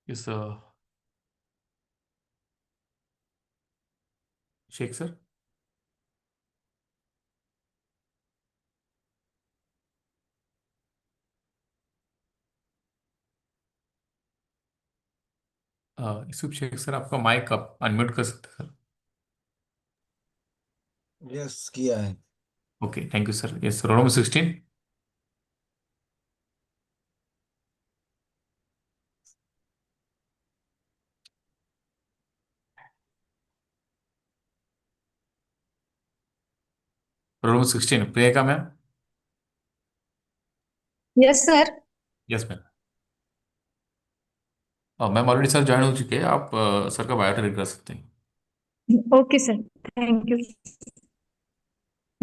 Yes, Sheikh sir. Yusuf Sheikh sir, आपका mic आप unmute कर सकते हैं सर। यस किया है। Okay, thank you sir. Yes, roll number 16। Roll number 16 Priyanka ma'am. Yes sir. Yes ma'am. Ma'am already sir join हो चुके हैं, आप सर का बायोडा रीड कर सकते हैं। Okay, sir. Thank you.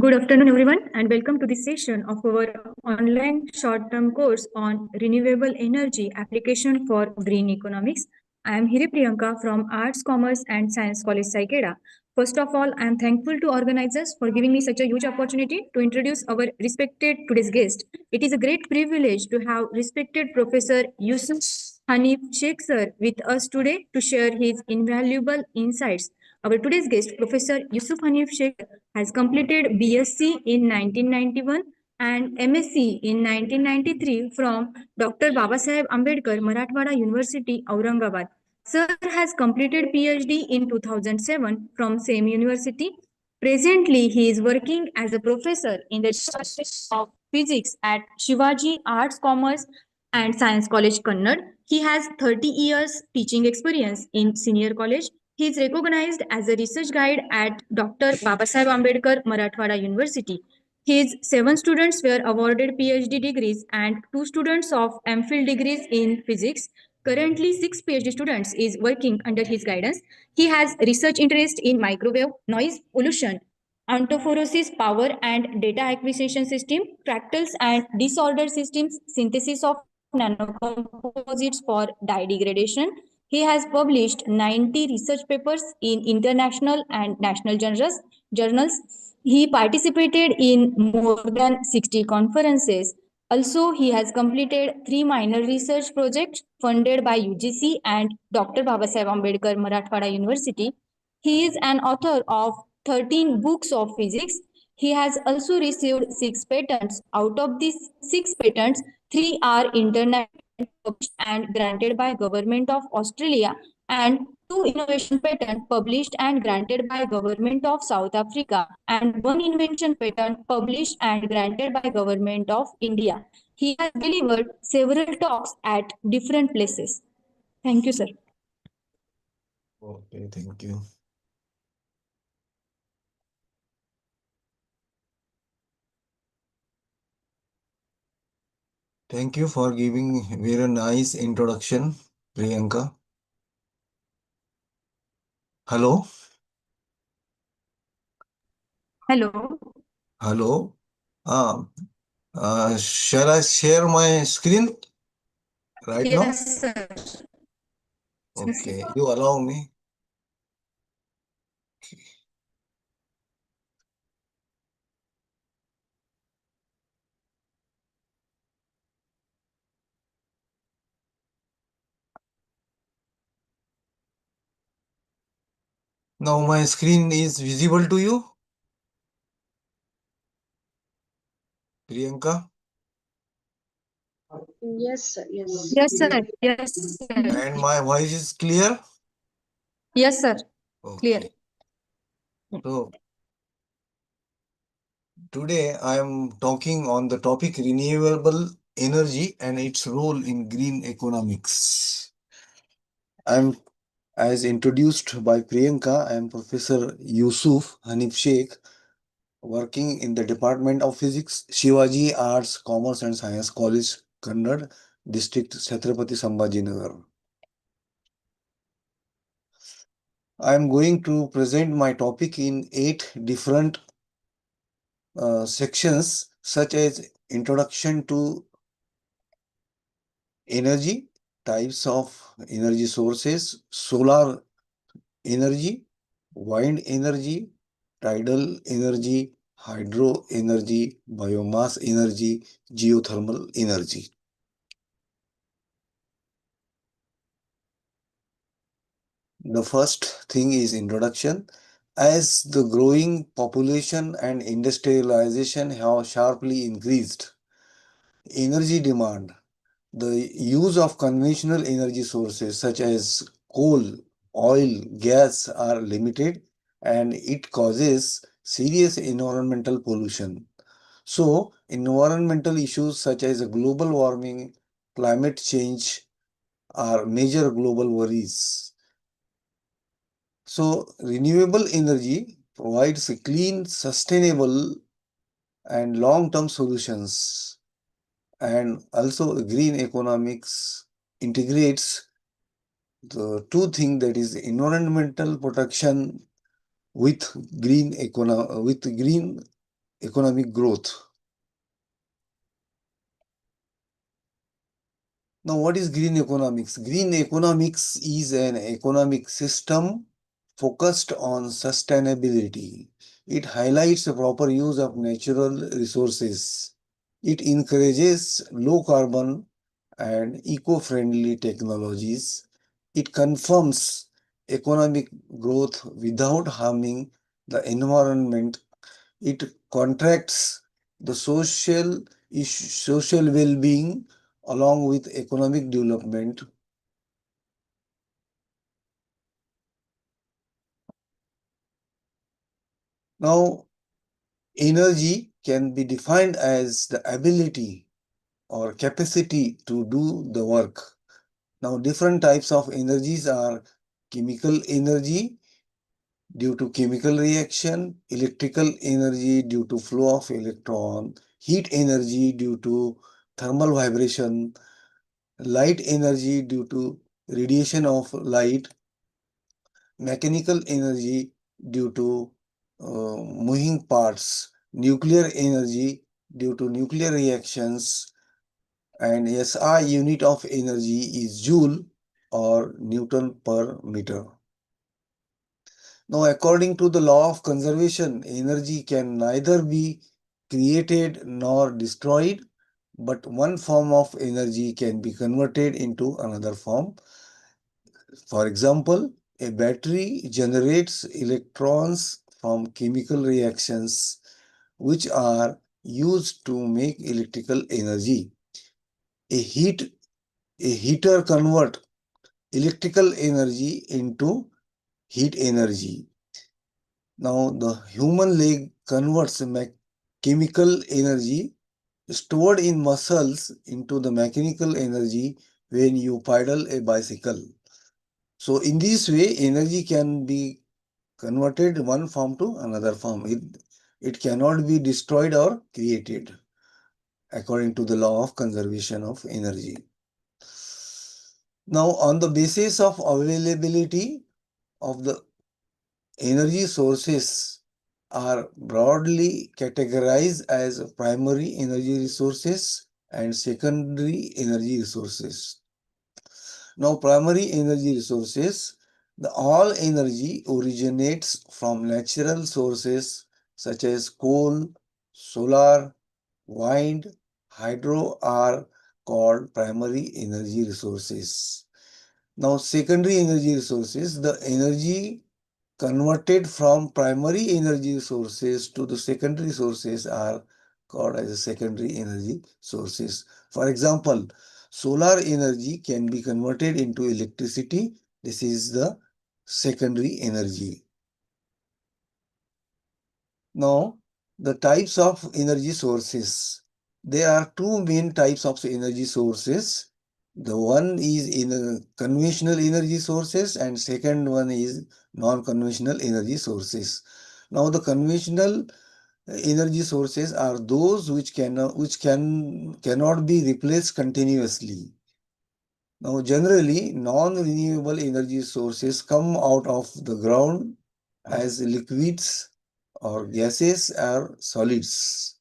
Good afternoon, everyone, and welcome to this session of our online short-term course on renewable energy application for green economics. I am Hiri Priyanka from Arts, Commerce, and Science College, Saikeda. First of all, I am thankful to organizers for giving me such a huge opportunity to introduce our respected today's guest. It is a great privilege to have respected Professor Yusuf Hanif Sheikh sir with us today to share his invaluable insights. Our today's guest, Professor Yusuf Hanif Sheikh, has completed BSc in 1991 and MSc in 1993 from Dr. Babasaheb Ambedkar Marathwada University, Aurangabad. Sir has completed PhD in 2007 from same university. Presently, he is working as a professor in the Department of Physics at Shivaji Arts, Commerce and Science College, Kannad. He has 30 years teaching experience in senior college. He is recognized as a research guide at Dr. Babasaheb Ambedkar Marathwada University. His 7 students were awarded PhD degrees and 2 students of MPhil degrees in physics. Currently, 6 PhD students is working under his guidance. He has research interest in microwave, noise pollution, autophorosis, power and data acquisition system, fractals and disordered systems, synthesis of nanocomposites for dye degradation. He has published 90 research papers in international and national journals. He participated in more than 60 conferences. Also, he has completed 3 minor research projects funded by UGC and Dr. Babasaheb Ambedkar Marathwada University. He is an author of 13 books of physics. He has also received 6 patents. Out of these 6 patents, 3 are international and granted by Government of Australia and 2 innovation patent published and granted by Government of South Africa and 1 invention patent published and granted by Government of India. He has delivered several talks at different places. Thank you, sir. Okay, thank you. Thank you for giving very nice introduction, Priyanka. Hello, Hello. hello. Uh, shall I share my screen right now? Yes, sir. Okay, you allow me. Now my screen is visible to you, Priyanka, Yes, sir. Yes. Yes, sir. Yes, sir. and my voice is clear. Yes, sir. Clear. Okay, so today I am talking on the topic renewable energy and its role in green economics. I'm As introduced by Priyanka, I am Professor Yusuf Hanif Sheikh, working in the Department of Physics, Shivaji Arts, Commerce and Science College, Kannad, District, Chhatrapati Sambhajinagar. I am going to present my topic in 8 different sections, such as introduction to energy, types of energy sources, solar energy, wind energy, tidal energy, hydro energy, biomass energy, geothermal energy. The first thing is introduction. As the growing population and industrialization have sharply increased energy demand, the use of conventional energy sources such as coal, oil, gas are limited, and it causes serious environmental pollution. So, environmental issues such as global warming, climate change are major global worries. So, renewable energy provides clean, sustainable, and long-term solutions. And also, green economics integrates the two things, that is environmental protection with green economic growth. Now, what is green economics? Green economics is an economic system focused on sustainability. It highlights the proper use of natural resources. It encourages low carbon and eco-friendly technologies. It confirms economic growth without harming the environment. It contracts the social well-being along with economic development. Now, energy can be defined as the ability or capacity to do the work. Now, different types of energies are chemical energy due to chemical reaction, electrical energy due to flow of electron, heat energy due to thermal vibration, light energy due to radiation of light, mechanical energy due to moving parts, nuclear energy due to nuclear reactions, and SI unit of energy is joule or Newton per meter. Now, according to the law of conservation, energy can neither be created nor destroyed, but one form of energy can be converted into another form. For example, a battery generates electrons from chemical reactions which are used to make electrical energy. A heater converts electrical energy into heat energy. Now, the human leg converts chemical energy stored in muscles into the mechanical energy when you pedal a bicycle. So, in this way, energy can be converted one form to another form. It cannot be destroyed or created according to the law of conservation of energy. Now, on the basis of availability of the energy sources are broadly categorized as primary energy resources and secondary energy resources. Now, primary energy resources, all energy originates from natural sources such as coal, solar, wind, hydro are called primary energy resources. Now, secondary energy resources, the energy converted from primary energy sources to the secondary sources are called as secondary energy sources. For example, solar energy can be converted into electricity. This is the secondary energy. Now, the types of energy sources. There are two main types of energy sources. The one is in conventional energy sources and second one is non-conventional energy sources. Now, the conventional energy sources are those which cannot be replaced continuously. Now, generally, non-renewable energy sources come out of the ground as liquids or gases or solids.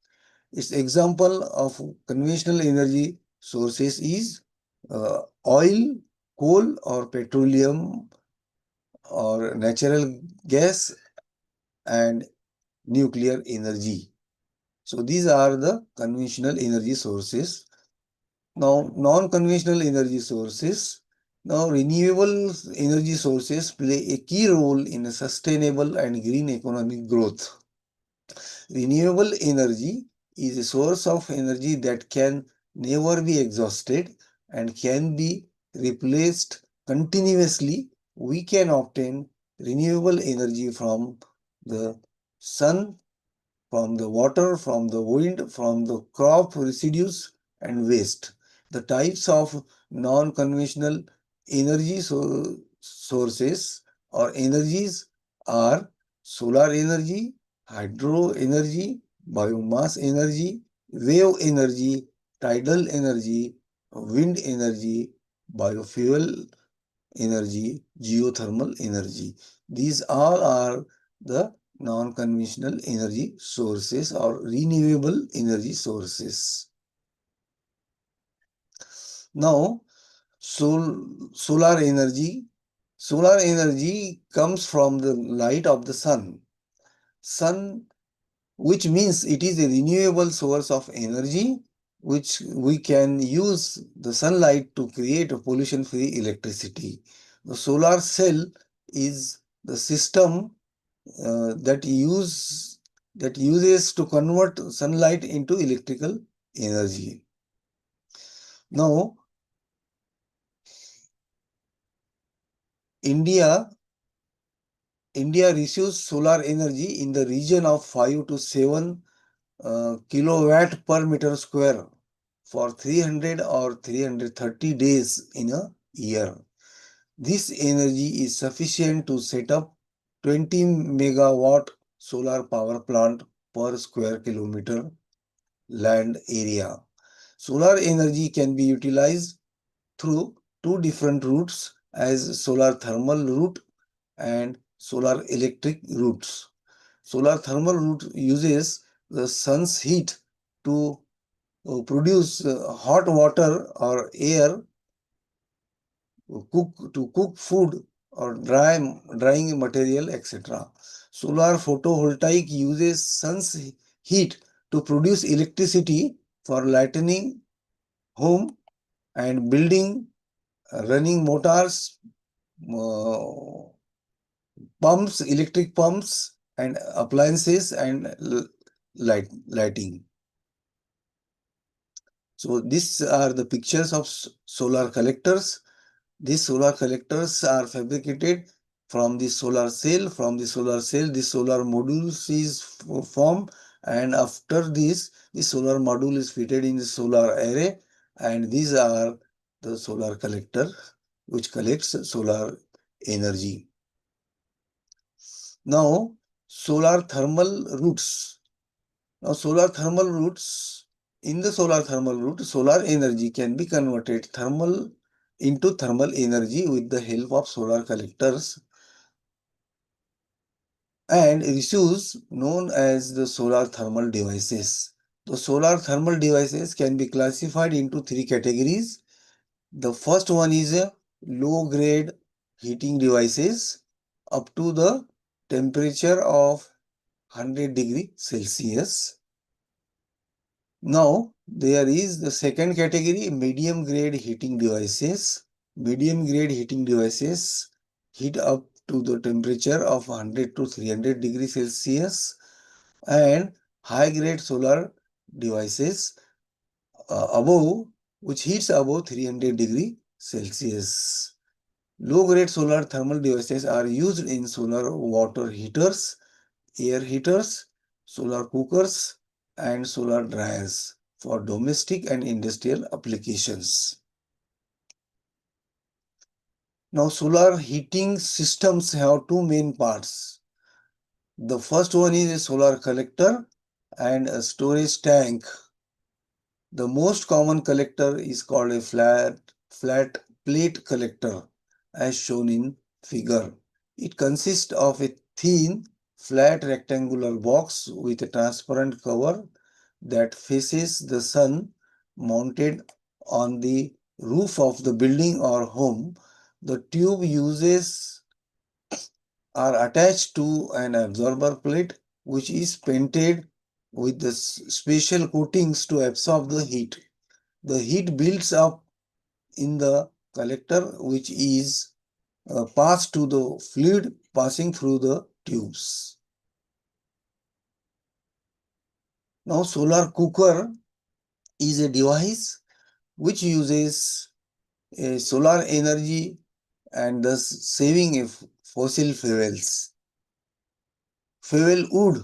Its example of conventional energy sources is oil, coal or petroleum or natural gas and nuclear energy. So these are the conventional energy sources. Now, non-conventional energy sources, Now, renewable energy sources play a key role in a sustainable and green economic growth. Renewable energy is a source of energy that can never be exhausted and can be replaced continuously. We can obtain renewable energy from the sun, from the water, from the wind, from the crop residues and waste. The types of non-conventional energy sources or energies are solar energy, hydro energy, biomass energy, wave energy, tidal energy, wind energy, biofuel energy, geothermal energy. These all are the non-conventional energy sources or renewable energy sources. Now, solar energy. Solar energy comes from the light of the sun. Sun, which means it is a renewable source of energy which we can use the sunlight to create a pollution-free electricity. The solar cell is the system that uses to convert sunlight into electrical energy. Now, India receives solar energy in the region of 5 to 7 kilowatt per meter square for 300 or 330 days in a year. This energy is sufficient to set up 20 megawatt solar power plant per square kilometer land area. Solar energy can be utilized through two different routes as solar thermal route and solar electric routes. Solar thermal route uses the sun's heat to produce hot water or air to cook food or drying material, etc. Solar photovoltaic uses sun's heat to produce electricity for lighting home and building, running motors, uh, pumps, electric pumps, and appliances and lighting. So these are the pictures of solar collectors. These solar collectors are fabricated from the solar cell. From the solar cell, the solar modules is formed, and after this, the solar module is fitted in the solar array, and these are the solar collector which collects solar energy. Now, solar thermal routes. Now, in the solar thermal route, solar energy can be converted into thermal energy with the help of solar collectors and issues known as the solar thermal devices. The solar thermal devices can be classified into three categories. The first one is a low-grade heating devices up to the temperature of 100 degree Celsius. Now, there is the second category, medium grade heating devices. Medium grade heating devices heat up to the temperature of 100 to 300 degrees Celsius, and high grade solar devices above, which heats above 300 degree Celsius. Low grade solar thermal devices are used in solar water heaters, air heaters, solar cookers, and solar dryers for domestic and industrial applications. Now, solar heating systems have two main parts. The first one is a solar collector and a storage tank. The most common collector is called a flat plate collector, as shown in figure. It consists of a thin, flat rectangular box with a transparent cover that faces the sun, mounted on the roof of the building or home. The tube uses are attached to an absorber plate which is painted with the special coatings to absorb the heat. The heat builds up in the collector which is passed to the fluid passing through the tubes. Now, solar cooker is a device which uses solar energy and thus saving fossil fuel wood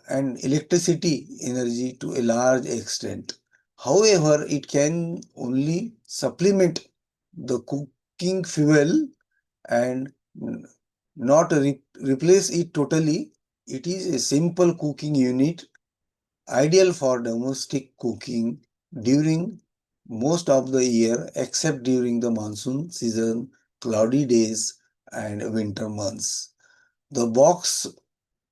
and electricity energy to a large extent. However, it can only supplement the cooking fuel and not replace it totally. It is a simple cooking unit ideal for domestic cooking during most of the year except during the monsoon season, cloudy days and winter months. The box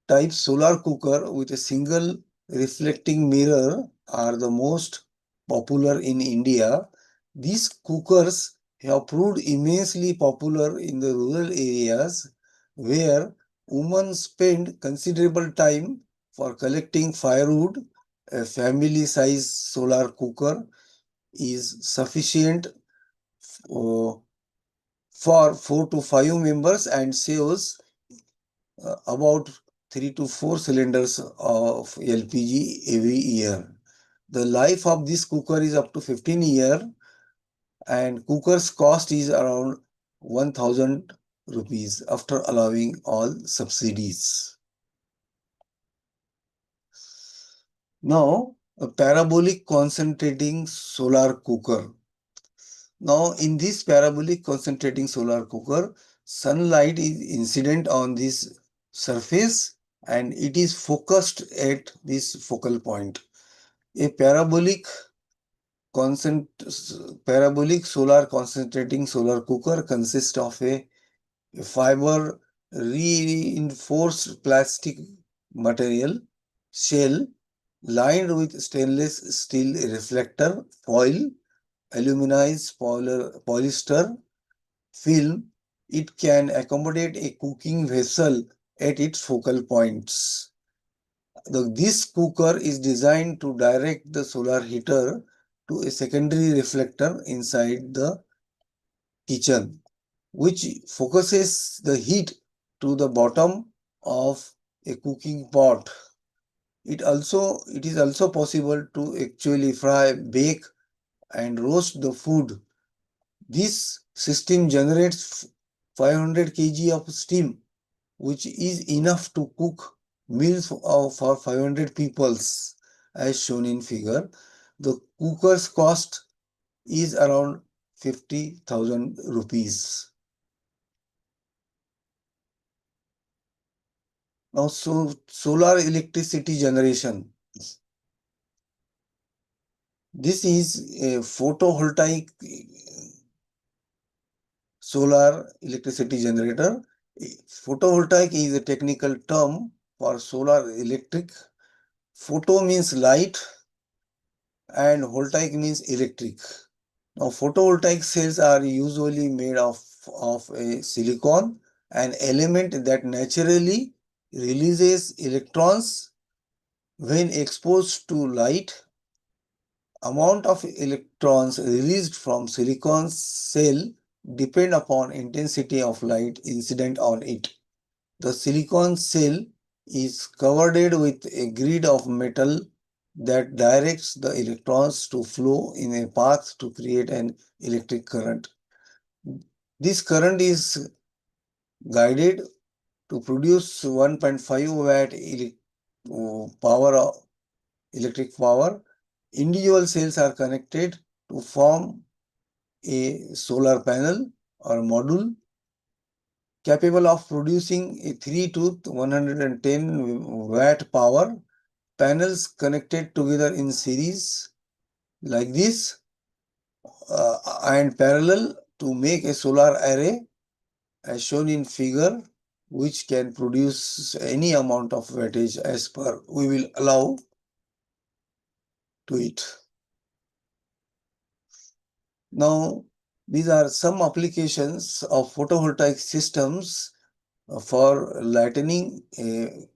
type solar cooker with a single reflecting mirror are the most popular in India. These cookers have proved immensely popular in the rural areas where women spend considerable time for collecting firewood. A family-sized solar cooker is sufficient for 4 to 5 members and saves about 3 to 4 cylinders of LPG every year. The life of this cooker is up to 15 years and cooker's cost is around 1000 rupees after allowing all subsidies. Now, a parabolic concentrating solar cooker. Now, in this parabolic concentrating solar cooker, sunlight is incident on this surface and it is focused at this focal point. A parabolic solar concentrating solar cooker consists of a fiber reinforced plastic material shell lined with stainless steel reflector foil, aluminized polyester film. It can accommodate a cooking vessel at its focal points. This cooker is designed to direct the solar heater to a secondary reflector inside the kitchen, which focuses the heat to the bottom of a cooking pot. It is also possible to actually fry, bake, and roast the food. This system generates 500 kg of steam, which is enough to cook meals for 500 peoples, as shown in figure. The cooker's cost is around 50,000 rupees. Now, solar electricity generation. This is a photovoltaic solar electricity generator. Photovoltaic is a technical term for solar electric. Photo means light and voltaic means electric. Now, photovoltaic cells are usually made of a silicon, an element that naturally releases electrons when exposed to light. Amount of electrons released from silicon cell depend upon intensity of light incident on it. The silicon cell is covered with a grid of metal that directs the electrons to flow in a path to create an electric current. This current is guided to produce 1.5 watt electric power. Individual cells are connected to form a solar panel or module capable of producing a 3 to 110 watt power. Panels connected together in series like this and parallel to make a solar array as shown in figure, which can produce any amount of wattage as per we will allow to it. Now, these are some applications of photovoltaic systems for lightening a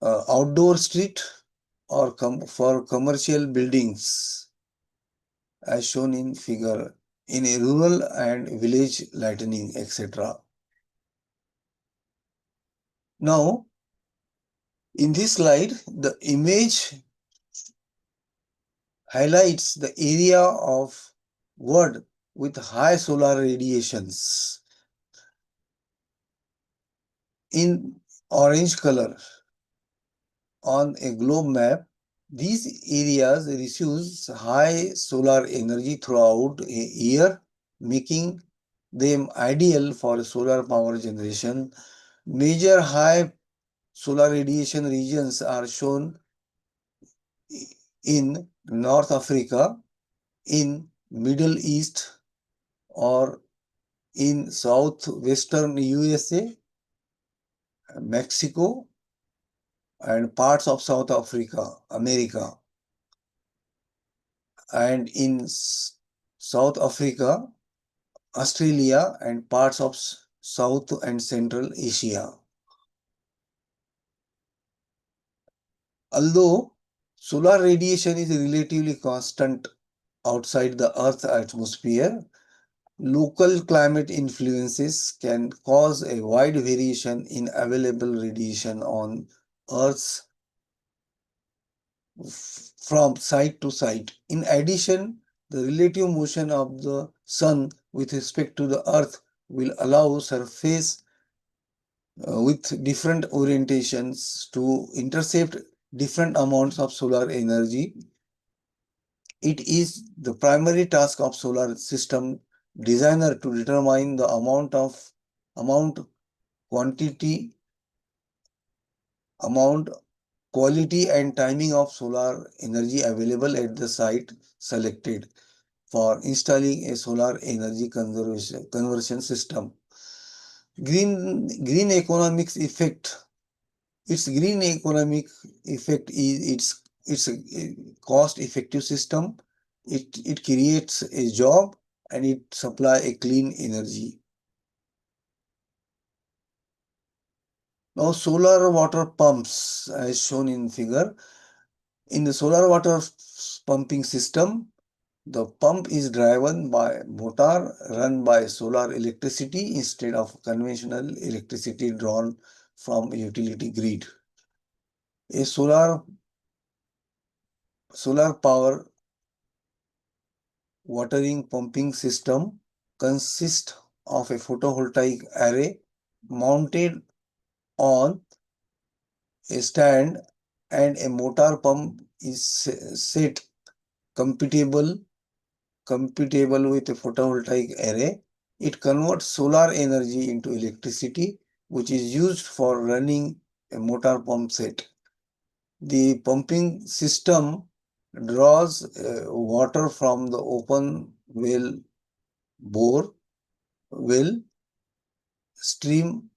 outdoor street or for commercial buildings as shown in figure in a rural and village lighting, etc. Now, in this slide, the image highlights the area of world with high solar radiations in orange color on a globe map. These areas receive high solar energy throughout a year, making them ideal for solar power generation. Major high solar radiation regions are shown in North Africa, in Middle East, or in southwestern USA, Mexico, and parts of South Africa, America. And in South Africa, Australia, and parts of South and Central Asia. Although solar radiation is relatively constant outside the Earth's atmosphere, local climate influences can cause a wide variation in available radiation on Earth's from site to site. In addition, the relative motion of the Sun with respect to the Earth will allow surface with different orientations to intercept different amounts of solar energy. It is the primary task of solar system designer to determine the amount, quantity, quality and timing of solar energy available at the site selected for installing a solar energy conversion system. Green economics effect. Its green economic effect is it's a cost-effective system. It creates a job and it supply a clean energy. Now, solar water pumps, as shown in figure. In the solar water pumping system, the pump is driven by motor run by solar electricity instead of conventional electricity drawn from a utility grid. A solar power watering pumping system consists of a photovoltaic array mounted on a stand, and a motor pump is set compatible with a photovoltaic array. It converts solar energy into electricity, which is used for running a motor pump set. The pumping system draws water from the open well, stream,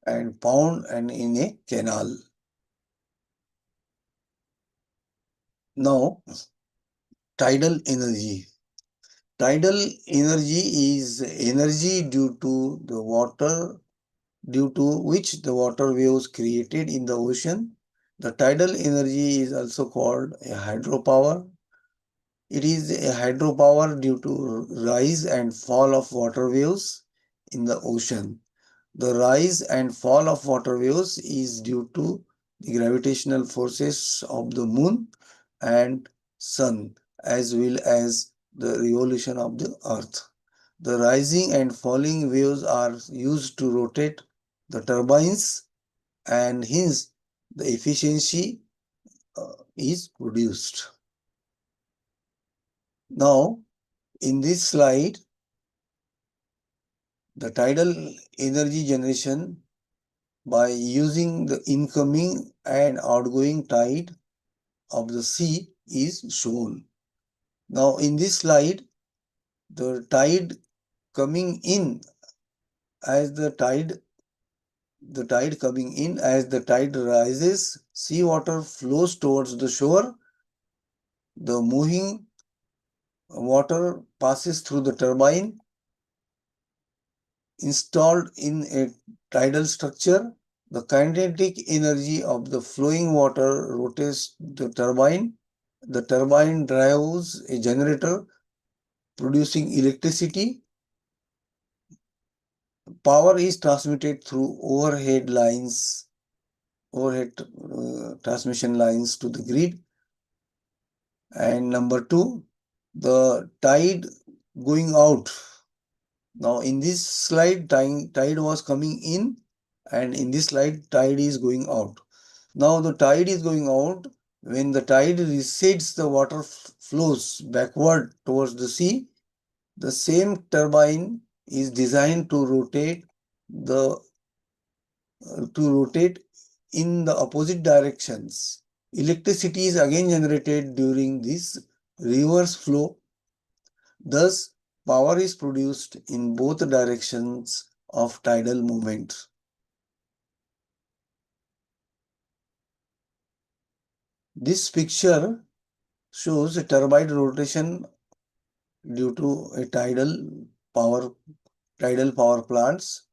and pond and in a canal. Now, tidal energy. Tidal energy is energy due to which the water waves created in the ocean. The tidal energy is also called a hydropower. It is a hydropower due to rise and fall of water waves in the ocean. The rise and fall of water waves is due to the gravitational forces of the moon and sun, as well as the revolution of the earth. The rising and falling waves are used to rotate the turbines, and hence the efficiency is produced. Now, in this slide, the tidal energy generation by using the incoming and outgoing tide of the sea is shown. Now, in this slide, the tide coming in as the tide rises, seawater flows towards the shore. The moving water passes through the turbine installed in a tidal structure. The kinetic energy of the flowing water rotates the turbine. The turbine drives a generator producing electricity. Power is transmitted through overhead transmission lines to the grid. And number two, the tide going out. Now in this slide, tide was coming in, and in this slide, tide is going out. Now the tide is going out. When the tide recedes, the water flows backward towards the sea. The same turbine is designed to rotate in the opposite directions. Electricity is again generated during this reverse flow. Thus, power is produced in both directions of tidal movement. This picture shows a turbine rotation due to a power plants.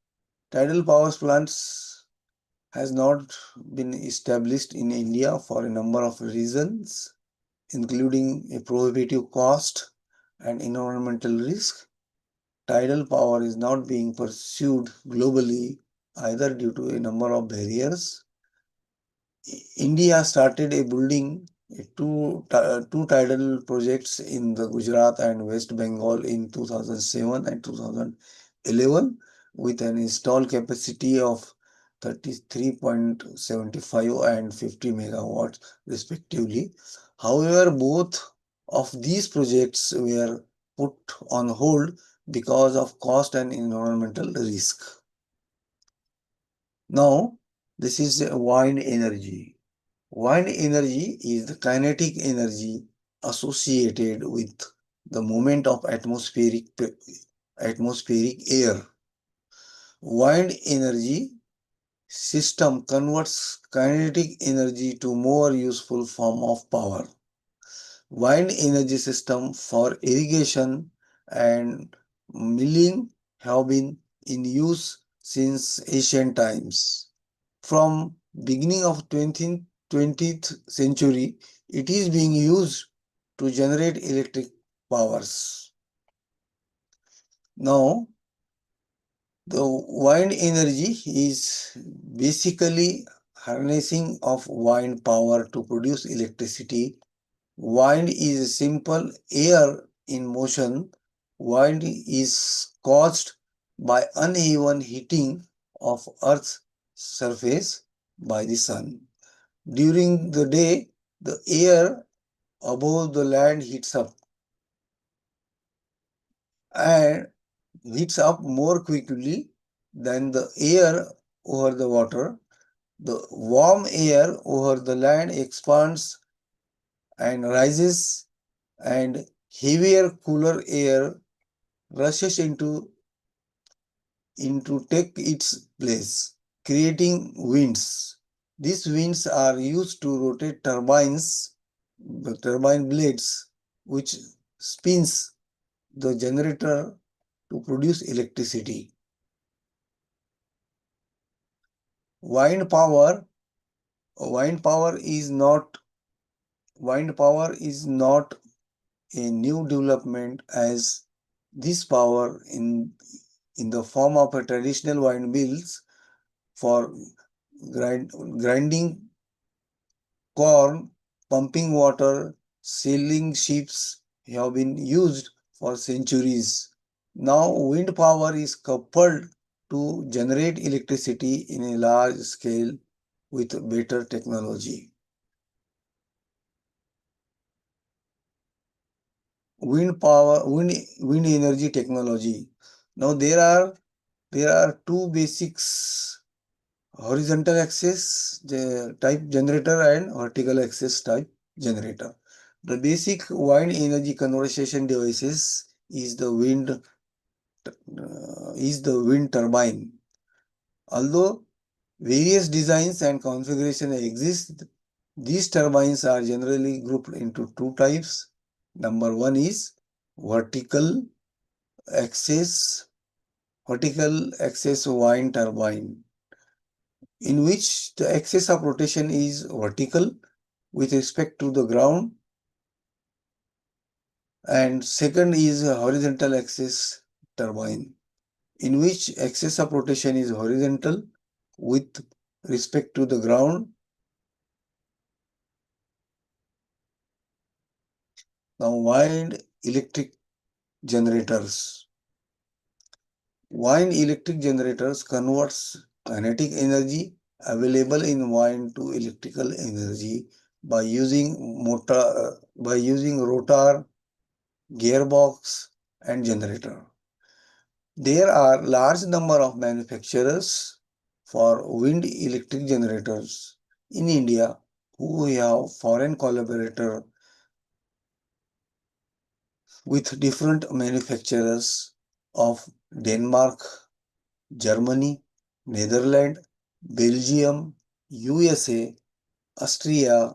Tidal power plants has not been established in India for a number of reasons, including a prohibitive cost and environmental risk. Tidal power is not being pursued globally either due to a number of barriers. India started building two tidal projects in the Gujarat and West Bengal in 2007 and 2011 with an installed capacity of 33.75 and 50 megawatts respectively. However, both of these projects were put on hold because of cost and environmental risk. Now, this is wind energy. Wind energy is the kinetic energy associated with the movement of atmospheric air. Wind energy system converts kinetic energy to more useful form of power. Wind energy system for irrigation and milling have been in use since ancient times. From beginning of 20th century, it is being used to generate electric powers. Now, the wind energy is basically harnessing of wind power to produce electricity. Wind is simple air in motion. Wind is caused by uneven heating of Earth's surface by the sun. During the day, the air above the land heats up and heats up more quickly than the air over the water. The warm air over the land expands and rises, and heavier, cooler air rushes into take its place, creating winds. These winds are used to rotate turbines, the turbine blades, which spins the generator to produce electricity. Wind power is not a new development, as this power in the form of a traditional windmills for grinding corn, pumping water, sailing ships have been used for centuries. Now wind power is coupled to generate electricity in a large scale with better technology. Wind energy technology. Now there are two basics: horizontal axis type generator and vertical axis type generator. The basic wind energy conversion devices is the wind turbine. Although various designs and configuration exist, these turbines are generally grouped into two types. Number one is vertical axis wind turbine, in which the axis of rotation is vertical with respect to the ground. And second is a horizontal axis turbine, in which axis of rotation is horizontal with respect to the ground. Now, wind electric generators. Wind electric generators converts kinetic energy available in wind to electrical energy by using rotor, gearbox, and generator. There are large number of manufacturers for wind electric generators in India who have foreign collaborator with different manufacturers of Denmark, Germany, Netherlands, Belgium, USA, Austria,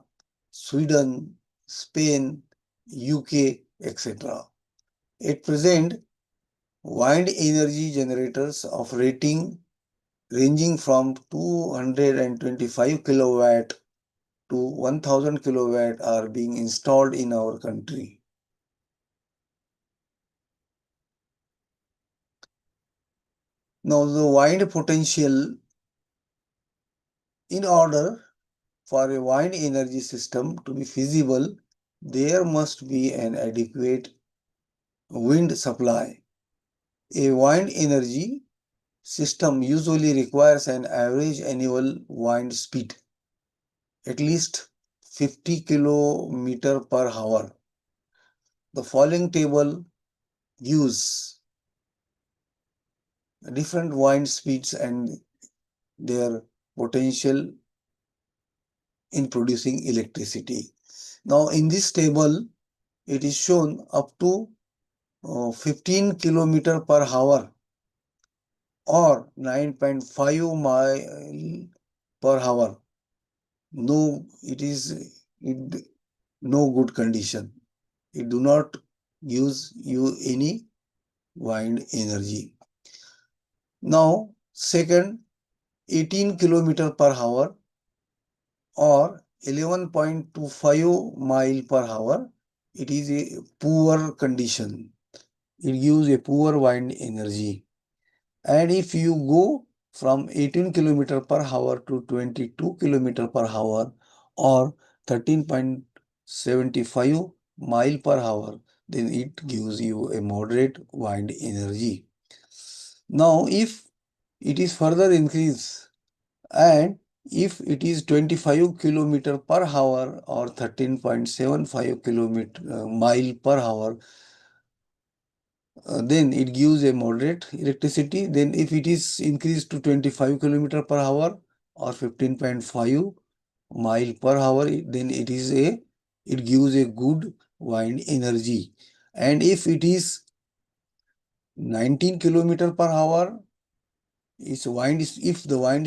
Sweden, Spain, UK, etc. At present, wind energy generators of rating ranging from 225 kilowatt to 1000 kilowatt are being installed in our country. Now, the wind potential, in order for a wind energy system to be feasible, there must be an adequate wind supply. A wind energy system usually requires an average annual wind speed, at least 50 kilometer per hour. The following table gives different wind speeds and their potential in producing electricity. Now, in this table, it is shown up to 15 kilometer per hour or 9.5 mile per hour. No, it is in no good condition. It do not gives you any wind energy. Now, second, 18 kilometer per hour or 11.25 mile per hour. It is a poor condition. It gives a poor wind energy. And if you go from 18 kilometer per hour to 22 kilometer per hour or 13.75 mile per hour, then it gives you a moderate wind energy. Now, if it is further increased and if it is 25 kilometer per hour or 13.75 kilometer mile per hour, then it gives a moderate electricity. Then if it is increased to 25 kilometer per hour or 15.5 mile per hour, then it gives a good wind energy. And if it is 19 kilometer per hour, if the wind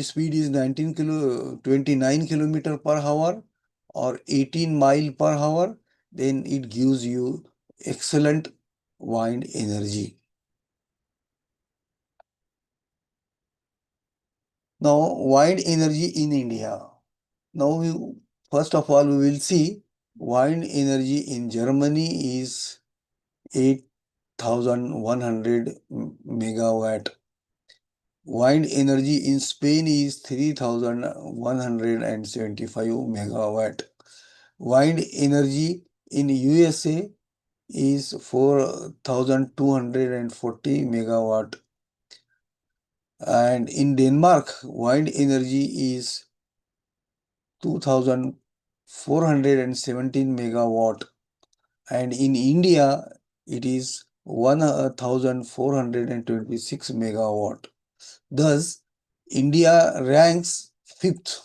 speed is 29 kilometer per hour or 18 mile per hour, then it gives you excellent wind energy. Now, wind energy in India. Now, first of all, we will see wind energy in Germany is 8,100 megawatt. Wind energy in Spain is 3,175 megawatt. Wind energy in USA is 4,240 megawatt. And in Denmark, wind energy is 2,417 megawatt. And in India, it is 1,426 megawatt. Thus, India ranks fifth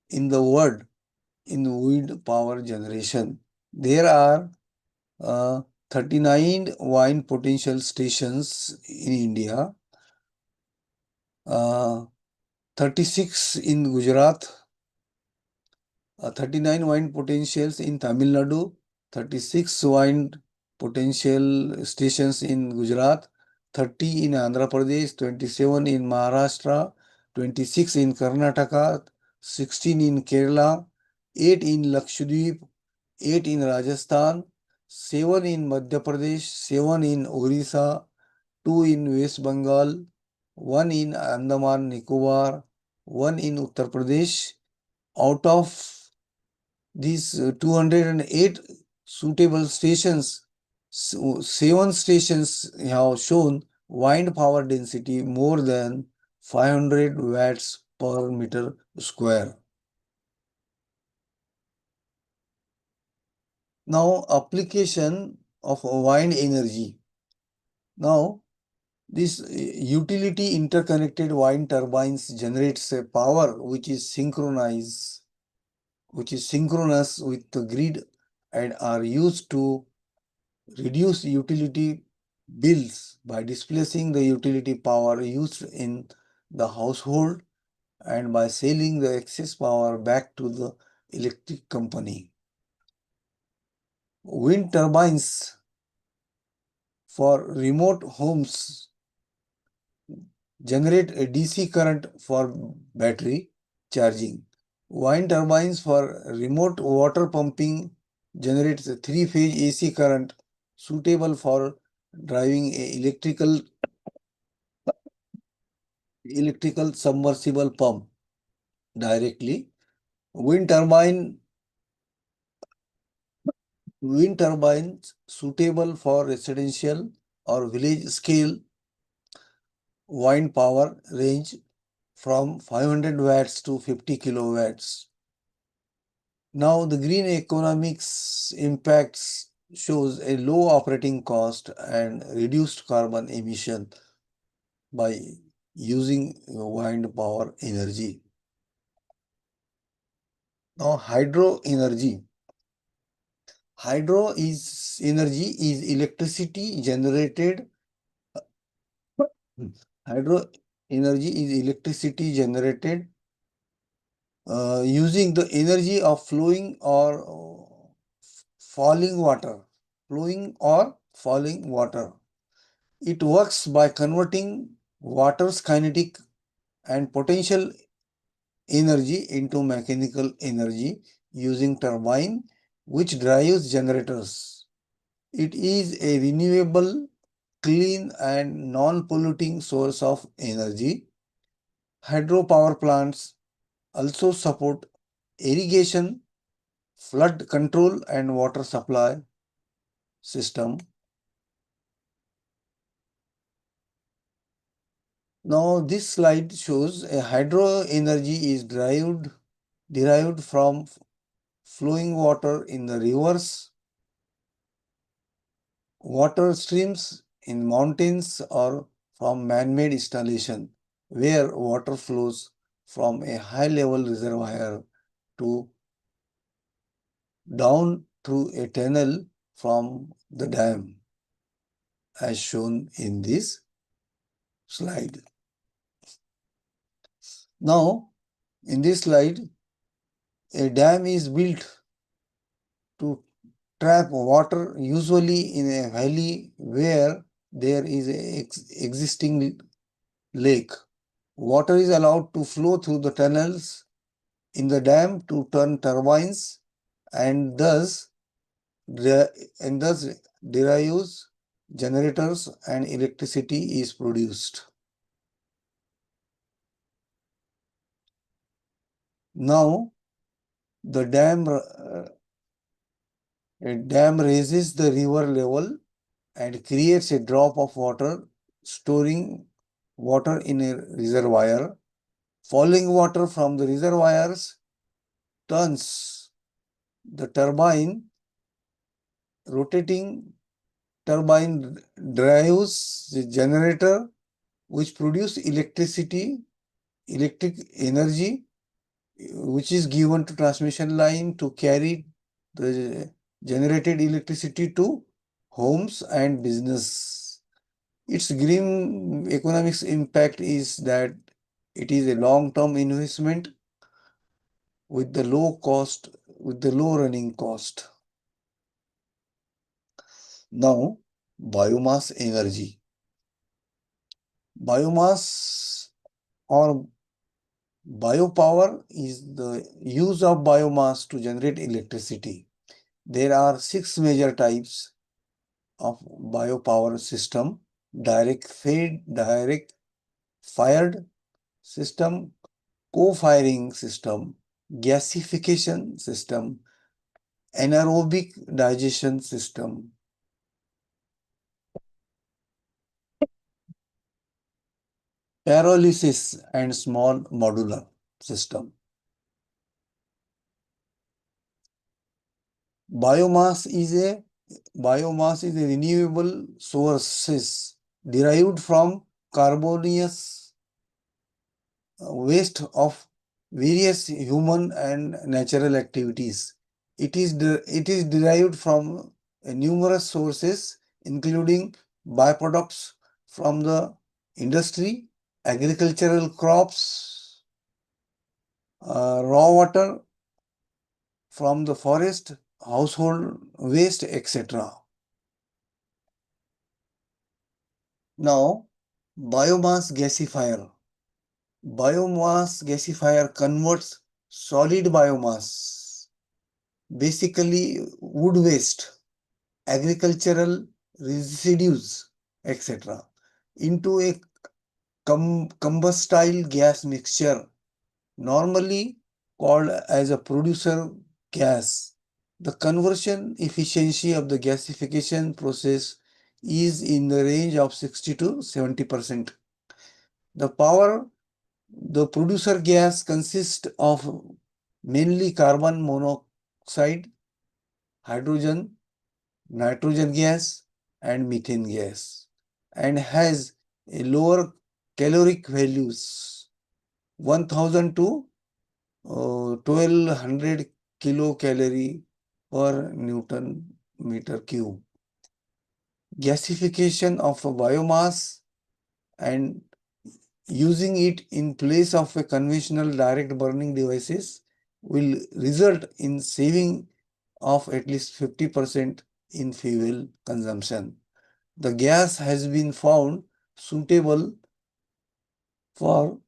in the world in wind power generation. There are 39 wind potential stations in India, 36 in Gujarat, 39 wind potentials in Tamil Nadu, 36 wind potential stations in Gujarat, 30 in Andhra Pradesh, 27 in Maharashtra, 26 in Karnataka, 16 in Kerala, 8 in Lakshadweep, 8 in Rajasthan, 7 in Madhya Pradesh, 7 in Orissa, 2 in West Bengal, 1 in Andaman Nicobar, 1 in Uttar Pradesh. Out of these 208 suitable stations, 7 stations have shown wind power density more than 500 watts per meter square. Now, application of wind energy. Now, this utility interconnected wind turbines generates a power which is synchronous with the grid and are used to reduce utility bills by displacing the utility power used in the household and by selling the excess power back to the electric company. Wind turbines for remote homes generate a DC current for battery charging. Wind turbines for remote water pumping generates a three-phase AC current suitable for driving a electrical submersible pump directly. Wind turbines suitable for residential or village scale wind power range from 500 watts to 50 kilowatts. Now the green economics impacts shows a low operating cost and reduced carbon emission by using wind power energy. Now hydro energy. Hydro is energy is electricity generated. Hydro energy is electricity generated using the energy of flowing or falling water. Flowing or falling water. It works by converting water's kinetic and potential energy into mechanical energy using turbine which drives generators. It is a renewable, clean and non-polluting source of energy. Hydropower plants also support irrigation, flood control and water supply system. Now this slide shows a hydro energy is derived from flowing water in the rivers, water streams in mountains or from man-made installation where water flows from a high-level reservoir to down through a tunnel from the dam as shown in this slide. Now in this slide a dam is built to trap water usually in a valley where there is an existing lake. Water is allowed to flow through the tunnels in the dam to turn turbines and thus derives generators and electricity is produced. Now the dam raises the river level and creates a drop of water, storing water in a reservoir. Falling water from the reservoirs turns the turbine. Rotating turbine drives the generator which produce electric energy, which is given to transmission line to carry the generated electricity to homes and business. Its green economics impact is that it is a long-term investment with the low running cost. Now, biomass energy. Biomass or biopower is the use of biomass to generate electricity. There are 6 major types of biopower system: direct fired system, co-firing system, gasification system, anaerobic digestion system. Pyrolysis and small modular system. Biomass is a renewable sources derived from carbonious waste of various human and natural activities. It is derived from numerous sources, including byproducts from the industry, agricultural crops, raw water from the forest, household waste, etc. Now, biomass gasifier. Biomass gasifier converts solid biomass, basically wood waste, agricultural residues, etc., into a combustible gas mixture, normally called as a producer gas. The conversion efficiency of the gasification process is in the range of 60 to 70%. The producer gas consists of mainly carbon monoxide, hydrogen, nitrogen gas, and methane gas, and has a lower caloric values, 1000 to 1200 kilocalorie per Newton meter cube. Gasification of a biomass and using it in place of a conventional direct burning devices will result in saving of at least 50% in fuel consumption. The gas has been found suitable for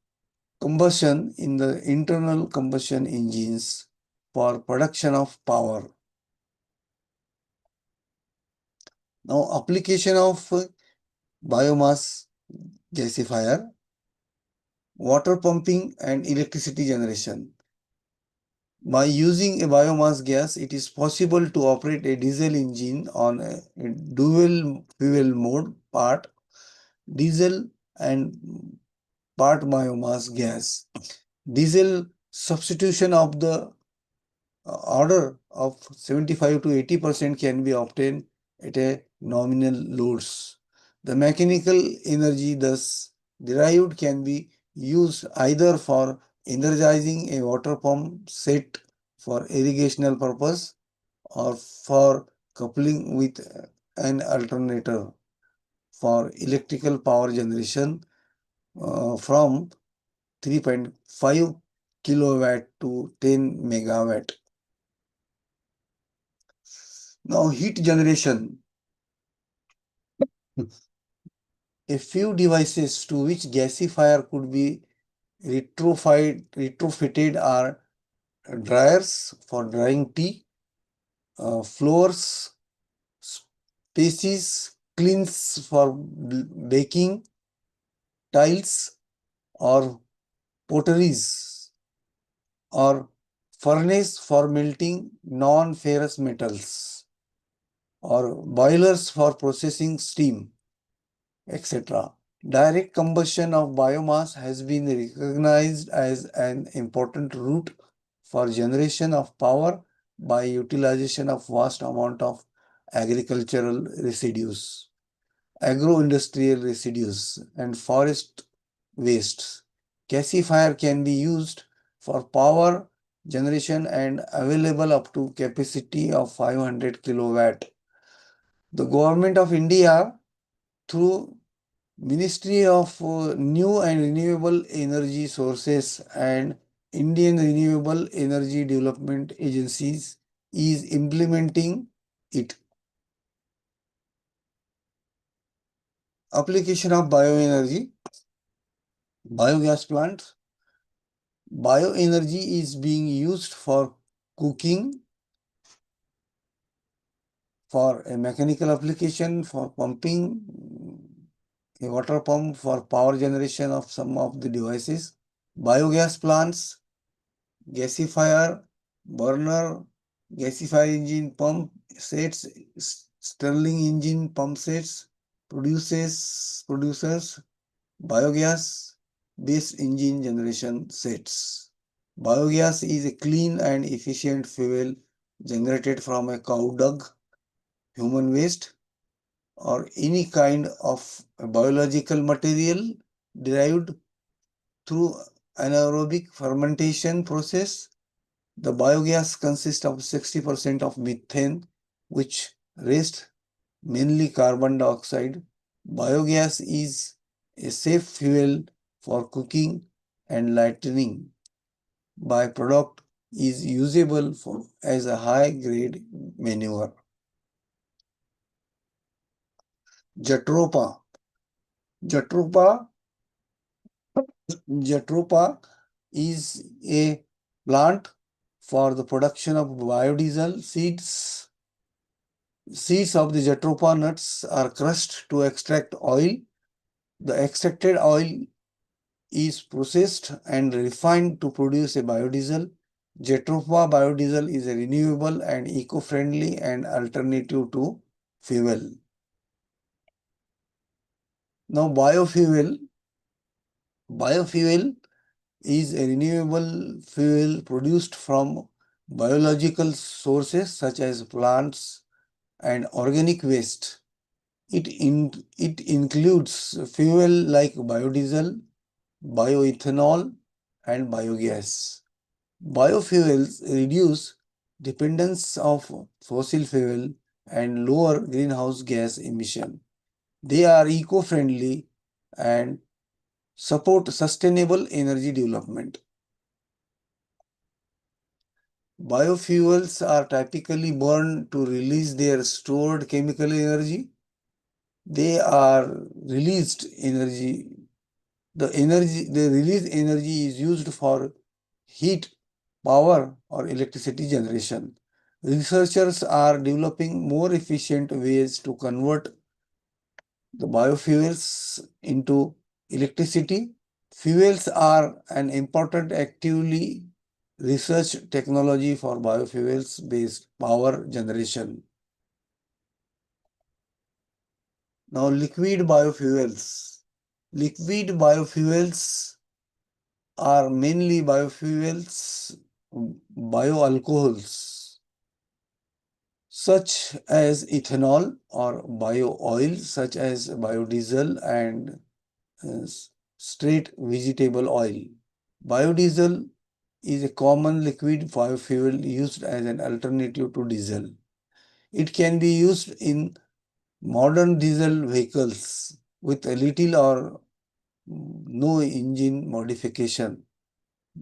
combustion in the internal combustion engines for production of power. Now, application of biomass gasifier, water pumping and electricity generation. By using a biomass gas, it is possible to operate a diesel engine on a dual fuel mode, part diesel and part biomass gas. Diesel substitution of the order of 75 to 80% can be obtained at a nominal loads. The mechanical energy thus derived can be used either for energizing a water pump set for irrigational purpose or for coupling with an alternator for electrical power generation from 3.5 kilowatt to 10 megawatt. Now, heat generation. A few devices to which gasifier could be retrofitted are dryers for drying tea, floors, spaces, cleans for baking, tiles or potteries, or furnace for melting non-ferrous metals, or boilers for processing steam, etc. Direct combustion of biomass has been recognized as an important route for generation of power by utilization of vast amount of agricultural residues, agro-industrial residues, and forest wastes. Gasifier can be used for power generation and available up to capacity of 500 kilowatt. The government of India, through Ministry of New and Renewable Energy Sources and Indian Renewable Energy Development Agencies, is implementing it. Application of bioenergy, biogas plants. Bioenergy is being used for cooking, for a mechanical application for pumping, a water pump for power generation of some of the devices, biogas plants, gasifier, burner, gasifier engine pump sets, Stirling engine pump sets, producers, biogas based engine generation sets. Biogas is a clean and efficient fuel generated from a cow dung, human waste, or any kind of biological material derived through anaerobic fermentation process. The biogas consists of 60% of methane, which rest mainly carbon dioxide. Biogas is a safe fuel for cooking and lighting. Byproduct is usable as a high-grade manure. Jatropha. Jatropha Jatropha is a plant for the production of biodiesel seeds. Seeds of the Jatropha nuts are crushed to extract oil. The extracted oil is processed and refined to produce a biodiesel. Jatropha biodiesel is a renewable and eco-friendly and alternative to fuel. Now, biofuel is a renewable fuel produced from biological sources such as plants and organic waste. It includes fuel like biodiesel, bioethanol, and biogas. Biofuels reduce dependence of fossil fuel and lower greenhouse gas emission. They are eco-friendly and support sustainable energy development. Biofuels are typically burned to release their stored chemical energy. They are released energy. The released energy is used for heat, power, or electricity generation. Researchers are developing more efficient ways to convert the biofuels into electricity. Fuels are an important actively researched technology for biofuels based power generation. Now, liquid biofuels. Liquid biofuels are mainly bioalcohols, such as ethanol, or bio-oil, such as biodiesel and straight vegetable oil. Biodiesel is a common liquid biofuel used as an alternative to diesel. It can be used in modern diesel vehicles with a little or no engine modification.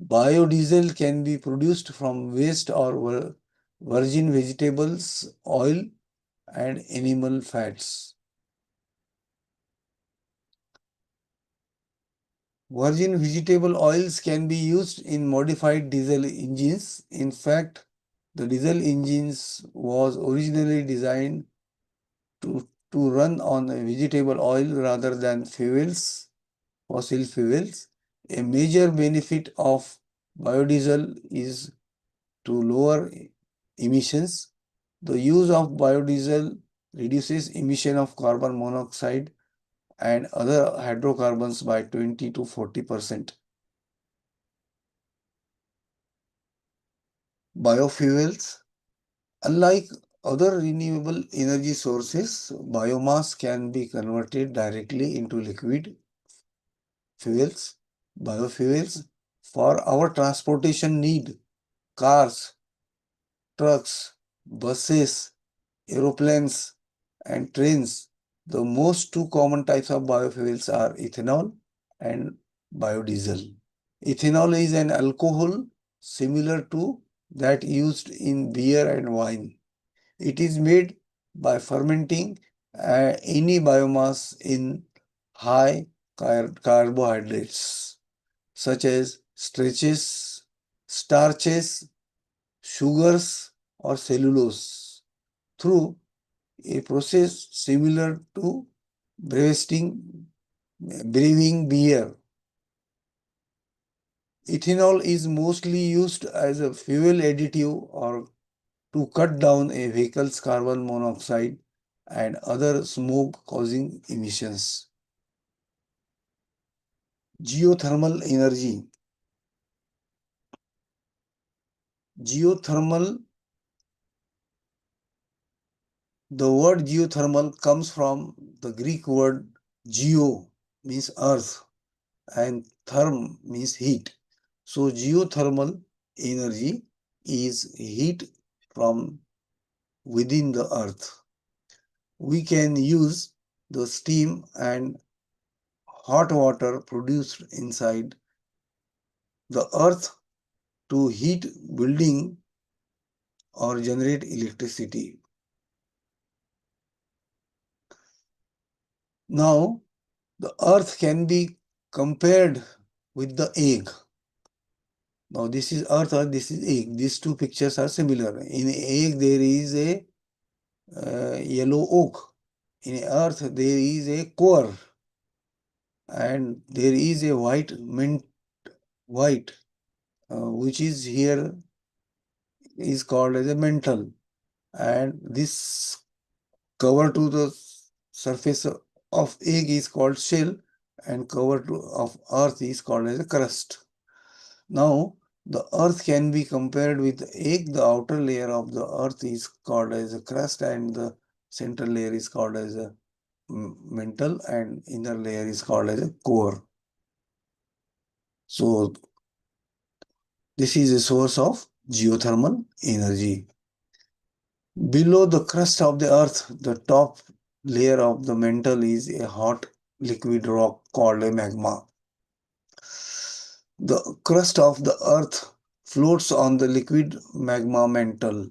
Biodiesel can be produced from waste or virgin vegetables, oil, and animal fats. Virgin vegetable oils can be used in modified diesel engines. In fact, the diesel engines was originally designed to run on a vegetable oil rather than fossil fuels. A major benefit of biodiesel is to lower emissions. The use of biodiesel reduces emission of carbon monoxide and other hydrocarbons by 20 to 40%. Biofuels. Unlike other renewable energy sources, biomass can be converted directly into liquid fuels, biofuels, for our transportation need, cars, trucks, buses, aeroplanes, and trains. The most two common types of biofuels are ethanol and biodiesel. Ethanol is an alcohol similar to that used in beer and wine. It is made by fermenting any biomass in high carbohydrates such as starches, sugars, or cellulose through a process similar to brewing beer. Ethanol is mostly used as a fuel additive or to cut down a vehicle's carbon monoxide and other smoke-causing emissions. Geothermal energy. Geothermal, the word geothermal comes from the Greek word geo, means earth, and therm means heat. So geothermal energy is heat from within the earth. We can use the steam and hot water produced inside the earth to heat building or generate electricity. Now, the earth can be compared with the egg. Now, this is earth or this is egg. These two pictures are similar. In egg, there is a yellow oak. In earth, there is a core. And there is a white, which is here is called as a mantle. And this cover to the surface of egg is called shell, and of earth is called as a crust. Now, the earth can be compared with the egg. The outer layer of the earth is called as a crust, and the central layer is called as a mantle, and inner layer is called as a core. So, this is a source of geothermal energy. Below the crust of the earth, the top layer of the mantle is a hot liquid rock called a magma. The crust of the earth floats on the liquid magma mantle.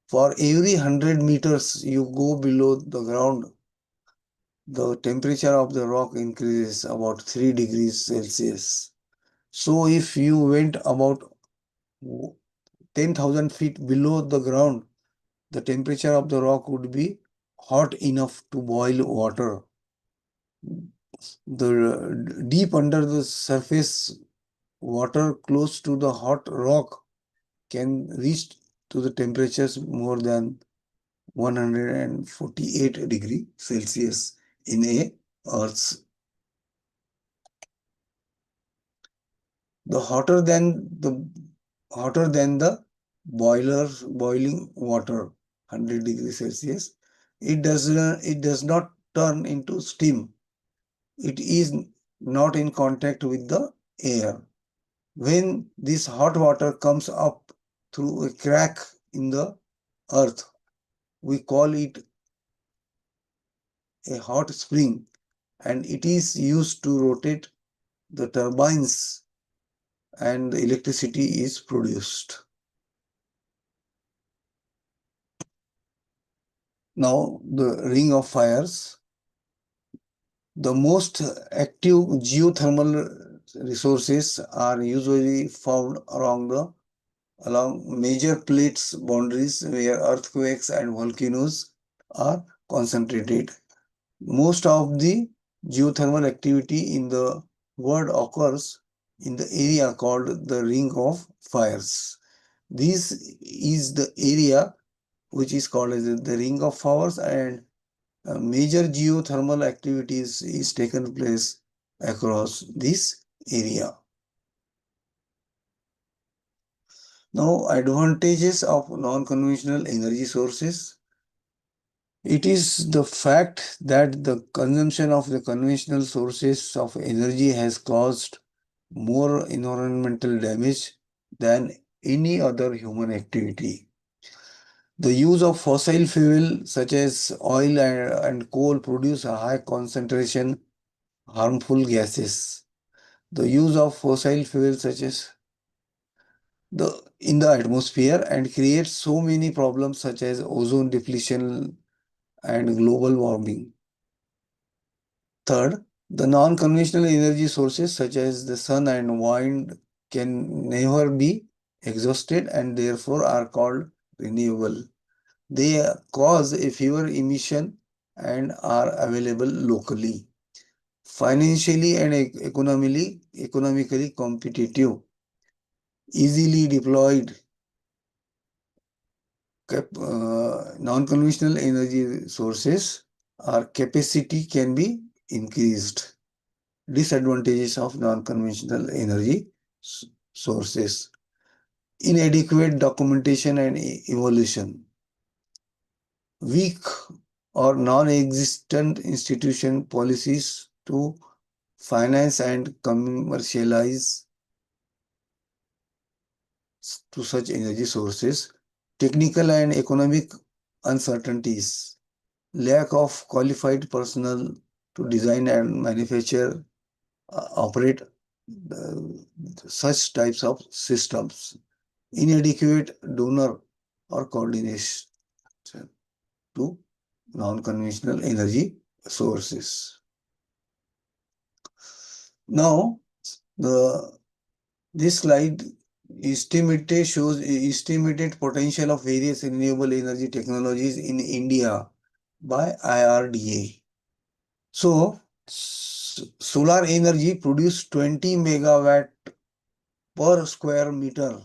For every 100 meters you go below the ground, the temperature of the rock increases about 3 degrees Celsius. So if you went about 10,000 feet below the ground, the temperature of the rock would be hot enough to boil water. The deep under the surface water close to the hot rock can reach to the temperatures more than 148 degrees Celsius in a Earth's. The hotter than the boiling water, 100 degrees Celsius. It does not turn into steam. It is not in contact with the air. When this hot water comes up through a crack in the earth, we call it a hot spring, and it is used to rotate the turbines and the electricity is produced. Now, the ring of fires. The most active geothermal resources are usually found along major plates boundaries where earthquakes and volcanoes are concentrated. Most of the geothermal activity in the world occurs in the area called the Ring of Fires. This is the area which is called as the Ring of Fires, and major geothermal activities is taken place across this area. Now, advantages of non-conventional energy sources. It is the fact that the consumption of the conventional sources of energy has caused more environmental damage than any other human activity. The use of fossil fuel such as oil and coal produce a high concentration harmful gases. The use of fossil fuels such as in the atmosphere and creates so many problems such as ozone depletion and global warming. Third, the non-conventional energy sources such as the sun and wind can never be exhausted and therefore are called renewable. They cause a fewer emission and are available locally. Financially and economically competitive, easily deployed, non-conventional energy sources or capacity can be increased. Disadvantages of non-conventional energy sources: inadequate documentation and evolution, weak or non-existent institution policies to finance and commercialize to such energy sources, technical and economic uncertainties, lack of qualified personnel to design and manufacture, operate such types of systems, inadequate donor or coordination to non-conventional energy sources. Now, this slide shows estimated potential of various renewable energy technologies in India by IRDA. So, solar energy produce 20 megawatt per square meter.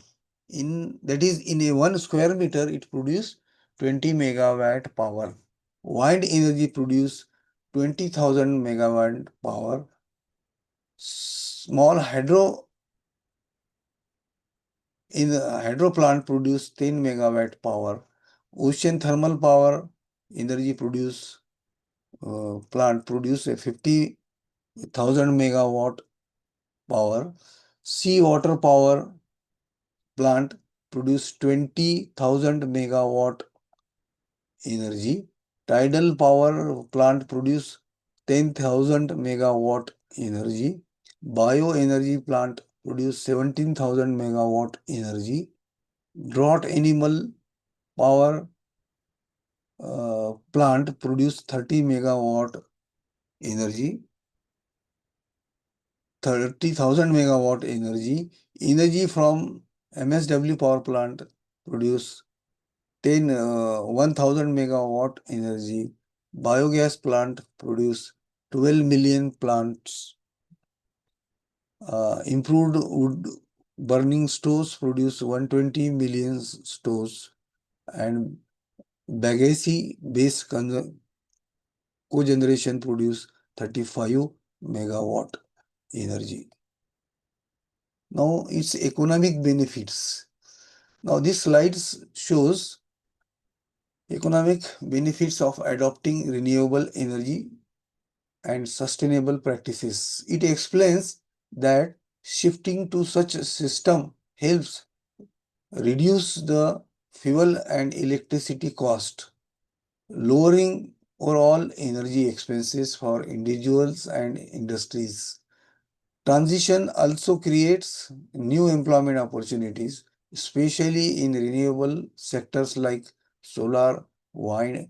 That is, in a 1 square meter, it produce 20 megawatt power. Wind energy produce 20,000 megawatt power. Small hydro plant produce 10 megawatt power. Ocean thermal power energy plant produce a 50,000 megawatt power. Sea water power plant produce 20,000 megawatt energy. Tidal power plant produce 10,000 megawatt energy. Bioenergy plant produce 17,000 megawatt energy. Drought animal power plant produce 30 megawatt energy. 30,000 megawatt energy. Energy from MSW power plant produce 1,000 megawatt energy. Biogas plant produce 12 million plants. Improved wood burning stoves produce 120 million stoves, and bagasse based cogeneration produce 35 megawatt energy. Now its economic benefits. Now this slide shows economic benefits of adopting renewable energy and sustainable practices. It explains that shifting to such a system helps reduce the fuel and electricity cost, lowering overall energy expenses for individuals and industries. Transition also creates new employment opportunities, especially in renewable sectors like solar, wind,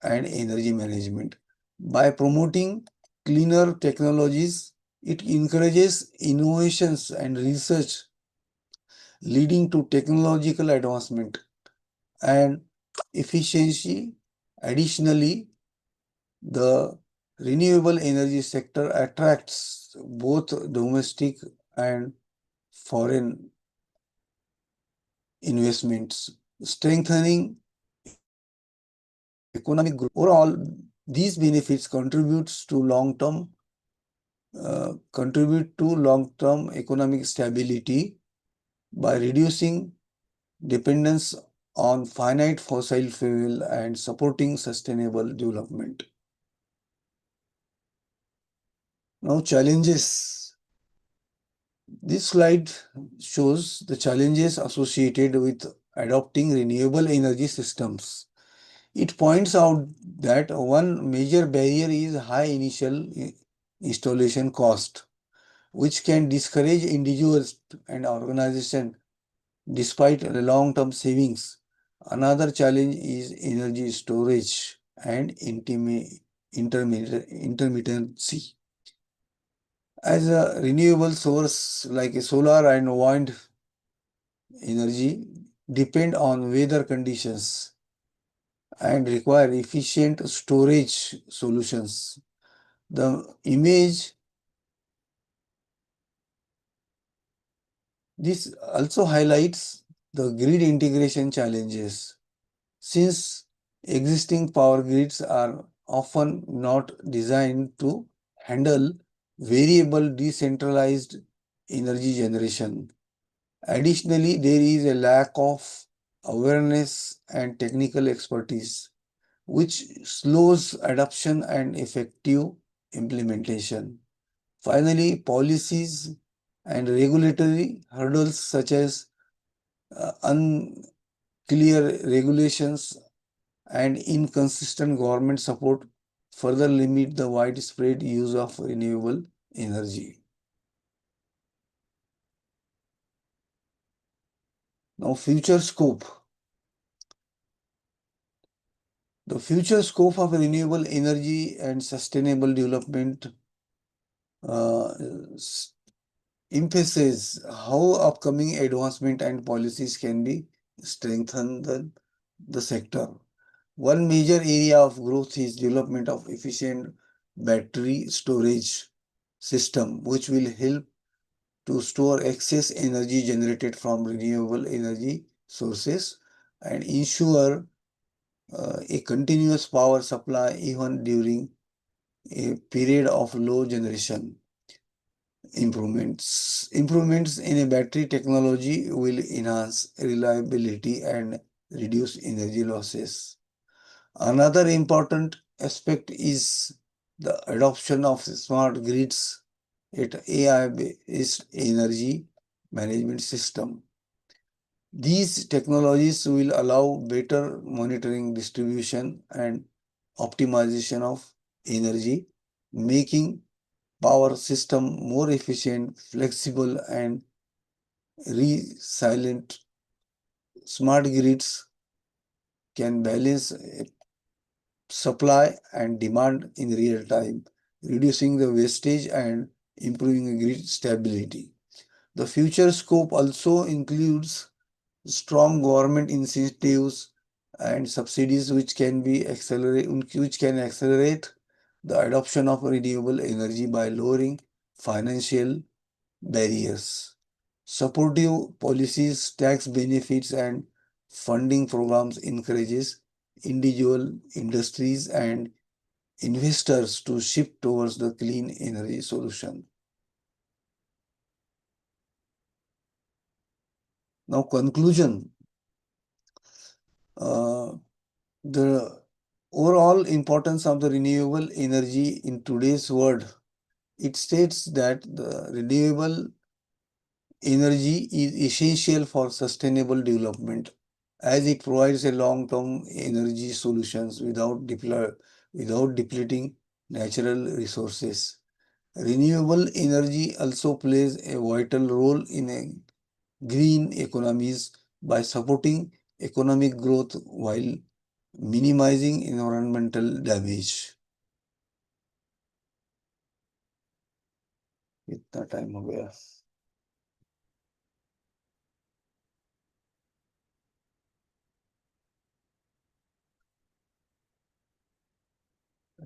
and energy management. By promoting cleaner technologies, it encourages innovations and research, leading to technological advancement and efficiency. Additionally, the renewable energy sector attracts both domestic and foreign investments, strengthening economic growth. Overall, these benefits contribute to long-term economic stability by reducing dependence on finite fossil fuel and supporting sustainable development. Now, challenges. This slide shows the challenges associated with adopting renewable energy systems. It points out that one major barrier is high initial installation cost, which can discourage individuals and organizations despite long-term savings. Another challenge is energy storage and intermittency. As a renewable source like a solar and wind energy depend on weather conditions and require efficient storage solutions. The image, this also highlights the grid integration challenges. Since existing power grids are often not designed to handle variable decentralized energy generation. Additionally, there is a lack of awareness and technical expertise, which slows adoption and effective implementation. Finally, policies and regulatory hurdles such as unclear regulations and inconsistent government support further limit the widespread use of renewable energy. Now, future scope. The future scope of renewable energy and sustainable development uh, emphasizes how upcoming advancement and policies can be strengthened the sector. One major area of growth is development of efficient battery storage system, which will help to store excess energy generated from renewable energy sources and ensure a continuous power supply even during a period of low generation. Improvements in a battery technology will enhance reliability and reduce energy losses. Another important aspect is the adoption of smart grids at AI-based energy management system. These technologies will allow better monitoring, distribution, and optimization of energy, making power system more efficient, flexible, and resilient. Smart grids can balance supply and demand in real time, reducing the wastage and improving grid stability. The future scope also includes strong government incentives and subsidies which can accelerate the adoption of renewable energy by lowering financial barriers. Supportive policies, tax benefits, and funding programs encourages individual industries and investors to shift towards the clean energy solution. Now, conclusion. The overall importance of the renewable energy in today's world, it states that the renewable energy is essential for sustainable development as it provides a long-term energy solutions without depleting natural resources. Renewable energy also plays a vital role in a green economies by supporting economic growth while minimizing environmental damage. कितना time हो गया?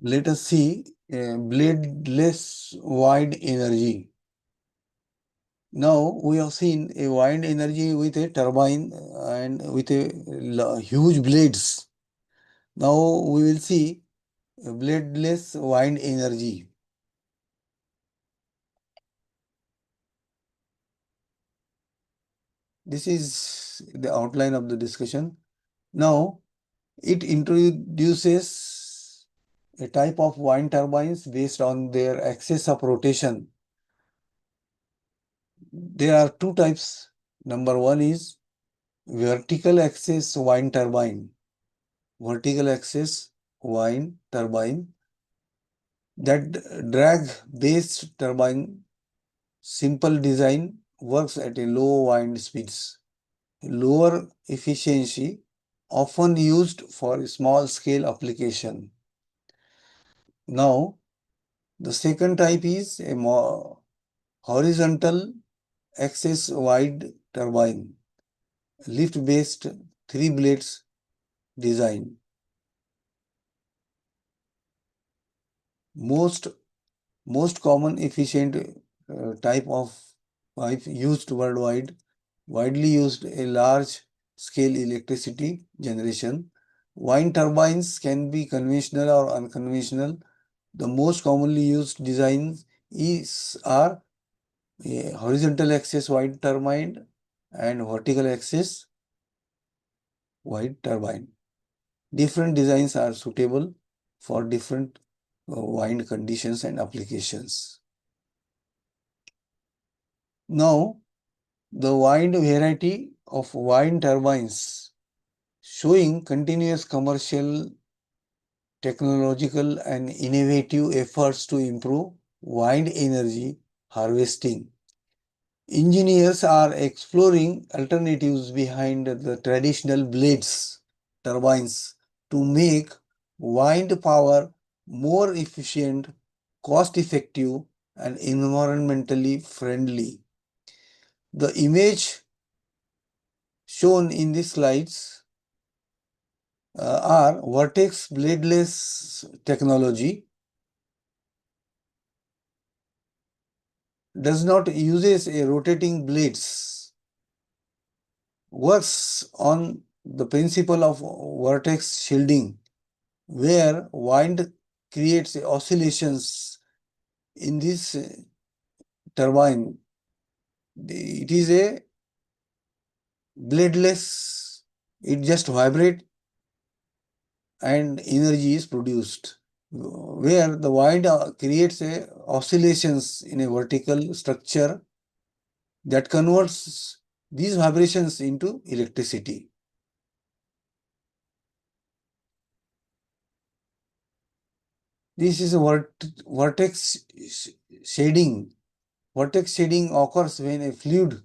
Let us see bladeless wind energy. Now we have seen a wind energy with a turbine and with a huge blades. Now we will see bladeless wind energy. This is the outline of the discussion. Now it introduces a type of wind turbines based on their axis of rotation. There are two types. Number one is vertical axis wind turbine. Vertical axis wind turbine, that drag based turbine, simple design, works at a low wind speeds. Lower efficiency, often used for small scale application. Now, the second type is a more horizontal axis wide turbine. lift-based 3 blades design. Most common efficient type of pipe used worldwide, widely used a large scale electricity generation. Wind turbines can be conventional or unconventional. The most commonly used designs are a horizontal axis wind turbine and vertical axis wind turbine. Different designs are suitable for different wind conditions and applications. Now, the wind variety of wind turbines showing continuous commercial, technological and innovative efforts to improve wind energy harvesting. Engineers are exploring alternatives behind the traditional blades turbines to make wind power more efficient, cost effective and environmentally friendly. The image shown in these slides are vortex bladeless technology, does not uses a rotating blades, works on the principle of vortex shielding, where wind creates oscillations in this turbine. It is a bladeless, it just vibrates and energy is produced, where the wind creates a oscillations in a vertical structure that converts these vibrations into electricity. This is a vortex shading. Vortex shading occurs when a fluid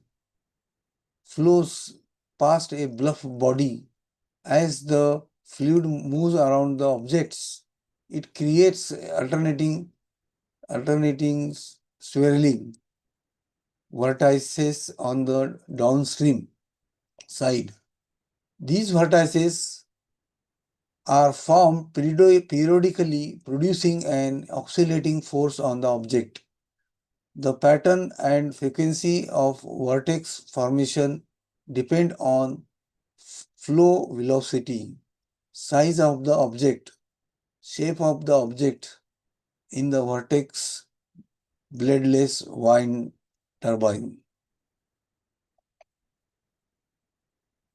flows past a bluff body. As the fluid moves around the objects, it creates alternating swirling vortices on the downstream side. These vortices are formed periodically, producing an oscillating force on the object. The pattern and frequency of vortex formation depend on flow velocity, size of the object, shape of the object in the vortex bladeless wind turbine.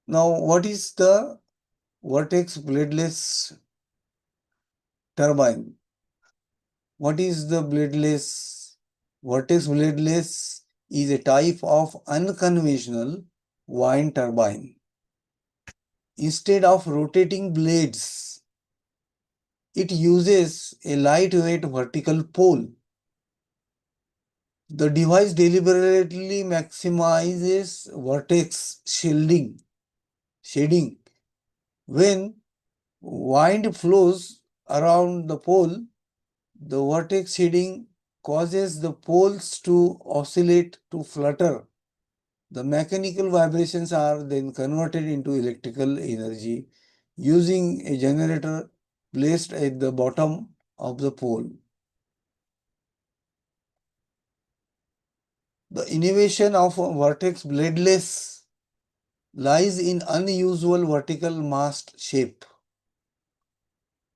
Now, what is the vortex bladeless turbine? What is the bladeless? Vortex bladeless is a type of unconventional wind turbine. Instead of rotating blades, it uses a lightweight vertical pole. The device deliberately maximizes vortex shading. When wind flows around the pole, the vortex shading causes the poles to oscillate, to flutter. The mechanical vibrations are then converted into electrical energy using a generator placed at the bottom of the pole. The innovation of vortex bladeless lies in unusual vertical mast shape.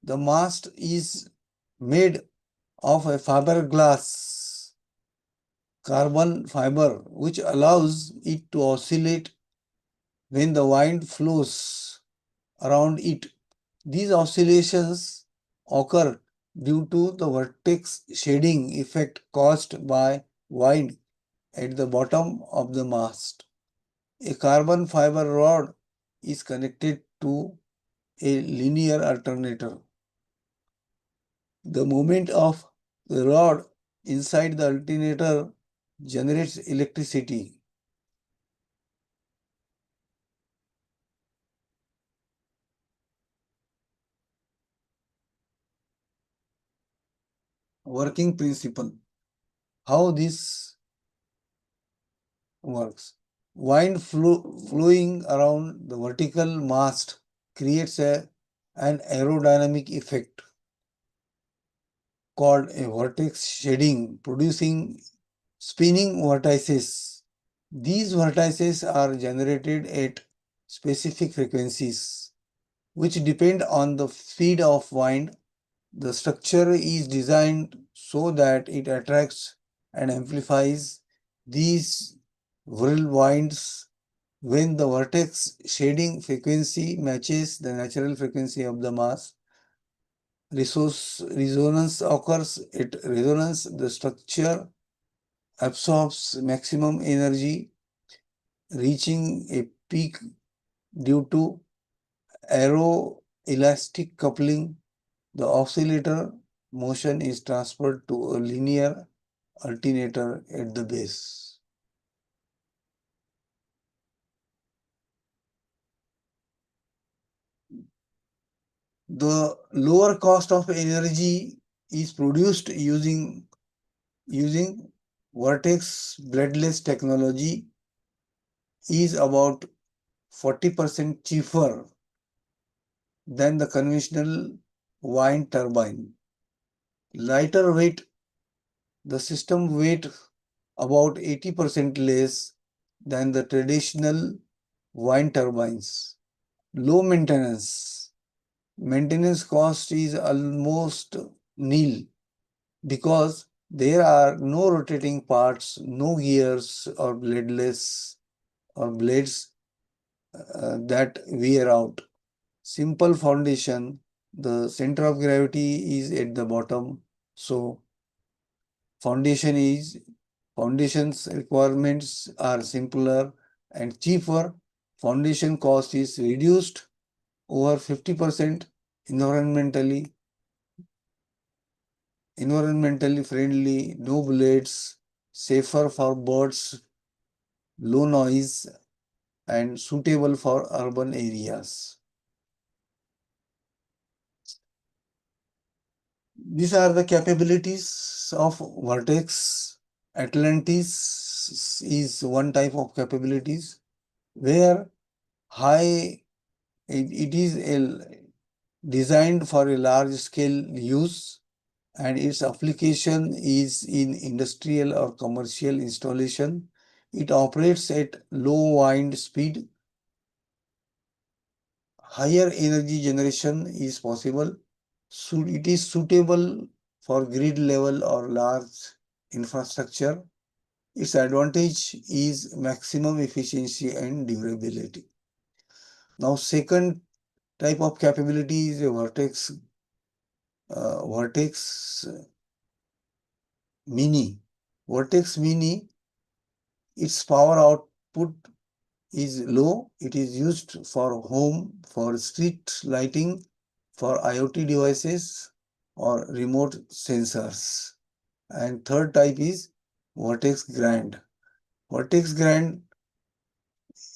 The mast is made of a fiberglass carbon fiber which allows it to oscillate when the wind flows around it. These oscillations occur due to the vortex shading effect caused by wind at the bottom of the mast. A carbon fiber rod is connected to a linear alternator. The movement of the rod inside the alternator generates electricity. Working principle. How this works. Wind flowing around the vertical mast creates an aerodynamic effect called a vortex shading, producing spinning vortices. These vortices are generated at specific frequencies, which depend on the speed of wind. The structure is designed so that it attracts and amplifies these whirlwinds when the vortex shading frequency matches the natural frequency of the mass. Resonance occurs. At resonance, the structure absorbs maximum energy, reaching a peak due to aeroelastic coupling. The oscillator motion is transferred to a linear alternator at the base. The lower cost of energy is produced using vortex bladeless technology is about 40% cheaper than the conventional wind turbine. Lighter weight, the system weight about 80% less than the traditional wind turbines. Low maintenance. Maintenance cost is almost nil because there are no rotating parts, no gears or bladeless or blades that wear out. Simple foundation, the center of gravity is at the bottom, so foundation's requirements are simpler and cheaper. Foundation cost is reduced over 50%. environmentally friendly, no blades, safer for birds, low noise, and suitable for urban areas. These are the capabilities of Vertex. Atlantis is one type of capabilities where it is designed for a large scale use, and its application is in industrial or commercial installation. It operates at low wind speed. Higher energy generation is possible. So it is suitable for grid level or large infrastructure. Its advantage is maximum efficiency and durability. Now, second type of capability is a Vertex Mini. Vertex Mini, its power output is low. It is used for home, for street lighting, for IoT devices or remote sensors. And third type is Vertex Grand. Vertex Grand,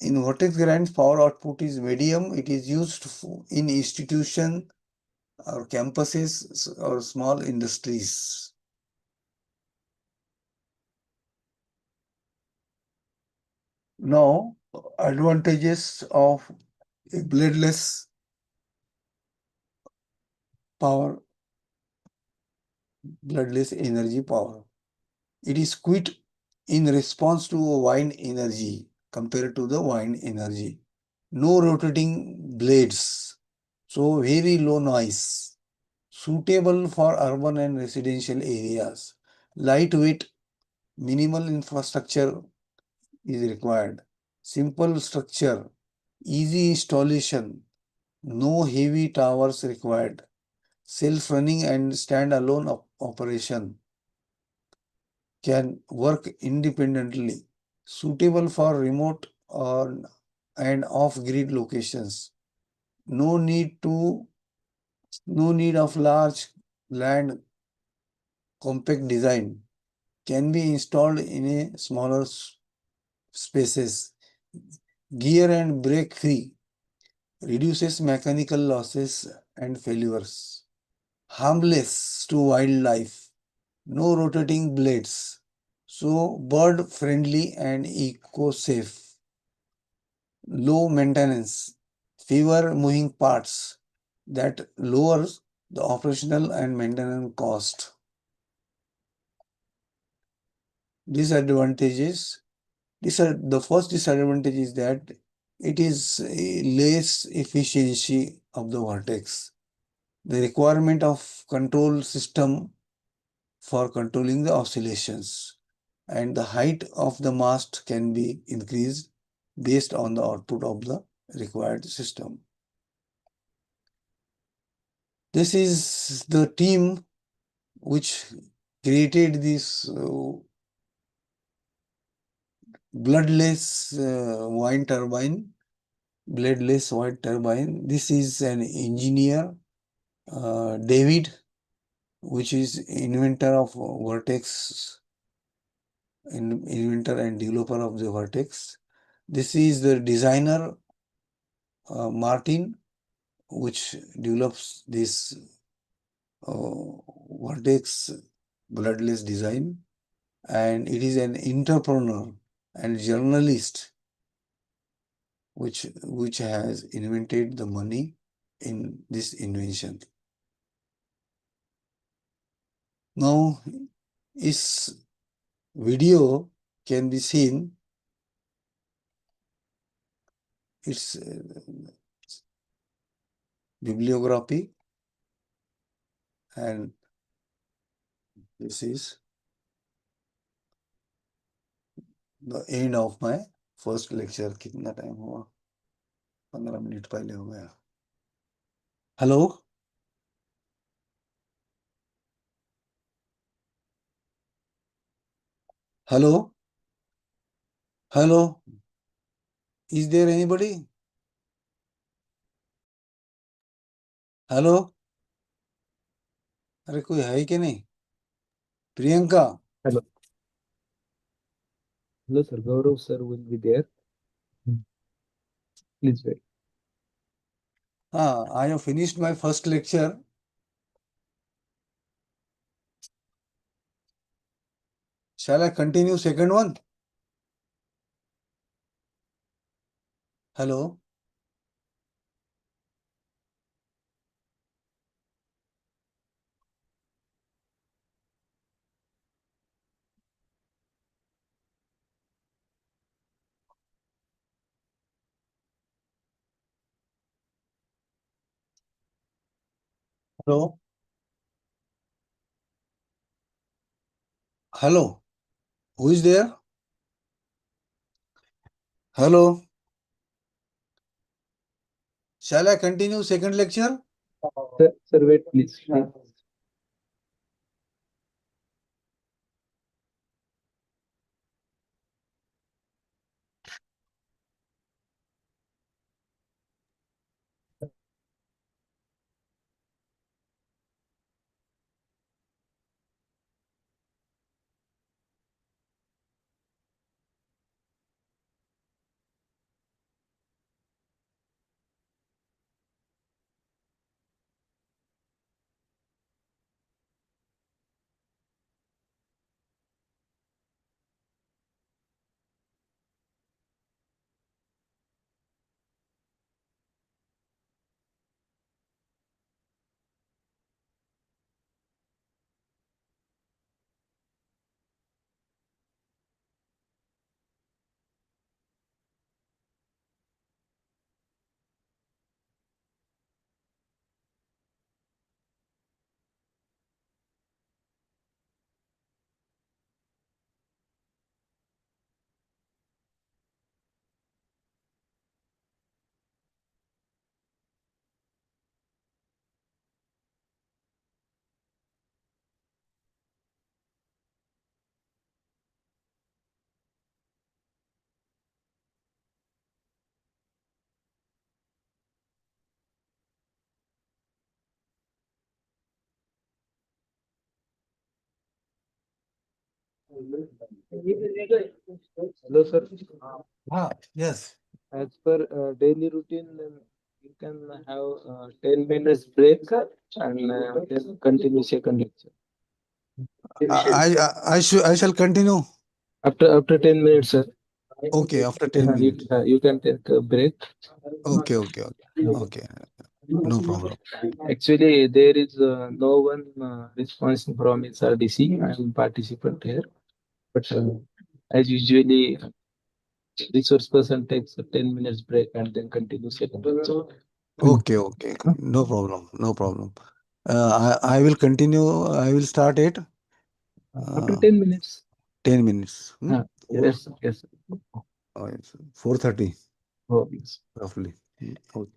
in Vertex Grand, power output is medium. It is used in institution or campuses or small industries. Now, advantages of a bladeless power, bloodless energy power. It is quick in response to wind energy compared to the wind energy. No rotating blades, so very low noise. Suitable for urban and residential areas. Lightweight, minimal infrastructure is required. Simple structure, easy installation, no heavy towers required. Self-running and stand-alone operation. Can work independently, suitable for remote or and off-grid locations. No need to no need of large land, compact design. Can be installed in a smaller spaces. Gear and brake free. Reduces mechanical losses and failures. Harmless to wildlife. No rotating blades. So bird friendly and eco safe. low maintenance, fewer moving parts that lowers the operational and maintenance cost. Disadvantages. The first disadvantage is that it is a less efficiency of the vortex. The requirement of control system for controlling the oscillations and the height of the mast can be increased based on the output of the required system. This is the team which created this bloodless wind turbine. Bladeless wind turbine. This is an engineer, David, which is inventor of Vertex, inventor and developer of the Vertex. This is the designer, Martin, which develops this Vertex bloodless design. And it is an entrepreneur and journalist which has invented the money in this invention. Now, this video can be seen. Its bibliography, and this is the end of my first lecture. कितना time हुआ? 15 minute पहले हो गया. Hello? Hello? Hello? Is there anybody? Hello? अरे कोई है कि नहीं? Priyanka? Hello. Hello, sir. Gaurav sir will be there. Please wait. I have finished my first lecture. Shall I continue second one? Hello? Hello? Hello? Who is there? Hello? Shall I continue second lecture? Sir, wait, please. Hello, sir. Yes. As per daily routine, you can have 10 minutes break and then continue second lecture. I shall continue. After 10 minutes, sir. Okay, after 10 You, minutes. you can take a break. Okay, okay, okay. Okay, no problem. Actually, there is no one responsible from SRDC. I am participant here, but as usually, resource person takes a 10 minutes break and then continues second. Okay, okay. No problem. No problem. I will continue. I will start it. After Uh, 10 minutes. 10 minutes. Yes, yes. It's 4:30 Oh, yes. roughly. Okay.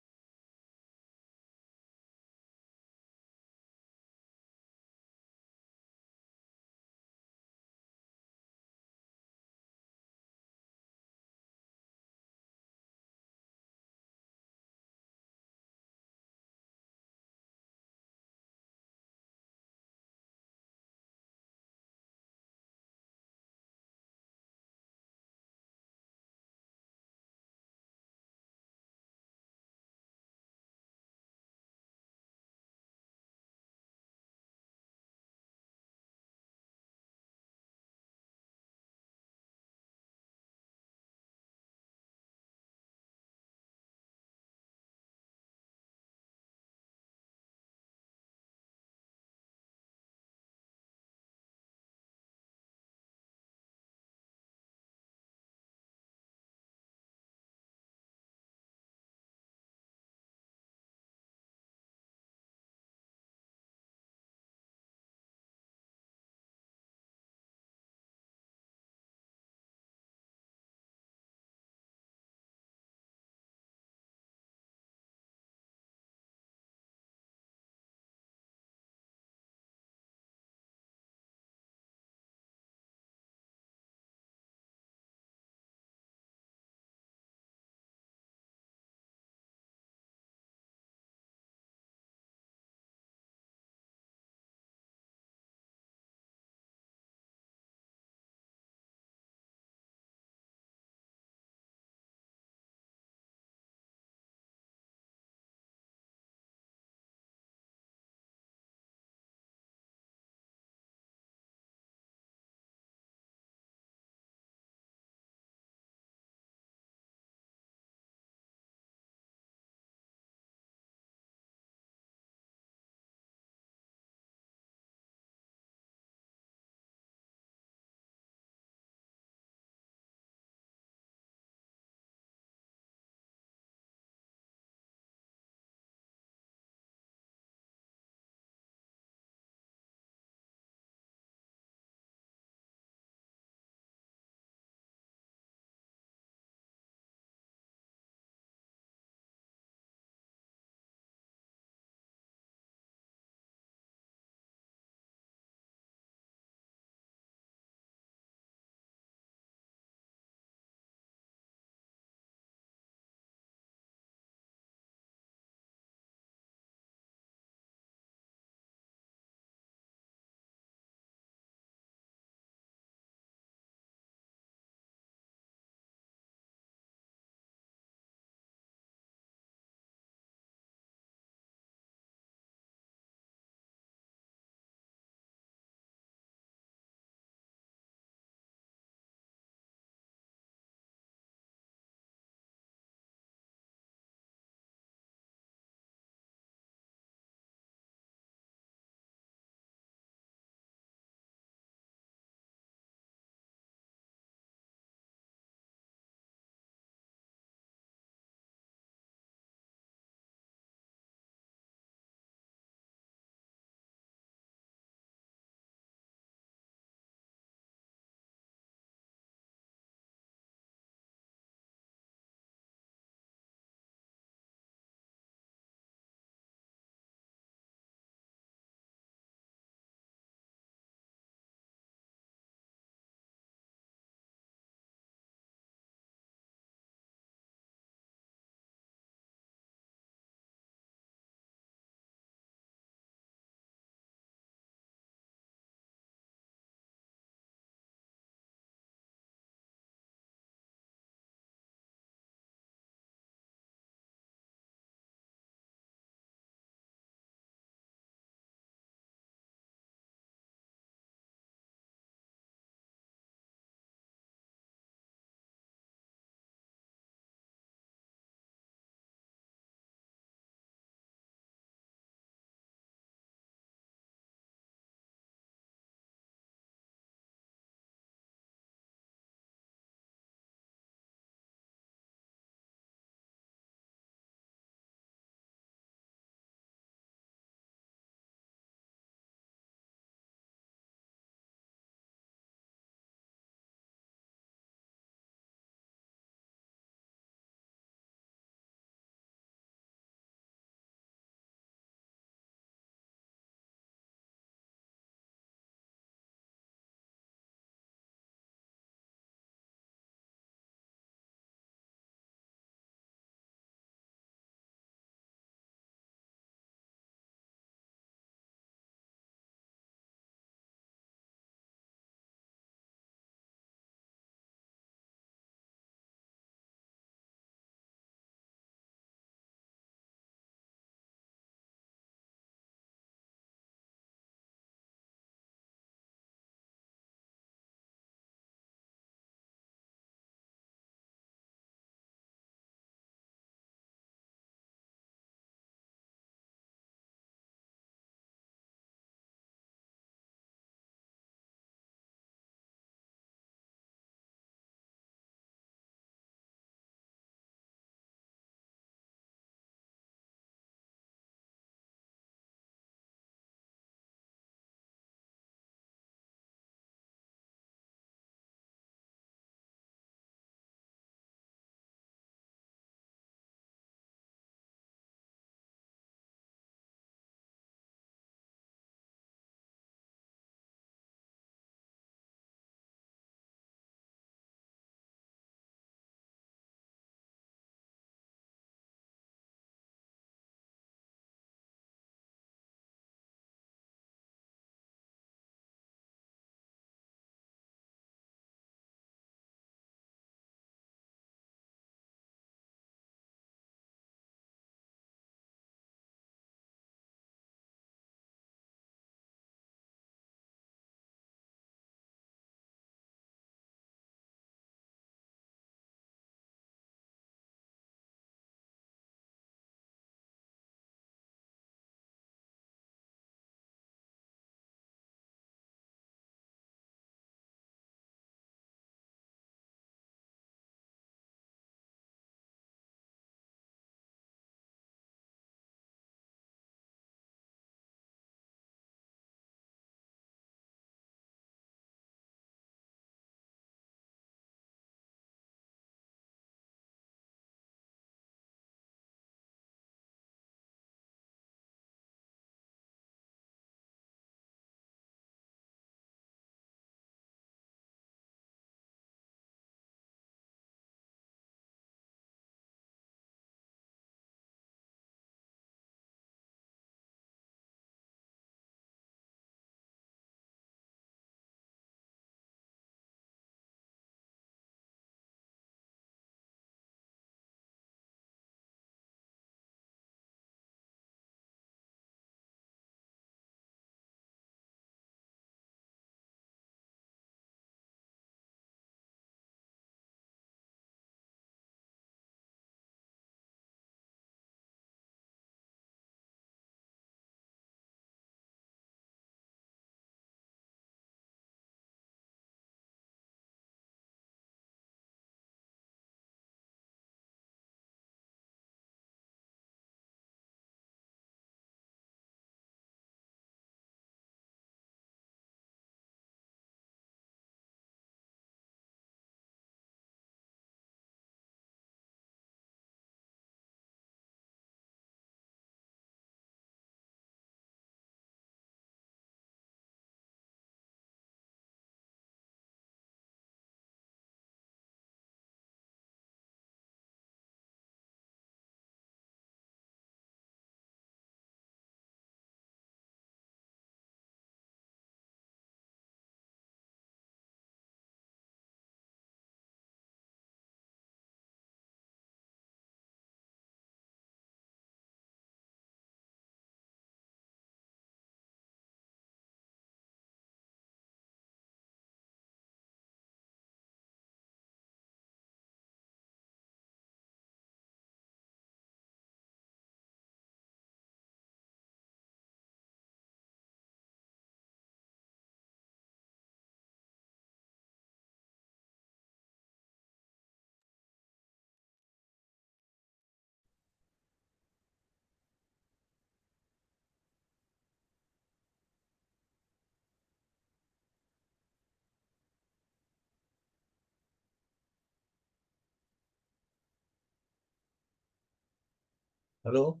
Hello?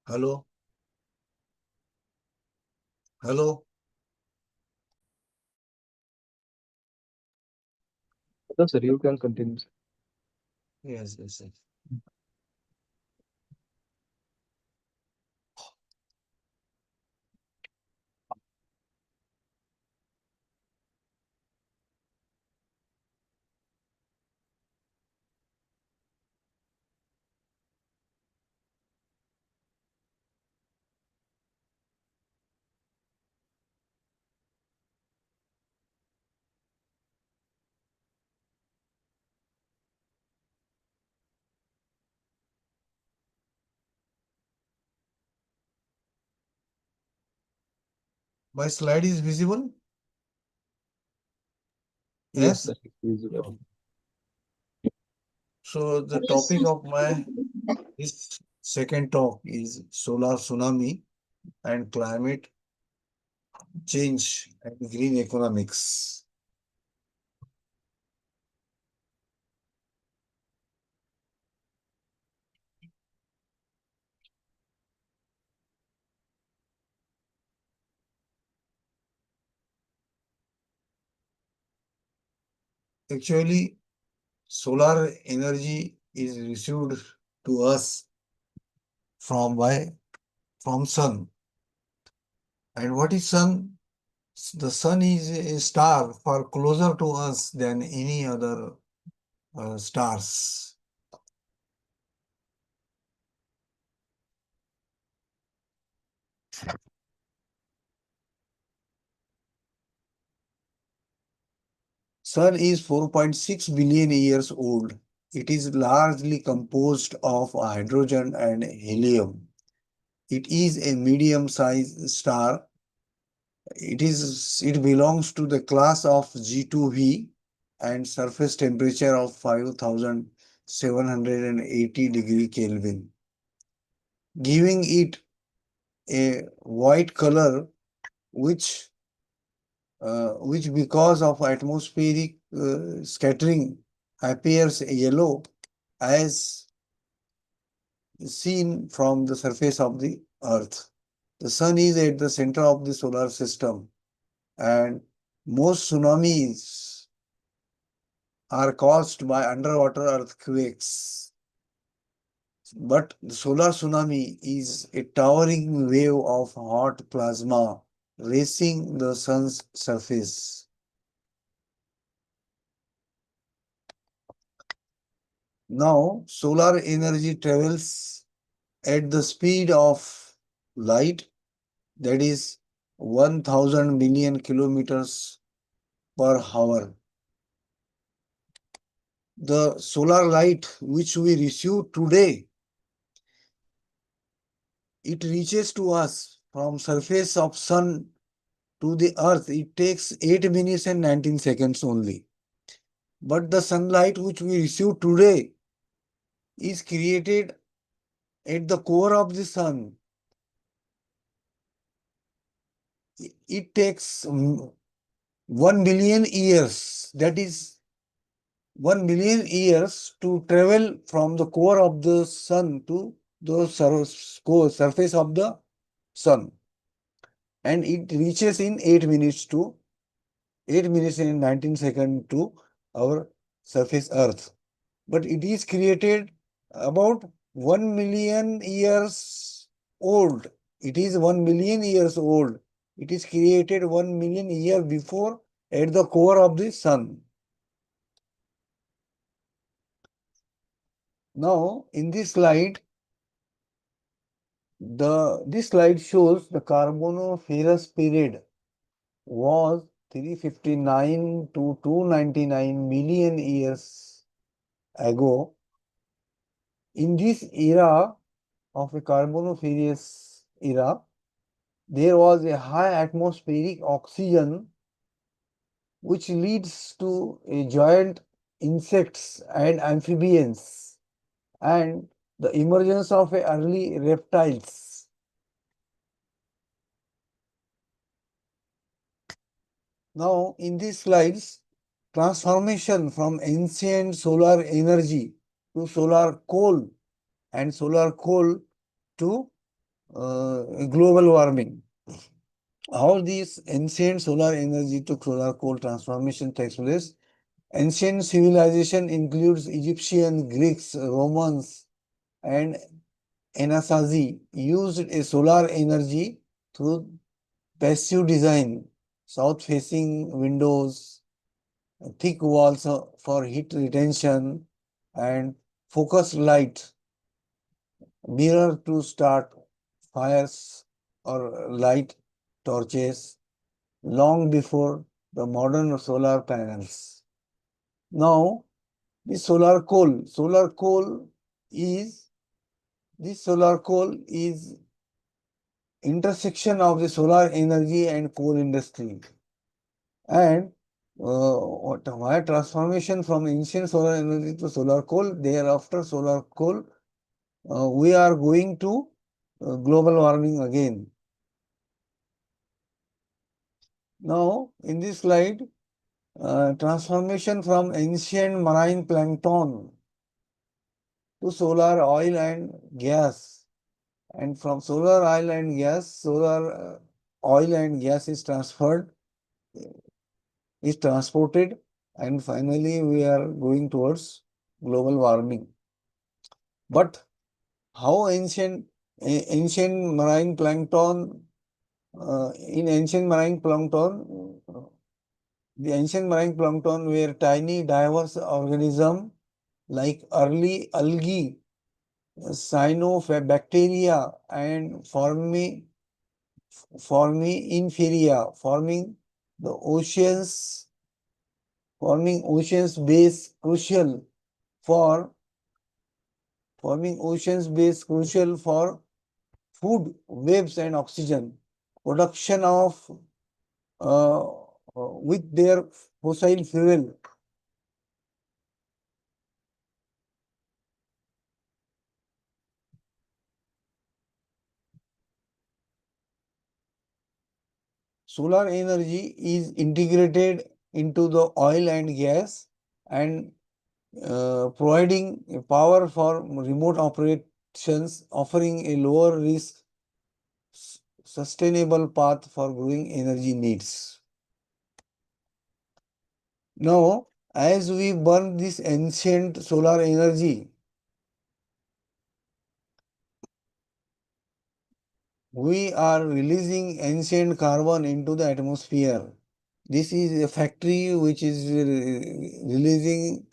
Hello? Hello? No, sir, you can continue. Sir. Yes, yes, yes. My slide is visible? Yes, Yes. sir. It is visible. So the topic of my this second talk is solar tsunami and climate change and green economics. Actually, solar energy is received to us from sun. And what is sun? The sun is a star far closer to us than any other stars. Sun is 4.6 billion years old. It is largely composed of hydrogen and helium. It is a medium-sized star. It belongs to the class of G2V and surface temperature of 5780 degree Kelvin, giving it a white color which which because of atmospheric scattering appears yellow as seen from the surface of the earth. The sun is at the center of the solar system, and most tsunamis are caused by underwater earthquakes. But the solar tsunami is a towering wave of hot plasma racing the sun's surface. Now, solar energy travels at the speed of light, that is 1000 million kilometers per hour. The solar light which we receive today, it reaches to us from surface of sun to the earth. It takes 8 minutes and 19 seconds only. But the sunlight which we receive today is created at the core of the sun. It takes 1 billion years, that is 1 million years to travel from the core of the sun to the surface of the sun. And it reaches in 8 minutes and 19 seconds to our surface earth. But it is created about 1 million years old. It is 1 million years old. It is created 1 million years before at the core of the sun. Now, in this slide, this slide shows the Carboniferous period was 359 to 299 million years ago. In this era of a Carboniferous era, there was a high atmospheric oxygen which leads to a giant insects and amphibians and the emergence of early reptiles. Now, in these slides, transformation from ancient solar energy to solar coal and solar coal to global warming. How this ancient solar energy to solar coal transformation takes place? Ancient civilization includes Egyptian, Greeks, Romans, and Anasazi used a solar energy through passive design, south-facing windows, thick walls for heat retention, and focused light, mirror to start fires or light torches long before the modern solar panels. Now, the solar coal is intersection of the solar energy and coal industry. And why transformation from ancient solar energy to solar coal, thereafter solar coal, we are going to global warming again. Now, in this slide, transformation from ancient marine plankton to solar oil and gas, and from solar oil and gas, solar oil and gas is transported, and finally we are going towards global warming. But how ancient marine plankton in ancient marine plankton the ancient marine plankton were tiny diverse organisms like early algae, cyanobacteria, and Formiinferia, forming oceans base for food webs and oxygen production of with their fossil fuel. Solar energy is integrated into the oil and gas and providing power for remote operations, offering a lower risk, sustainable path for growing energy needs. Now, as we burn this ancient solar energy, we are releasing ancient carbon into the atmosphere. This is a factory which is releasing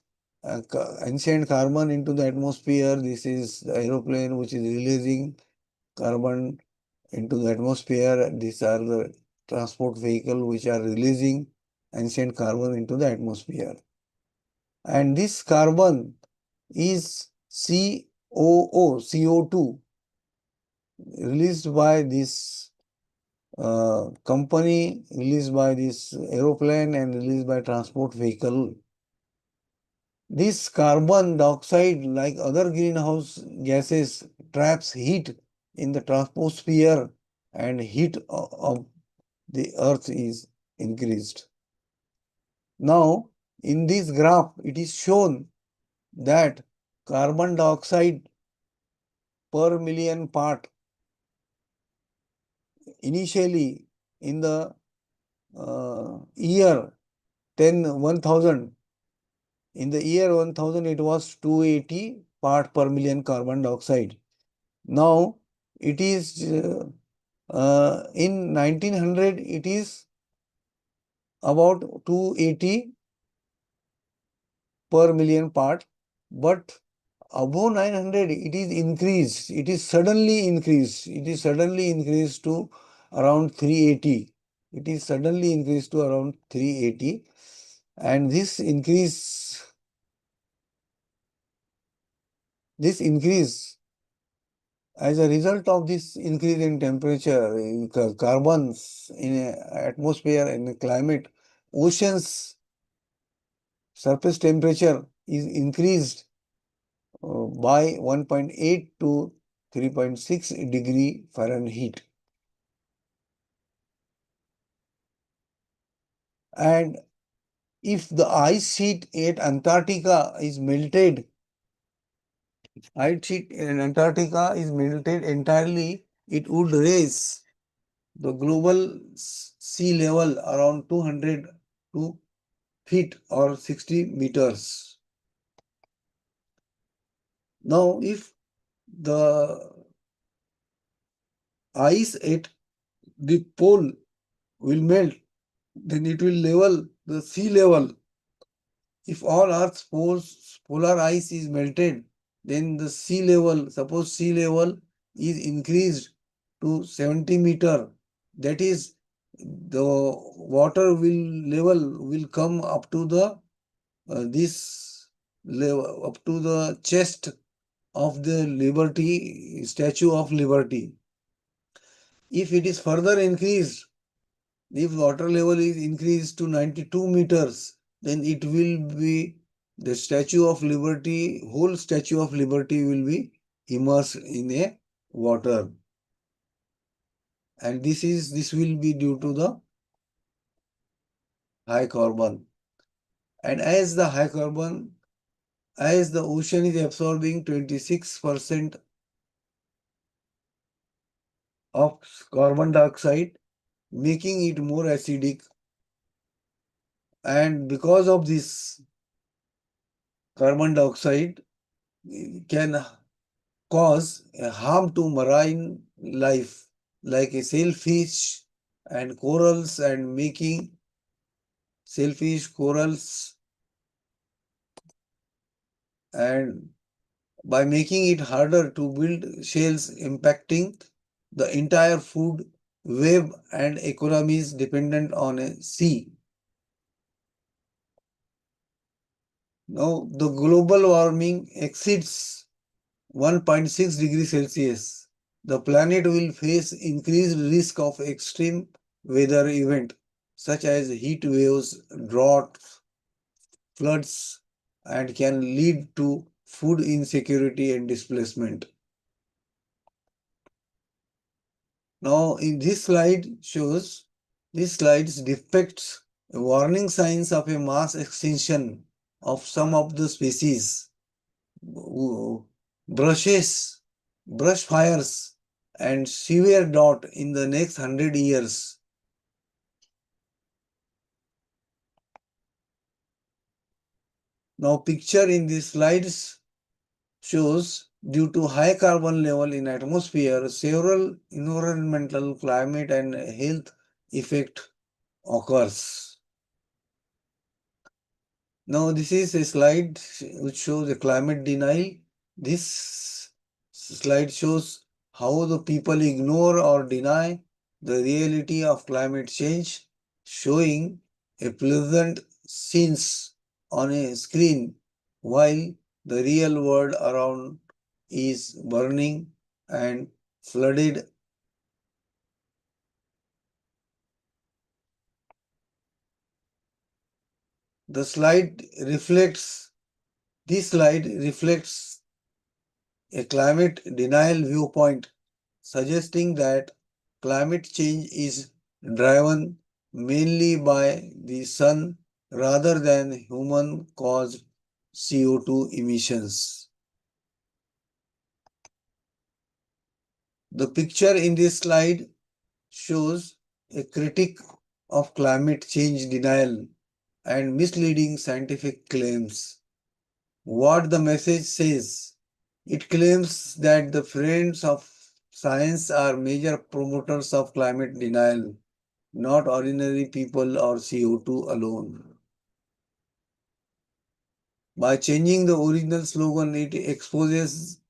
ancient carbon into the atmosphere. This is the aeroplane which is releasing carbon into the atmosphere. These are the transport vehicle which are releasing ancient carbon into the atmosphere. And this carbon is CO2 released by this company, released by this aeroplane, and released by transport vehicle. This carbon dioxide, like other greenhouse gases, traps heat in the troposphere, and heat of the earth is increased. Now, in this graph, it is shown that carbon dioxide per million part initially in the year 1000, in the year 1000 it was 280 part per million carbon dioxide. Now it is in 1900 it is about 280 per million part, but above 900 it is increased, it is suddenly increased to around 380. It is suddenly increased to around 380, and this increase as a result of this increase in temperature, in carbons in atmosphere and climate, oceans surface temperature is increased by 1.8 to 3.6 degree Fahrenheit. And if the ice sheet at Antarctica is melted, ice sheet in Antarctica is melted entirely, it would raise the global sea level around 202 feet or 60 meters. Now, if the ice at the pole will melt, then it will level the sea level. If all Earth's polar ice is melted, then the sea level, suppose sea level is increased to 70 meter, that is the water will come up to the this level, up to the chest of the Liberty, Statue of Liberty. If it is further increased, if water level is increased to 92 meters, then it will be the Statue of Liberty, whole Statue of Liberty will be immersed in a water. And this will be due to the high carbon. And as the ocean is absorbing 26% of carbon dioxide, making it more acidic. And because of this, carbon dioxide can cause a harm to marine life like a sailfish and corals, and making sailfish, corals, and by making it harder to build shells, impacting the entire food web and economies dependent on a sea. Now, the global warming exceeds 1.6 degrees Celsius. The planet will face increased risk of extreme weather events such as heat waves, drought, floods, and can lead to food insecurity and displacement. Now, in this slide depicts warning signs of a mass extinction of some of the species, brush fires, and severe drought in the next 100 years. Now, picture in these slides shows due to high carbon level in atmosphere, several environmental, climate, and health effect occurs. Now, this is a slide which shows the climate denial. This slide shows how the people ignore or deny the reality of climate change, showing a pleasant scenes on a screen while the real world around is burning and flooded. This slide reflects a climate denial viewpoint, suggesting that climate change is driven mainly by the sun rather than human-caused CO2 emissions. The picture in this slide shows a critique of climate change denial and misleading scientific claims. What the message says, it claims that the friends of science are major promoters of climate denial, not ordinary people or CO2 alone. By changing the original slogan, it exposes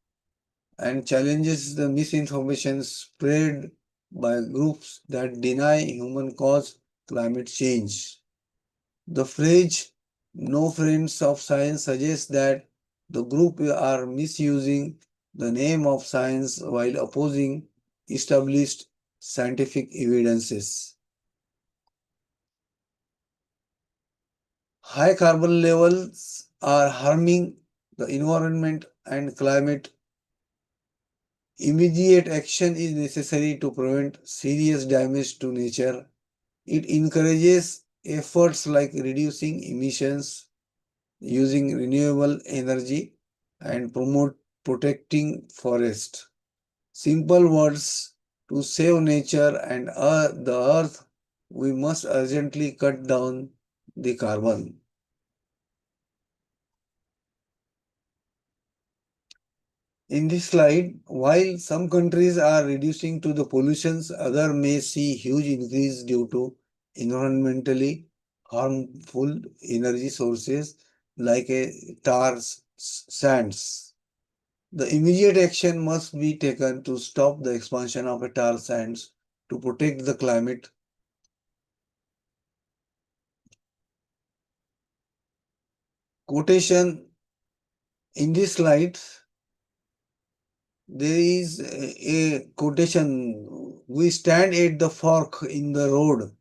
and challenges the misinformation spread by groups that deny human-caused climate change. The phrase "no friends of science" suggests that the group are misusing the name of science while opposing established scientific evidences. High carbon levels are harming the environment and climate. Immediate action is necessary to prevent serious damage to nature. It encourages efforts like reducing emissions, using renewable energy, and promoting protecting forest. Simple words: to save nature and the earth, we must urgently cut down the carbon. In this slide, while some countries are reducing to the pollutions, others may see huge increase due to environmentally harmful energy sources like tar sands. The immediate action must be taken to stop the expansion of tar sands to protect the climate. Quotation in this slide, there is a quotation: we stand at the fork in the road.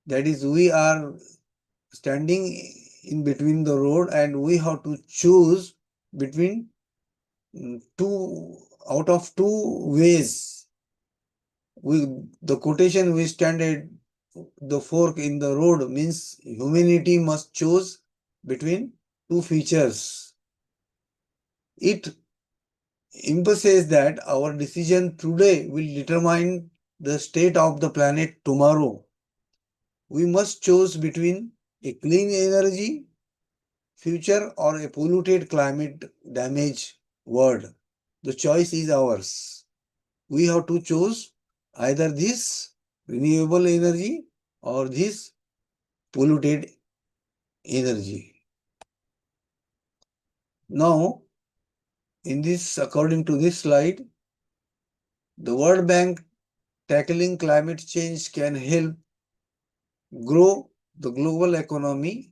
That is, we are standing in between the road and we have to choose between two out of two ways. The quotation "we stand at the fork in the road" means humanity must choose between two features. It emphasizes that our decision today will determine the state of the planet tomorrow. We must choose between a clean energy future or a polluted climate damage world. The choice is ours. We have to choose either this renewable energy or this polluted energy. Now, according to this slide, the World Bank tackling climate change can help grow the global economy.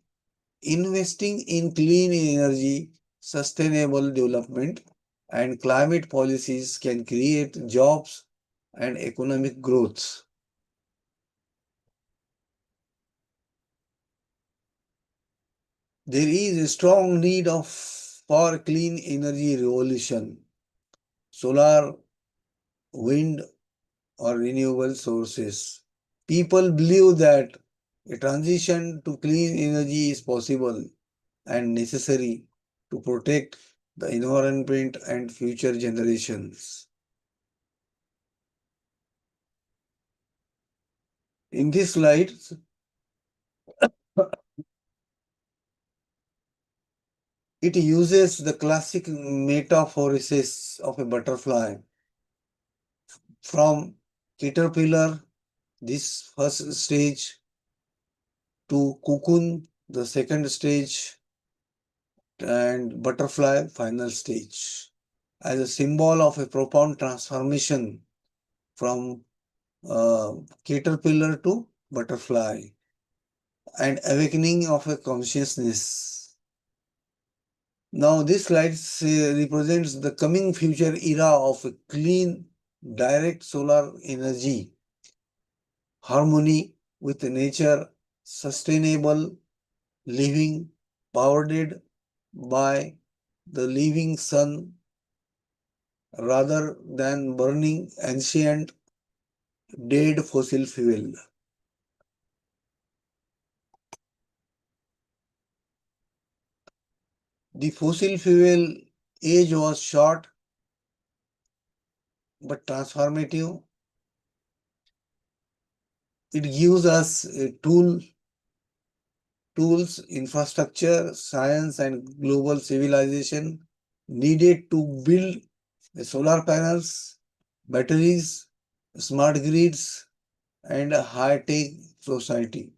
Investing in clean energy, sustainable development, and climate policies can create jobs and economic growth. There is a strong need for clean energy revolution. Solar, wind, or renewable sources. People believe that a transition to clean energy is possible and necessary to protect the environment and future generations. In this slide, it uses the classic metaphors of a butterfly. From caterpillar, this first stage, to cocoon, the second stage, and butterfly, final stage, as a symbol of a profound transformation from caterpillar to butterfly and awakening of a consciousness. Now, this slide represents the coming future era of a clean, direct solar energy, harmony with nature, sustainable living, powered by the living sun rather than burning ancient dead fossil fuel. The fossil fuel age was short but transformative. It gives us a tools, infrastructure, science, and global civilization needed to build solar panels, batteries, smart grids, and a high-tech society.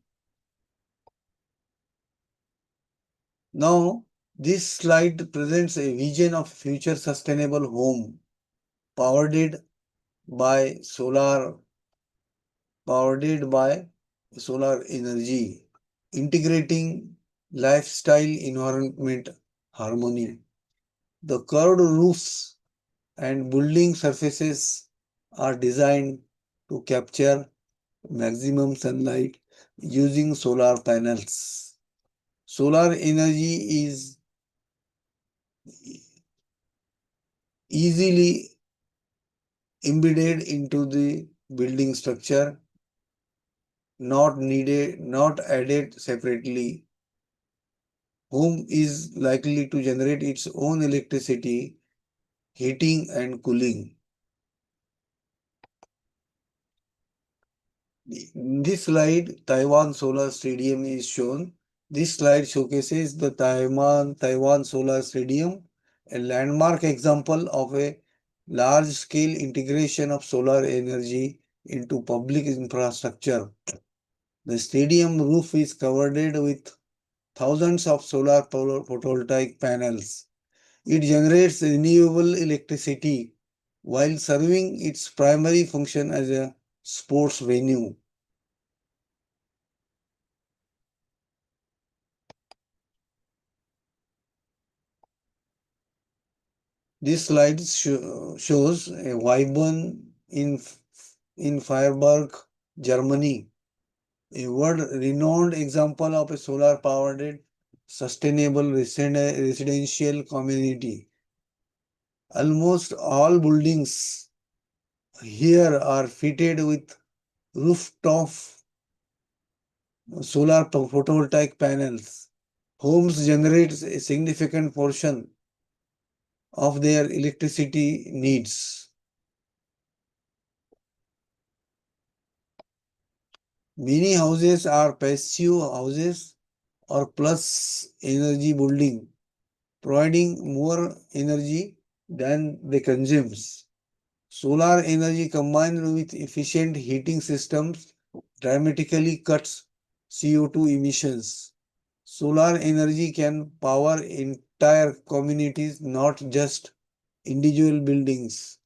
Now, this slide presents a vision of future sustainable home powered by solar energy, integrating lifestyle environment harmony. The curved roofs and building surfaces are designed to capture maximum sunlight using solar panels. Solar energy is easily embedded into the building structure, not added separately. Home is likely to generate its own electricity heating and cooling. In this slide, Taiwan Solar Stadium is shown. This slide showcases the Taiwan Solar Stadium, a landmark example of a large-scale integration of solar energy into public infrastructure. The stadium roof is covered with thousands of solar photovoltaic panels. It generates renewable electricity while serving its primary function as a sports venue. This slide shows a Weibern in Freiburg, Germany, a world-renowned example of a solar-powered, sustainable residential community. Almost all buildings here are fitted with rooftop solar photovoltaic panels. Homes generate a significant portion of their electricity needs. Many houses are passive houses or plus energy building, providing more energy than they consume. Solar energy combined with efficient heating systems dramatically cuts CO2 emissions. Solar energy can power entire communities, not just individual buildings,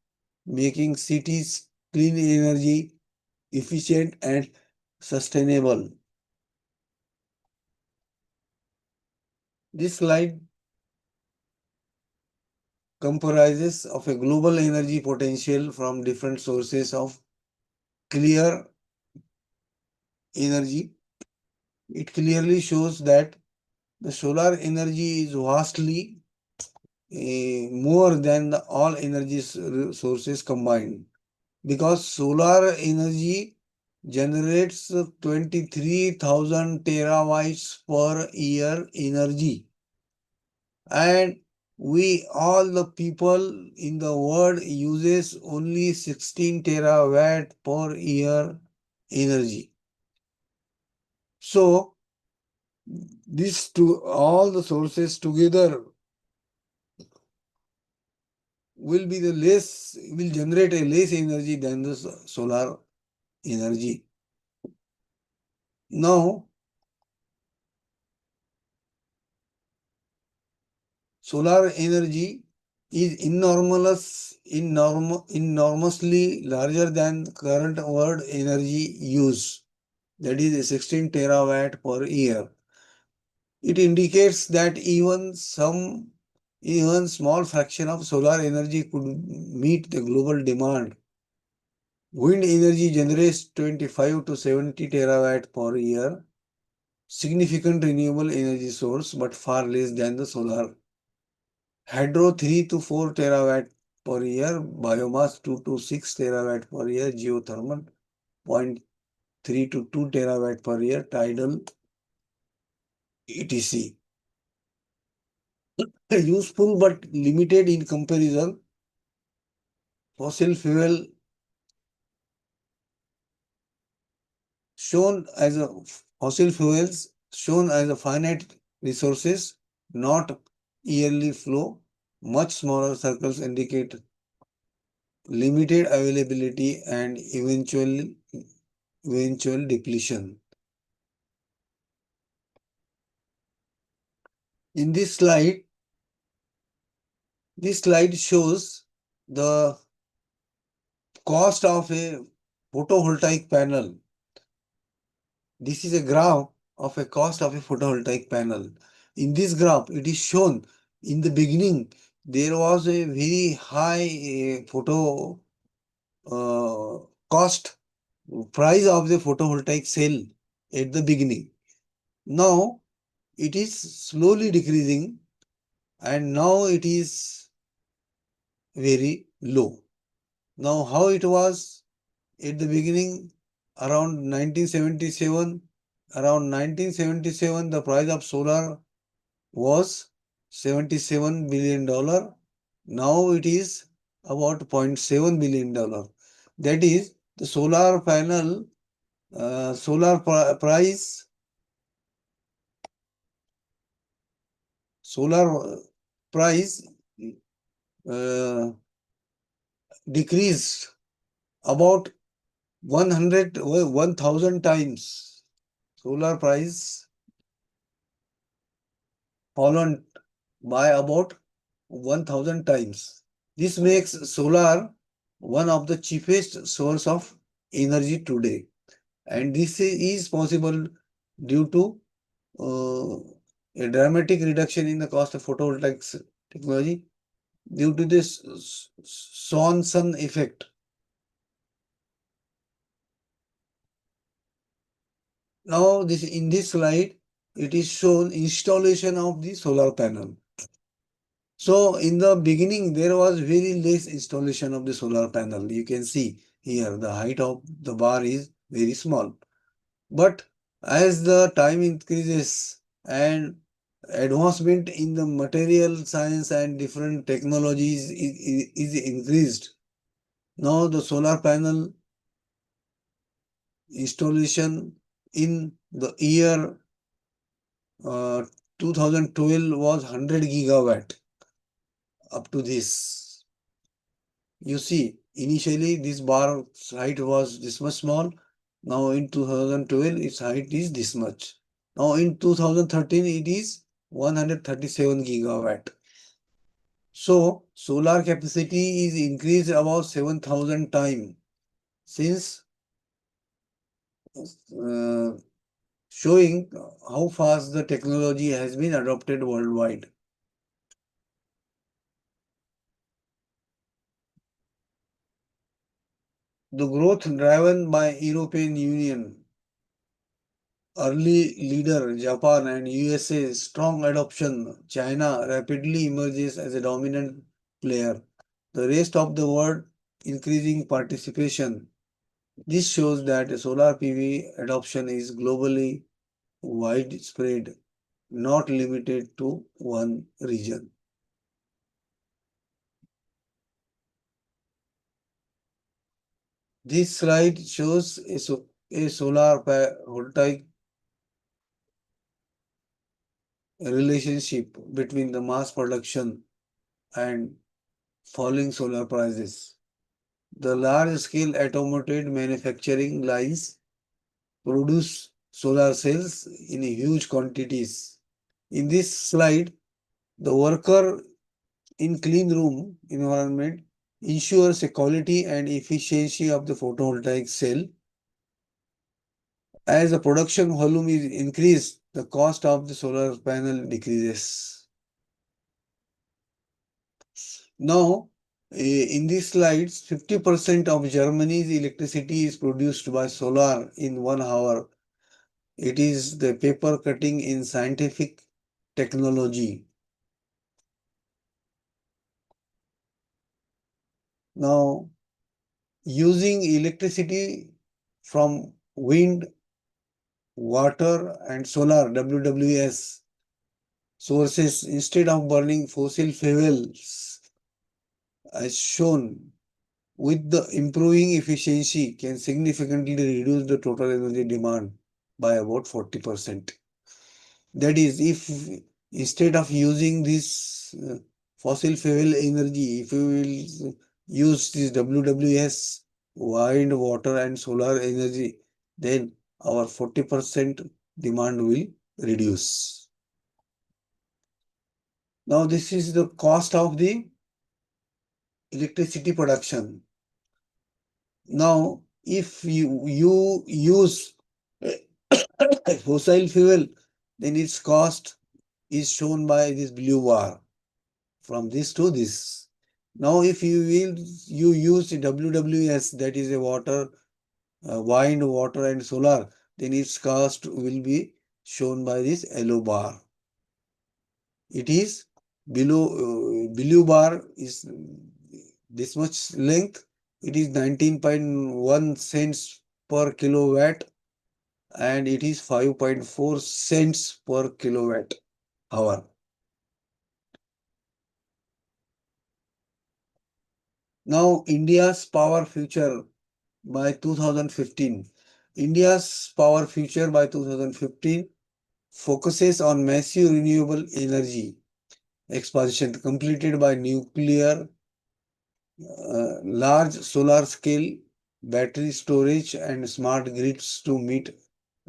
making cities clean energy, efficient and sustainable. This slide comprises of a global energy potential from different sources of clear energy. It clearly shows that the solar energy is vastly more than all energy sources combined, because solar energy generates 23,000 terabytes per year energy, and we all the people in the world uses only 16 terawatt per year energy. So these two, all the sources together will generate a less energy than the solar energy. Now, solar energy is enormously larger than current world energy use, that is 16 terawatt per year. It indicates that even small fraction of solar energy could meet the global demand. Wind energy generates 25 to 70 terawatt per year, significant renewable energy source, but far less than the solar. Hydro 3 to 4 terawatt per year, biomass 2 to 6 terawatt per year, geothermal 0.3 to 2 terawatt per year, tidal, etc. Useful but limited in comparison. Fossil fuel shown as a finite resources, not yearly flow. Much smaller circles indicate limited availability and eventual depletion. In this slide shows the cost of a photovoltaic panel. This is a graph of a cost of a photovoltaic panel. In this graph, it is shown in the beginning there was a very high cost price of the photovoltaic cell at the beginning. Now it is slowly decreasing and now it is very low. Now how it was at the beginning? Around 1977, the price of solar was $77 billion. Now it is about $0.7 billion. That is the solar panel, price, solar price uh, decreased about 1,000 times. Solar price fallen by about 1,000 times. This makes solar one of the cheapest source of energy today. And this is possible due to a dramatic reduction in the cost of photovoltaics technology due to this sun effect. Now, in this slide, it is shown installation of the solar panel. So, in the beginning, there was very less installation of the solar panel. You can see here the height of the bar is very small. But as the time increases and advancement in the material science and different technologies is increased, now the solar panel installation in the year 2012 was 100 gigawatt up to this. You see, initially this bar height was this much small. Now in 2012, its height is this much. Now in 2013, it is 137 gigawatt. So solar capacity is increased about 7,000 times since uh, showing how fast the technology has been adopted worldwide. The growth driven by European Union, early leader Japan and USA strong adoption, China rapidly emerges as a dominant player. The rest of the world increasing participation. This shows that solar PV adoption is globally widespread, not limited to one region. This slide shows a solar voltaic relationship between the mass production and falling solar prices. The large-scale automated manufacturing lines produce solar cells in huge quantities. In this slide, the worker in clean room environment ensures a quality and efficiency of the photovoltaic cell. As the production volume is increased, the cost of the solar panel decreases. Now, in these slides, 50% of Germany's electricity is produced by solar in 1 hour. It is the paper cutting in scientific technology. Now, using electricity from wind, water, and solar WWS sources instead of burning fossil fuels, as shown, with the improving efficiency, can significantly reduce the total energy demand by about 40%. That is, if instead of using this fossil fuel energy, if we will use this WWS, wind, water, and solar energy, then our 40% demand will reduce. Now, this is the cost of the electricity production. Now, if you use fossil fuel, then its cost is shown by this blue bar from this to this. Now, if you use WWS, that is a water, wind, water, and solar, then its cost will be shown by this yellow bar. It is blue bar is this much length. It is 19.1 cents per kilowatt and it is 5.4 cents per kilowatt hour. Now, India's power future by 2015. India's power future by 2015 focuses on massive renewable energy expansion completed by nuclear, large solar scale, battery storage, and smart grids to meet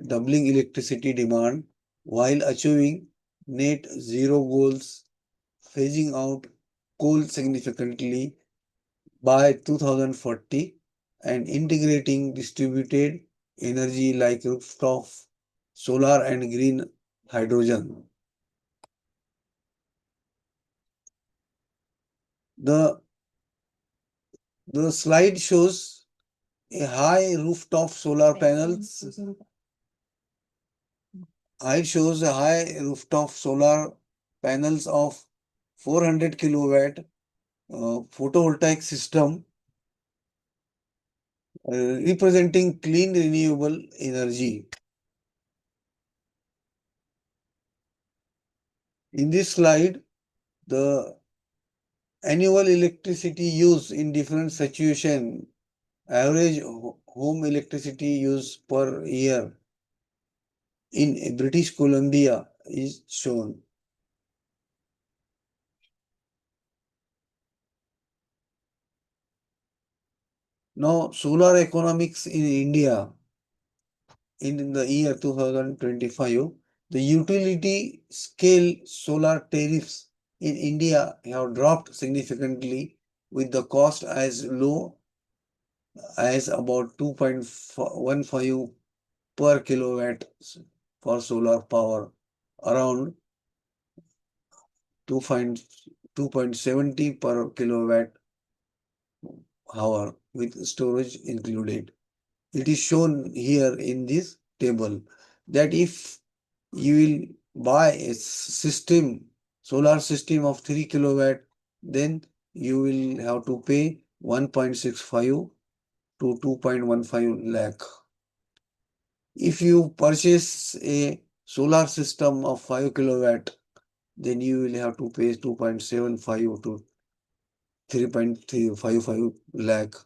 doubling electricity demand while achieving net zero goals, phasing out coal significantly by 2040 and integrating distributed energy like rooftop solar and green hydrogen. The, the slide shows a high rooftop solar panels. It shows a high rooftop solar panels of 400 kilowatt photovoltaic system representing clean renewable energy. In this slide, the annual electricity use in different situation, average home electricity use per year in British Columbia is shown. Now, solar economics in India in the year 2025, the utility scale solar tariffs in India have dropped significantly with the cost as low as about 2.15 per kilowatt for solar power, around 2.70 per kilowatt hour with storage included. It is shown here in this table that if you will buy a system, solar system of 3 kilowatt, then you will have to pay 1.65 to 2.15 lakh. If you purchase a solar system of 5 kilowatt, then you will have to pay 2.75 to 3.355 lakh.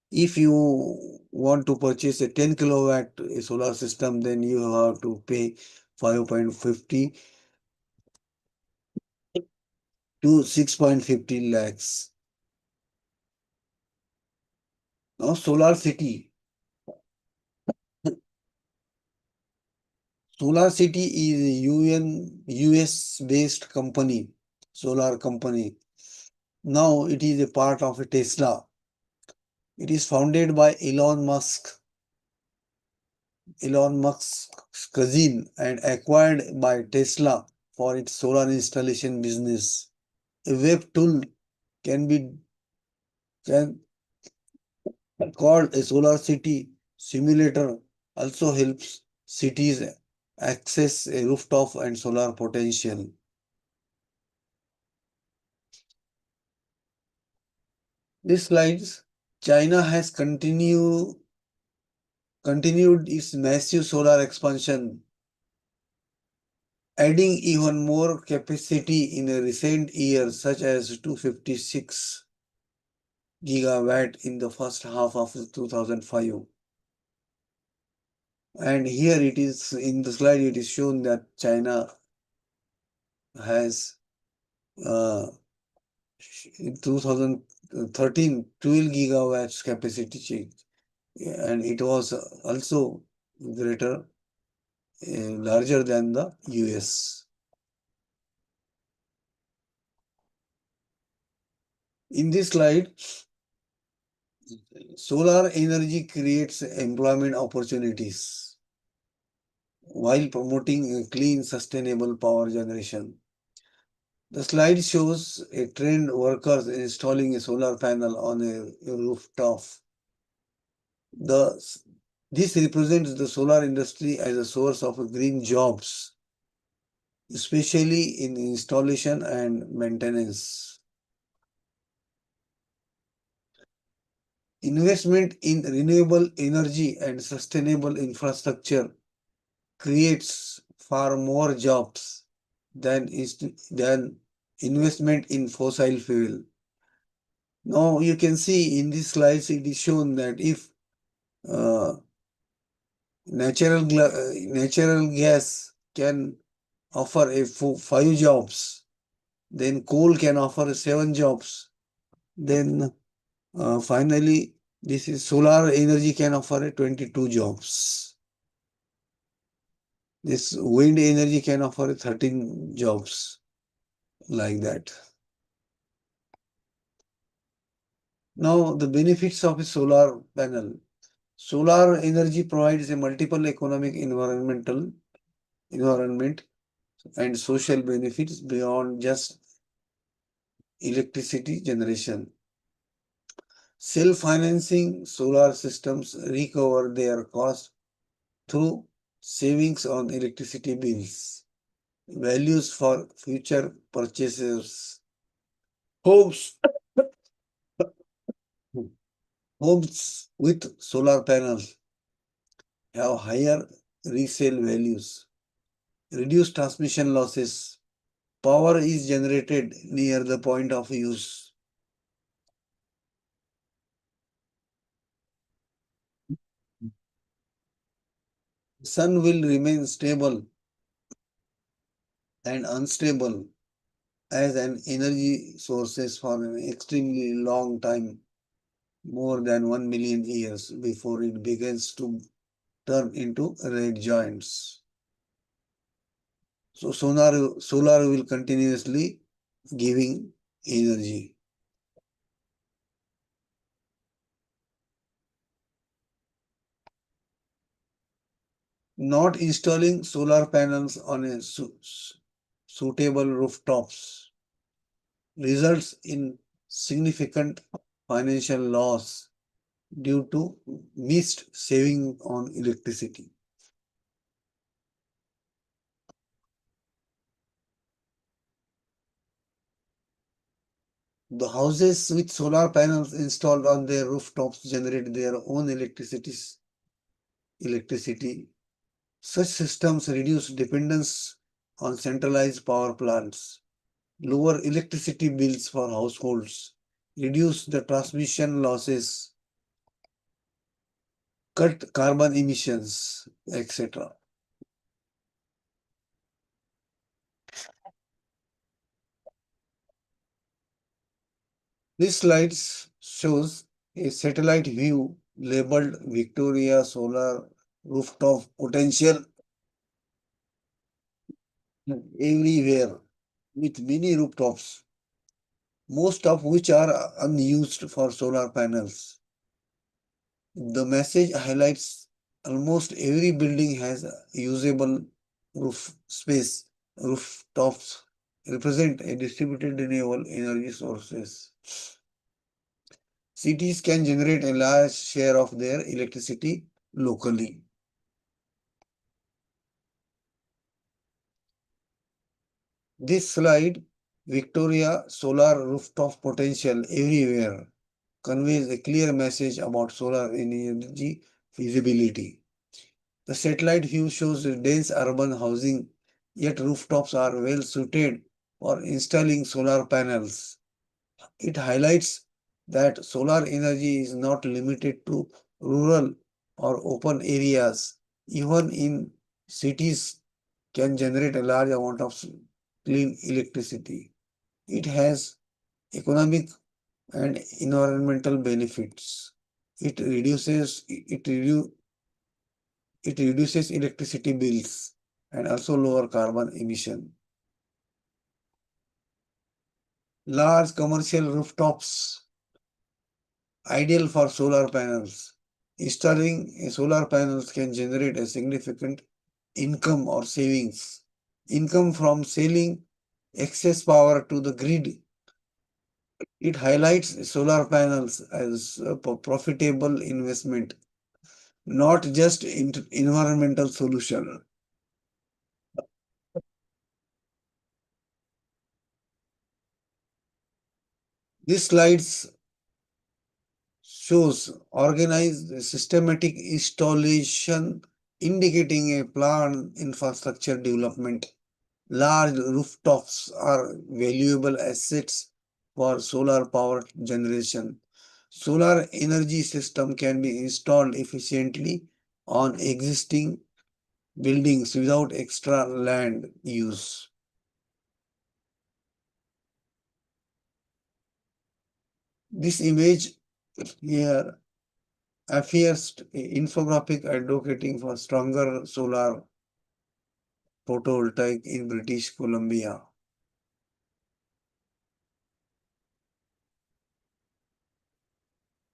If you want to purchase a 10 kilowatt solar system, then you have to pay 5.50 to 6.50 lakhs. Now, Solar City. Solar City is a US based company, solar company. Now it is a part of a Tesla. It is founded by Elon Musk's cousin, and acquired by Tesla for its solar installation business. A web tool can be called a solar city simulator also helps cities access a rooftop and solar potential. This slides, China has continued its massive solar expansion, adding even more capacity in a recent years, such as 256 gigawatt in the first half of 2005. And here it is, in the slide, it is shown that China has in 2013 12 gigawatts capacity change, and it was also greater, larger than the US. In this slide, solar energy creates employment opportunities while promoting a clean, sustainable power generation. The slide shows a trained workers installing a solar panel on a rooftop. This represents the solar industry as a source of green jobs, especially in installation and maintenance. Investment in renewable energy and sustainable infrastructure creates far more jobs than investment in fossil fuel. Now you can see in these slides it is shown that if uh, natural gas can offer 5 jobs, then coal can offer 7 jobs, then finally this is solar energy can offer 22 jobs. This wind energy can offer 13 jobs, like that. Now the benefits of a solar panel. Solar energy provides a multiple economic environment and social benefits beyond just electricity generation. Self-financing solar systems recover their cost through savings on electricity bills. Values for future purchasers. Homes, homes with solar panels have higher resale values, reduced transmission losses. Power is generated near the point of use. Sun will remain stable and unstable as an energy sources for an extremely long time, more than 1 million years before it begins to turn into red giants. So solar will continuously giving energy. Not installing solar panels on a suitable rooftops results in significant financial loss due to missed saving on electricity. The houses with solar panels installed on their rooftops generate their own electricity. Such systems reduce dependence on centralized power plants, lower electricity bills for households, reduce the transmission losses, cut carbon emissions, etc. This slide shows a satellite view labeled Victoria Solar Rooftop Potential everywhere with many rooftops, most of which are unused for solar panels. The message highlights almost every building has a usable roof space. Rooftops represent a distributed renewable energy sources. Cities can generate a large share of their electricity locally. This slide, Victoria Solar Rooftop Potential Everywhere, conveys a clear message about solar energy feasibility. The satellite view shows dense urban housing, yet rooftops are well suited for installing solar panels. It highlights that solar energy is not limited to rural or open areas. Even in cities can generate a large amount of clean electricity. It has economic and environmental benefits. It reduces electricity bills and also lower carbon emission. Large commercial rooftops, ideal for solar panels. Installing a solar panels can generate a significant income or savings. Income from selling excess power to the grid. It highlights solar panels as a profitable investment, not just environmental solution. This slides shows organized systematic installation indicating a planned infrastructure development. Large rooftops are valuable assets for solar power generation. Solar energy system can be installed efficiently on existing buildings without extra land use. This image here appears infographic advocating for stronger solar photovoltaic in British Columbia.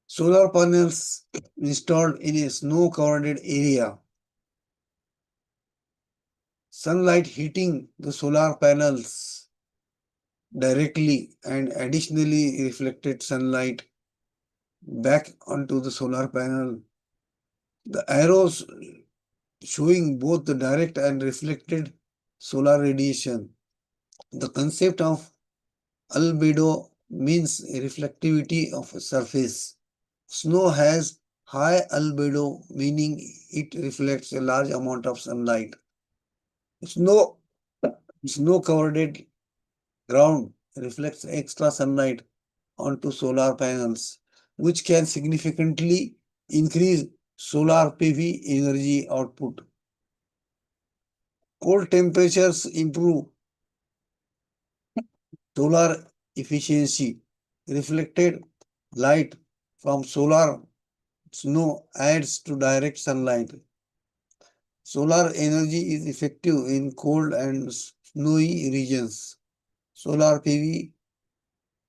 Solar panels installed in a snow-covered area. Sunlight hitting the solar panels directly and additionally reflected sunlight back onto the solar panel. The arrows showing both the direct and reflected solar radiation. The concept of albedo means reflectivity of a surface. Snow has high albedo, meaning it reflects a large amount of sunlight. Snow, snow-covered ground reflects extra sunlight onto solar panels, which can significantly increase solar PV energy output. Cold temperatures improve solar efficiency. Reflected light from solar snow adds to direct sunlight. Solar energy is effective in cold and snowy regions. Solar PV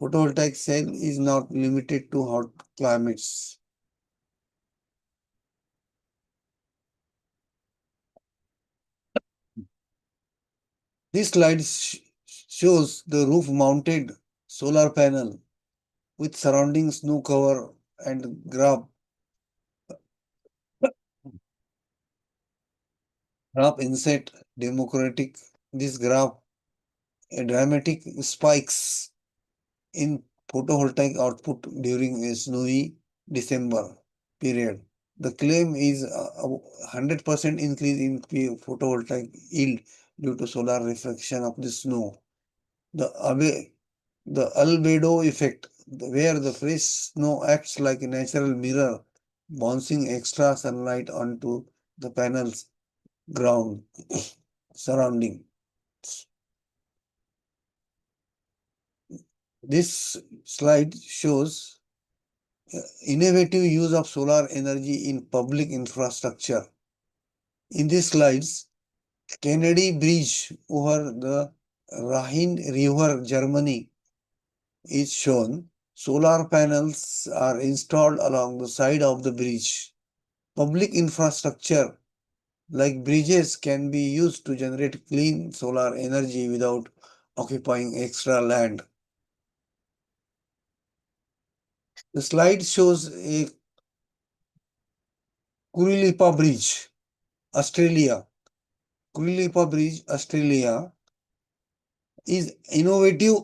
photovoltaic cell is not limited to hot climates. This slide shows the roof-mounted solar panel with surrounding snow cover and graph inset democratic. This graph a dramatic spikes in photovoltaic output during a snowy December period. The claim is a 100% increase in photovoltaic yield due to solar reflection of the snow. The albedo effect, where the fresh snow acts like a natural mirror, bouncing extra sunlight onto the panel's ground surrounding. This slide shows innovative use of solar energy in public infrastructure. In these slides, Kennedy Bridge over the Rhine River, Germany, is shown. Solar panels are installed along the side of the bridge. Public infrastructure like bridges can be used to generate clean solar energy without occupying extra land. The slide shows a Kurilipa Bridge, Australia. Kurilipa Bridge, Australia is innovative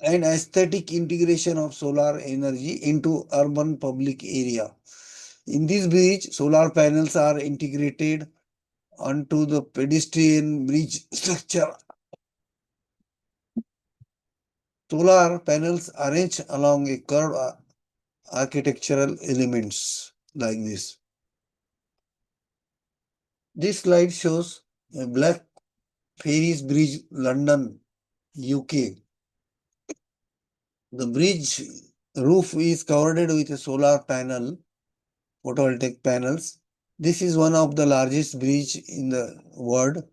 and aesthetic integration of solar energy into urban public area. In this bridge, solar panels are integrated onto the pedestrian bridge structure. Solar panels arranged along a curved architectural elements like this. This slide shows a Black Ferries Bridge, London, UK. The bridge roof is covered with a solar panel, photovoltaic panels. This is one of the largest bridge in the world.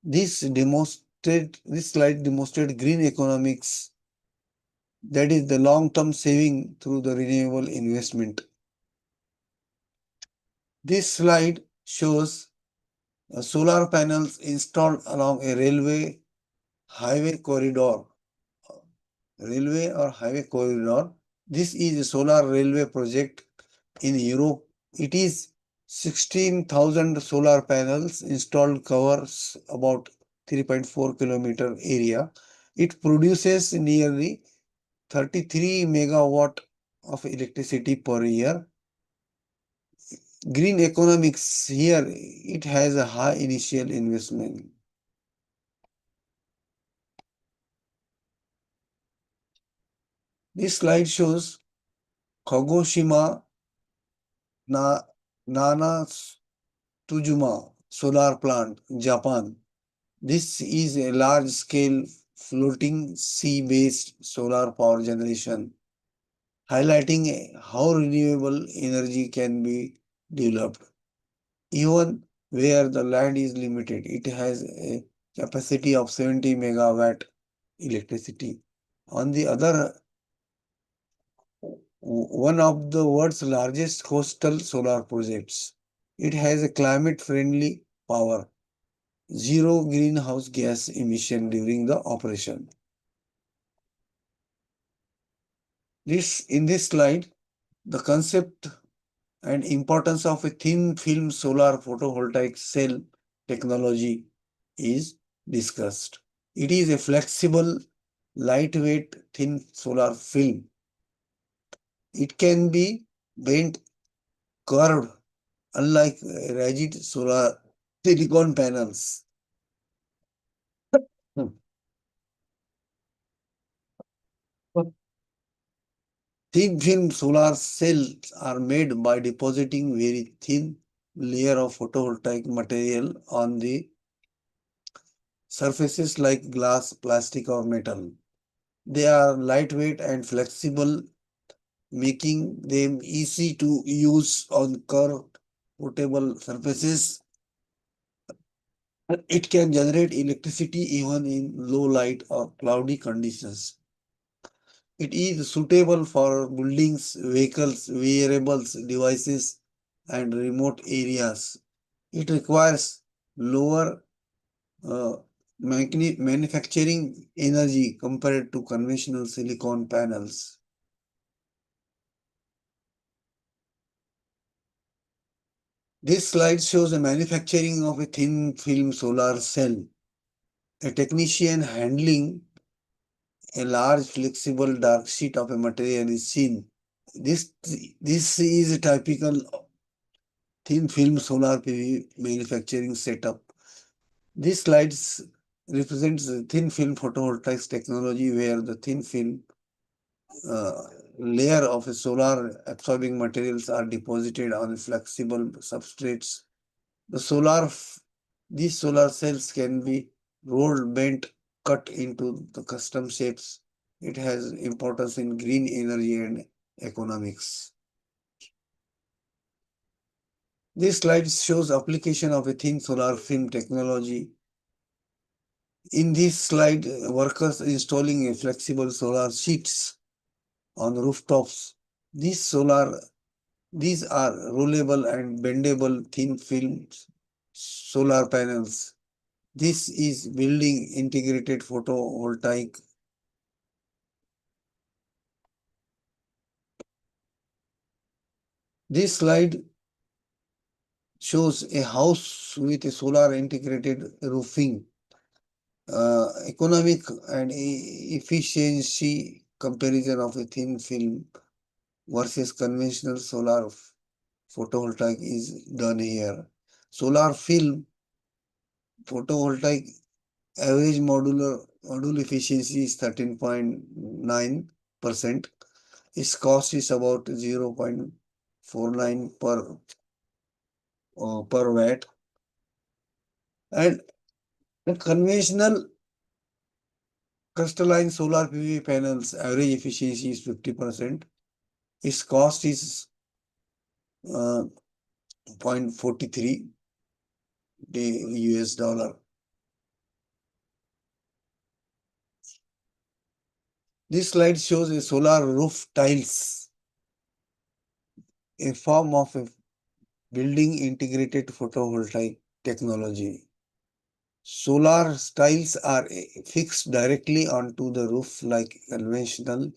This slide demonstrates green economics, that is the long-term saving through the renewable investment. This slide shows solar panels installed along a highway corridor. Railway or highway corridor. This is a solar railway project in Europe. It is 16,000 solar panels installed, covers about 3.4 kilometer area. It produces nearly 33 megawatt of electricity per year. Green economics here, it has a high initial investment. This slide shows Kagoshima Na Nana Tsujuma solar plant, Japan. This is a large-scale floating sea-based solar power generation, highlighting how renewable energy can be developed. Even where the land is limited, it has a capacity of 70 megawatt electricity. On the other, one of the world's largest coastal solar projects. It has a climate-friendly power, zero greenhouse gas emission during the operation. In this slide, the concept and importance of a thin film solar photovoltaic cell technology is discussed. It is a flexible, lightweight, thin solar film. It can be bent, curved, unlike rigid solar silicon panels. Thin film solar cells are made by depositing very thin layer of photovoltaic material on the surfaces like glass, plastic, or metal. They are lightweight and flexible, making them easy to use on curved, portable surfaces. It can generate electricity even in low light or cloudy conditions. It is suitable for buildings, vehicles, wearables, devices, and remote areas. It requires lower uh, manufacturing energy compared to conventional silicon panels. This slide shows the manufacturing of a thin film solar cell. A technician handling a large flexible dark sheet of a material is seen. This, this is a typical thin film solar PV manufacturing setup. This slide represents the thin film photovoltaics technology where the thin film layer of a solar absorbing materials are deposited on flexible substrates. These solar cells can be rolled, bent, cut into the custom shapes. It has importance in green energy and economics. This slide shows application of a thin solar film technology. In this slide, workers installing a flexible solar sheets on rooftops. These are rollable and bendable thin film solar panels. This is building integrated photovoltaic. This slide shows a house with a solar integrated roofing. Economic and efficiency comparison of a thin film versus conventional solar photovoltaic is done here. Solar film photovoltaic average module efficiency is 13.9%. Its cost is about 0.49 per watt. And the conventional crystalline solar PV panels average efficiency is 50%. Its cost is 0.43 US dollar. This slide shows a solar roof tiles, a form of a building integrated photovoltaic technology. Solar tiles are fixed directly onto the roof like conventional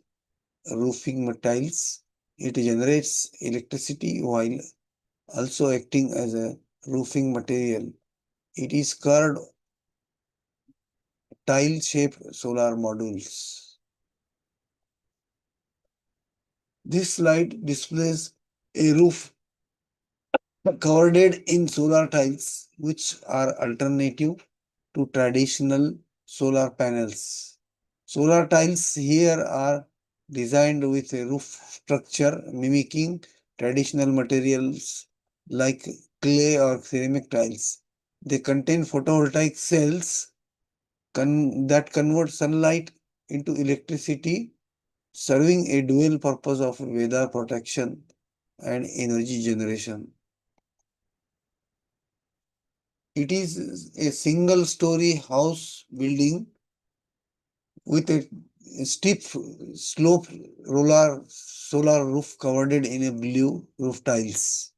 roofing tiles. It generates electricity while also acting as a roofing material. It is curved tile-shaped solar modules. This slide displays a roof covered in solar tiles, which are alternative to traditional solar panels. Solar tiles here are designed with a roof structure mimicking traditional materials like clay or ceramic tiles. They contain photovoltaic cells that convert sunlight into electricity, serving a dual purpose of weather protection and energy generation. It is a single story house building with a steep slope solar roof covered in a blue roof tiles.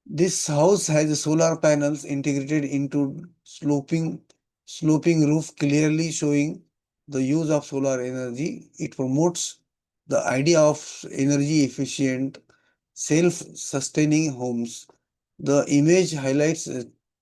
This house has solar panels integrated into sloping roof, clearly showing the use of solar energy. It promotes the idea of energy efficient, self-sustaining homes. The image highlights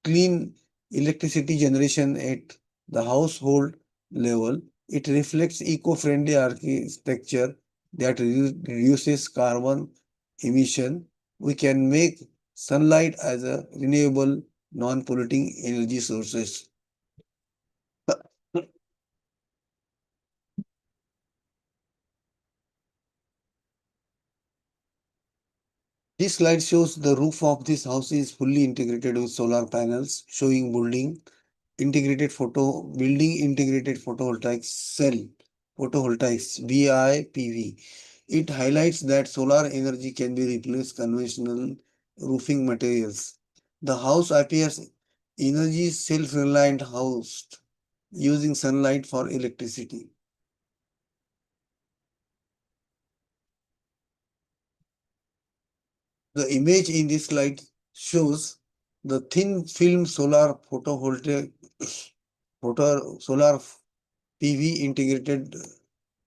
clean electricity generation at the household level. It reflects eco-friendly architecture that reduces carbon emission. We can make sunlight as a renewable, non-polluting energy sources. This slide shows the roof of this house is fully integrated with solar panels, showing building integrated photovoltaic cell, photovoltaics, BIPV. It highlights that solar energy can be replaced conventional roofing materials. The house appears energy self-reliant house using sunlight for electricity. The image in this slide shows the thin film solar photovoltaic solar PV integrated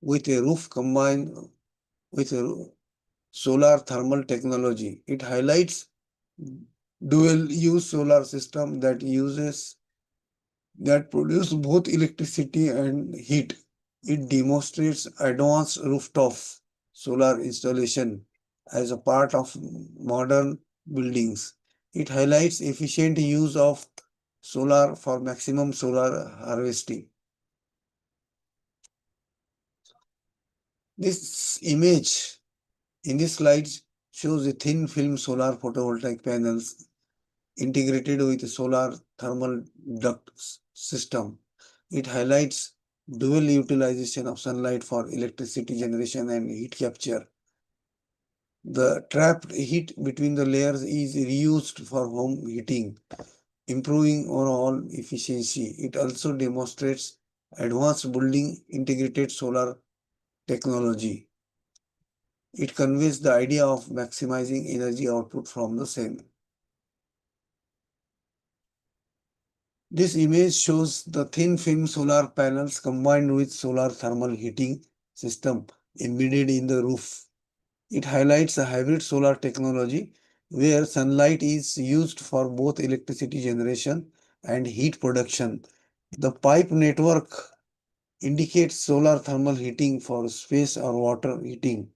with a roof combined with a solar thermal technology. It highlights dual use solar system that produce both electricity and heat. It demonstrates advanced rooftop solar installation as a part of modern buildings. It highlights efficient use of solar for maximum solar harvesting. This image in this slide shows a thin film solar photovoltaic panels integrated with a solar thermal duct system. It highlights dual utilization of sunlight for electricity generation and heat capture. The trapped heat between the layers is reused for home heating, improving overall efficiency. It also demonstrates advanced building integrated solar technology. It conveys the idea of maximizing energy output from the same. This image shows the thin film solar panels combined with solar thermal heating system embedded in the roof. It highlights a hybrid solar technology where sunlight is used for both electricity generation and heat production. The pipe network indicates solar thermal heating for space or water heating.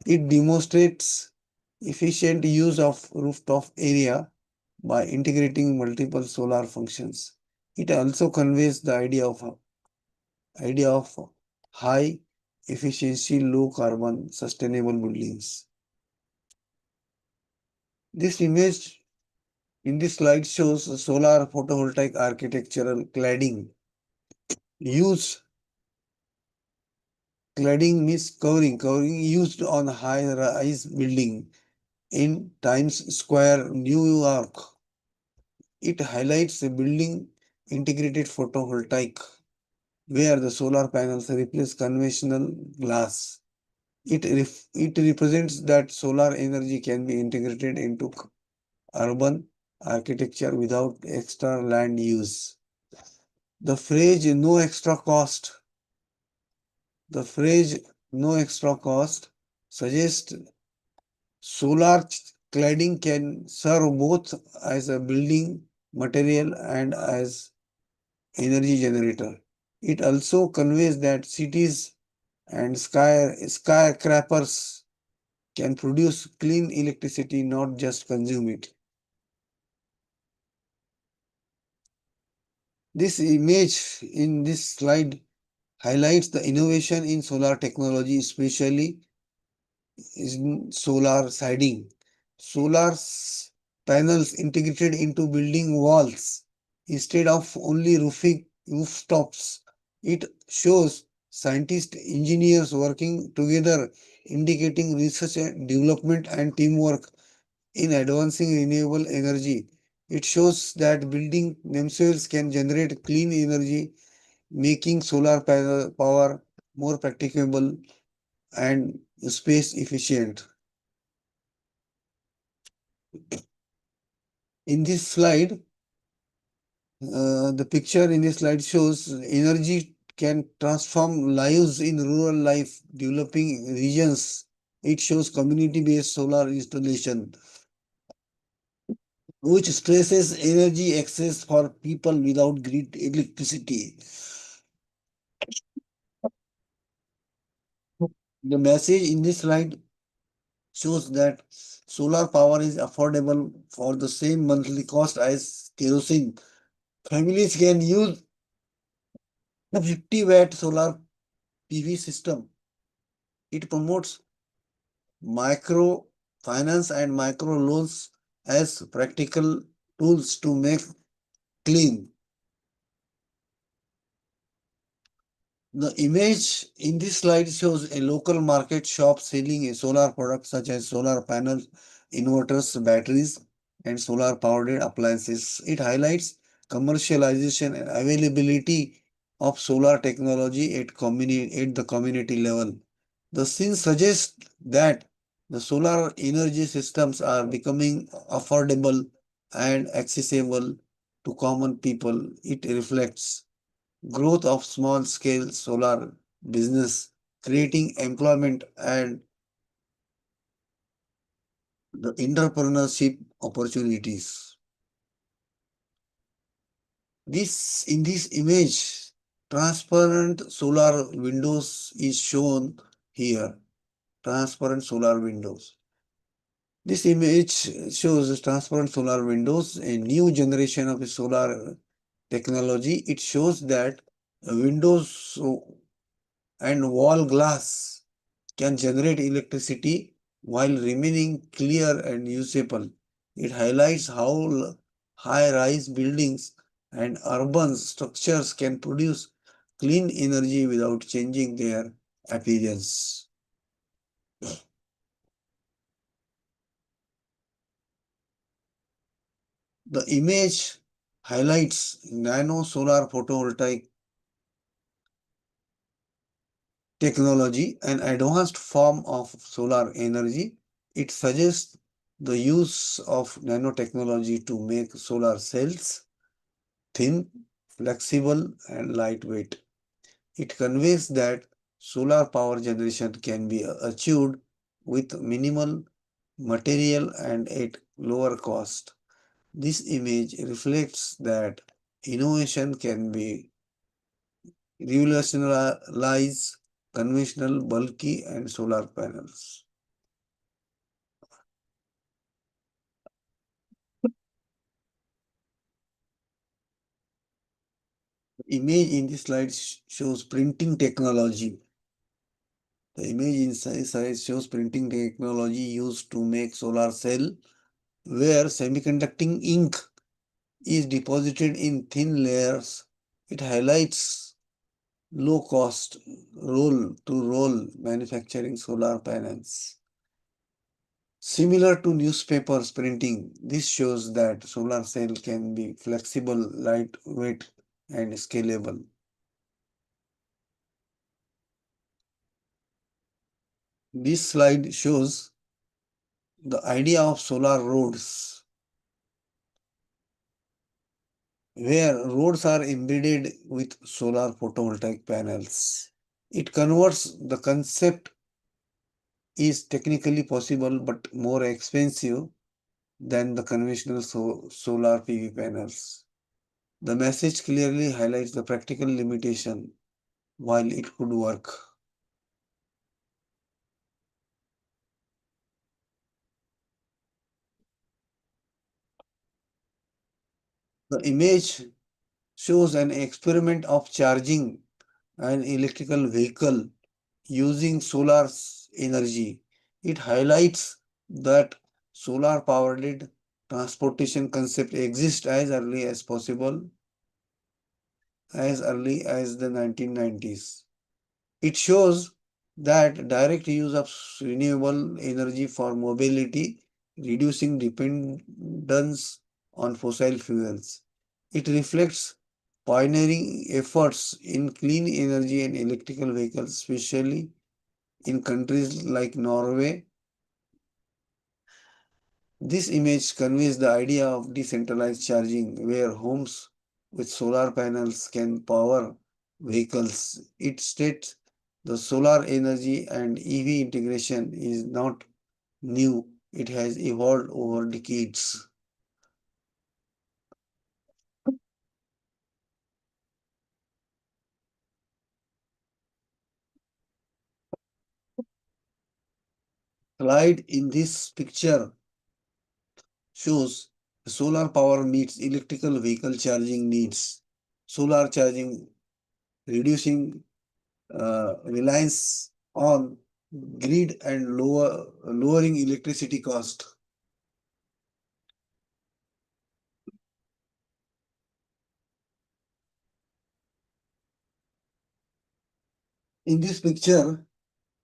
It demonstrates efficient use of rooftop area by integrating multiple solar functions. It also conveys the idea of high efficiency, low carbon, sustainable buildings. This image in this slide shows a solar photovoltaic architectural cladding. Cladding means covering used on high-rise building in Times Square, New York. It highlights a building integrated photovoltaic where the solar panels replace conventional glass. It represents that solar energy can be integrated into urban architecture without extra land use. The phrase no extra cost, the phrase no extra cost suggests solar cladding can serve both as a building material and as energy generator. It also conveys that cities and skyscrapers can produce clean electricity, not just consume it. This image in this slide highlights the innovation in solar technology, especially in solar siding. Solar panels integrated into building walls instead of only rooftops. It shows scientists, engineers working together, indicating research and development and teamwork in advancing renewable energy. It shows that buildings themselves can generate clean energy, making solar panel power more practicable and space efficient. In this slide, the picture in this slide shows energy can transform lives in rural life, developing regions. It shows community-based solar installation, which stresses energy access for people without grid electricity. The message in this slide shows that solar power is affordable for the same monthly cost as kerosene. Families can use the 50-watt solar PV system. It promotes micro finance and micro loans as practical tools to make clean. The image in this slide shows a local market shop selling a solar products such as solar panels, inverters, batteries, and solar powered appliances. It highlights commercialization and availability of solar technology at the community level. The scene suggests that the solar energy systems are becoming affordable and accessible to common people. It reflects growth of small scale solar business, creating employment and the entrepreneurship opportunities. This in this image, transparent solar windows is shown here. Transparent solar windows. This image shows transparent solar windows, a new generation of solar technology. It shows that windows and wall glass can generate electricity while remaining clear and usable. It highlights how high-rise buildings and urban structures can produce clean energy without changing their appearance. The image highlights nano solar photovoltaic technology, an advanced form of solar energy. It suggests the use of nanotechnology to make solar cells thin, flexible, and lightweight. It conveys that solar power generation can be achieved with minimal material and at lower cost. This image reflects that innovation can be revolutionize conventional bulky and solar panels. The image in this slide shows printing technology. The image inside shows printing technology used to make solar cell where semiconducting ink is deposited in thin layers. It highlights low cost roll to roll manufacturing solar panels. Similar to newspapers printing, this shows that solar cell can be flexible, lightweight, and scalable. This slide shows the idea of solar roads, where roads are embedded with solar photovoltaic panels. It converts the concept is technically possible but more expensive than the conventional solar PV panels. The message clearly highlights the practical limitation while it could work. The image shows an experiment of charging an electrical vehicle using solar energy. It highlights that solar powered transportation concept exists as early as the 1990s. It shows that direct use of renewable energy for mobility, reducing dependence on fossil fuels. It reflects pioneering efforts in clean energy and electrical vehicles, especially in countries like Norway. This image conveys the idea of decentralized charging, where homes with solar panels can power vehicles. It states the solar energy and EV integration is not new, it has evolved over decades. Slide in this picture shows solar power meets electrical vehicle charging needs. Solar charging reducing reliance on grid and lowering electricity cost. In this picture,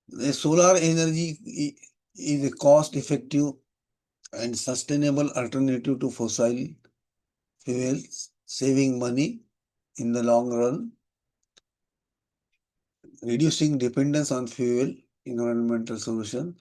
the solar energy is a cost-effective and sustainable alternative to fossil fuels, saving money in the long run, reducing dependence on fuel, environmental solution.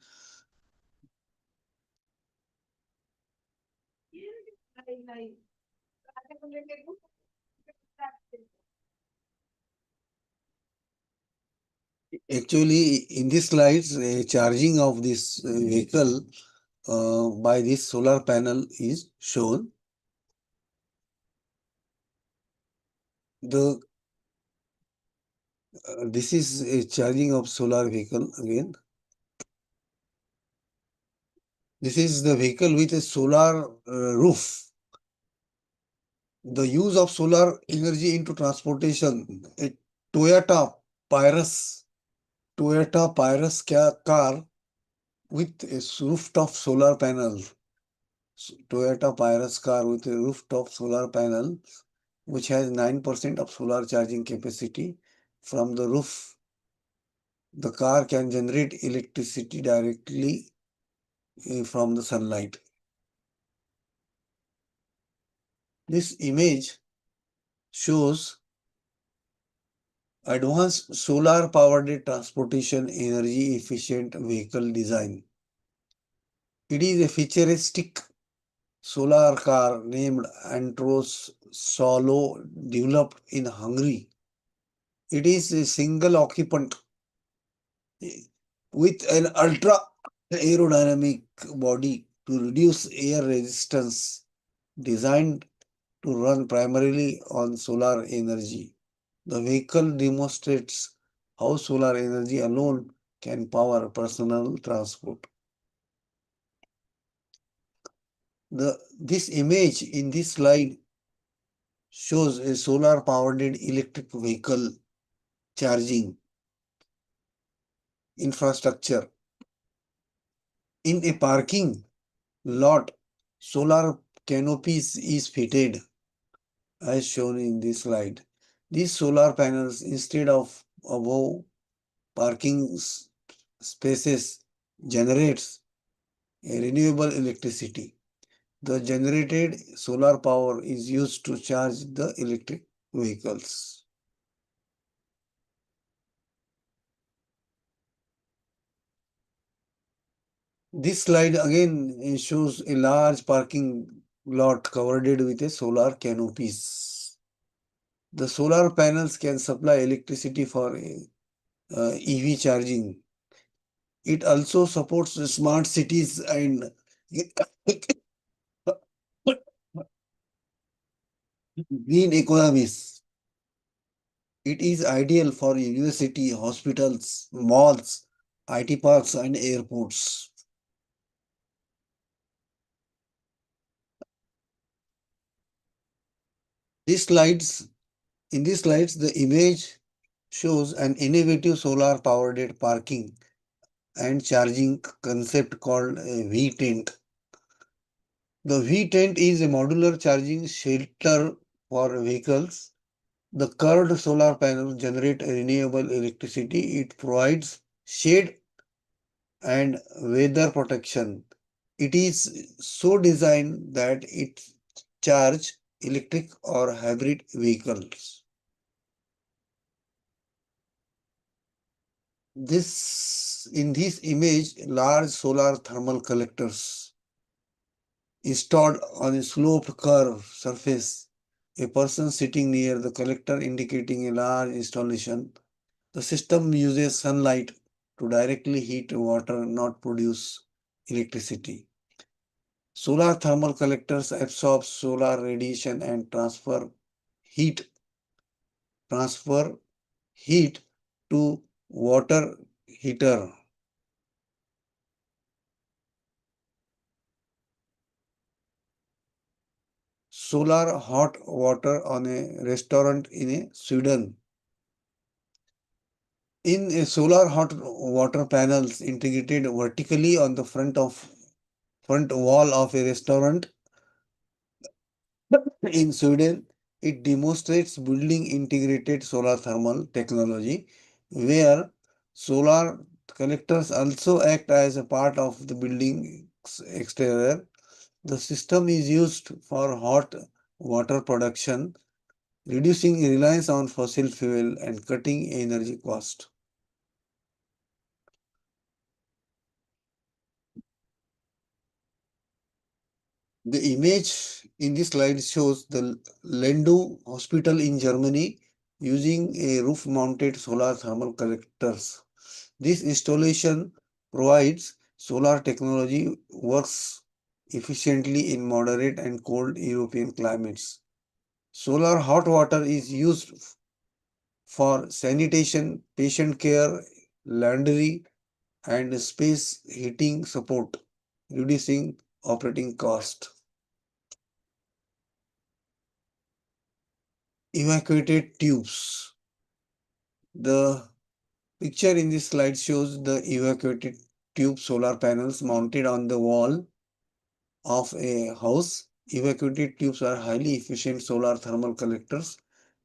Actually, in this slides, charging of this vehicle by this solar panel is shown. The This is a charging of solar vehicle again. This is the vehicle with a solar roof. The use of solar energy into transportation. A Toyota Pyrus, car with a rooftop solar panel. Toyota Pyrus car with a rooftop solar panel, which has 9% of solar charging capacity. From the roof, the car can generate electricity directly from the sunlight. This image shows advanced solar powered transportation energy efficient vehicle design. It is a futuristic solar car named Antros Solo, developed in Hungary. It is a single occupant with an ultra aerodynamic body to reduce air resistance, designed to run primarily on solar energy. The vehicle demonstrates how solar energy alone can power personal transport. This image in this slide shows a solar powered electric vehicle charging infrastructure. In a parking lot, solar canopies is fitted as shown in this slide. These solar panels, instead of above parking spaces, generates a renewable electricity. The generated solar power is used to charge the electric vehicles. This slide again shows a large parking lot covered with a solar canopies. The solar panels can supply electricity for EV charging. It also supports smart cities and green economies. It is ideal for university, hospitals, malls, IT parks, and airports. In these slides, the image shows an innovative solar powered parking and charging concept called a V tent. The V tent is a modular charging shelter for vehicles. The curved solar panels generate renewable electricity. It provides shade and weather protection. It is so designed that it charge electric or hybrid vehicles. In this image, large solar thermal collectors installed on a sloped curved surface. A person sitting near the collector indicating a large installation. The system uses sunlight to directly heat water, not produce electricity. Solar thermal collectors absorb solar radiation and heat transfer heat to water heater. Solar hot water on a restaurant in Sweden. In a solar hot water panels integrated vertically on the front wall of a restaurant in Sweden, it demonstrates building integrated solar thermal technology where solar collectors also act as a part of the building's exterior. The system is used for hot water production, reducing reliance on fossil fuel and cutting energy cost. The image in this slide shows the Lendu hospital in Germany using a roof-mounted solar thermal collectors. This installation provides solar technology works efficiently in moderate and cold European climates. Solar hot water is used for sanitation, patient care, laundry, and space heating support, reducing operating cost. Evacuated tubes. The picture in this slide shows the evacuated tube solar panels mounted on the wall of a house. Evacuated tubes are highly efficient solar thermal collectors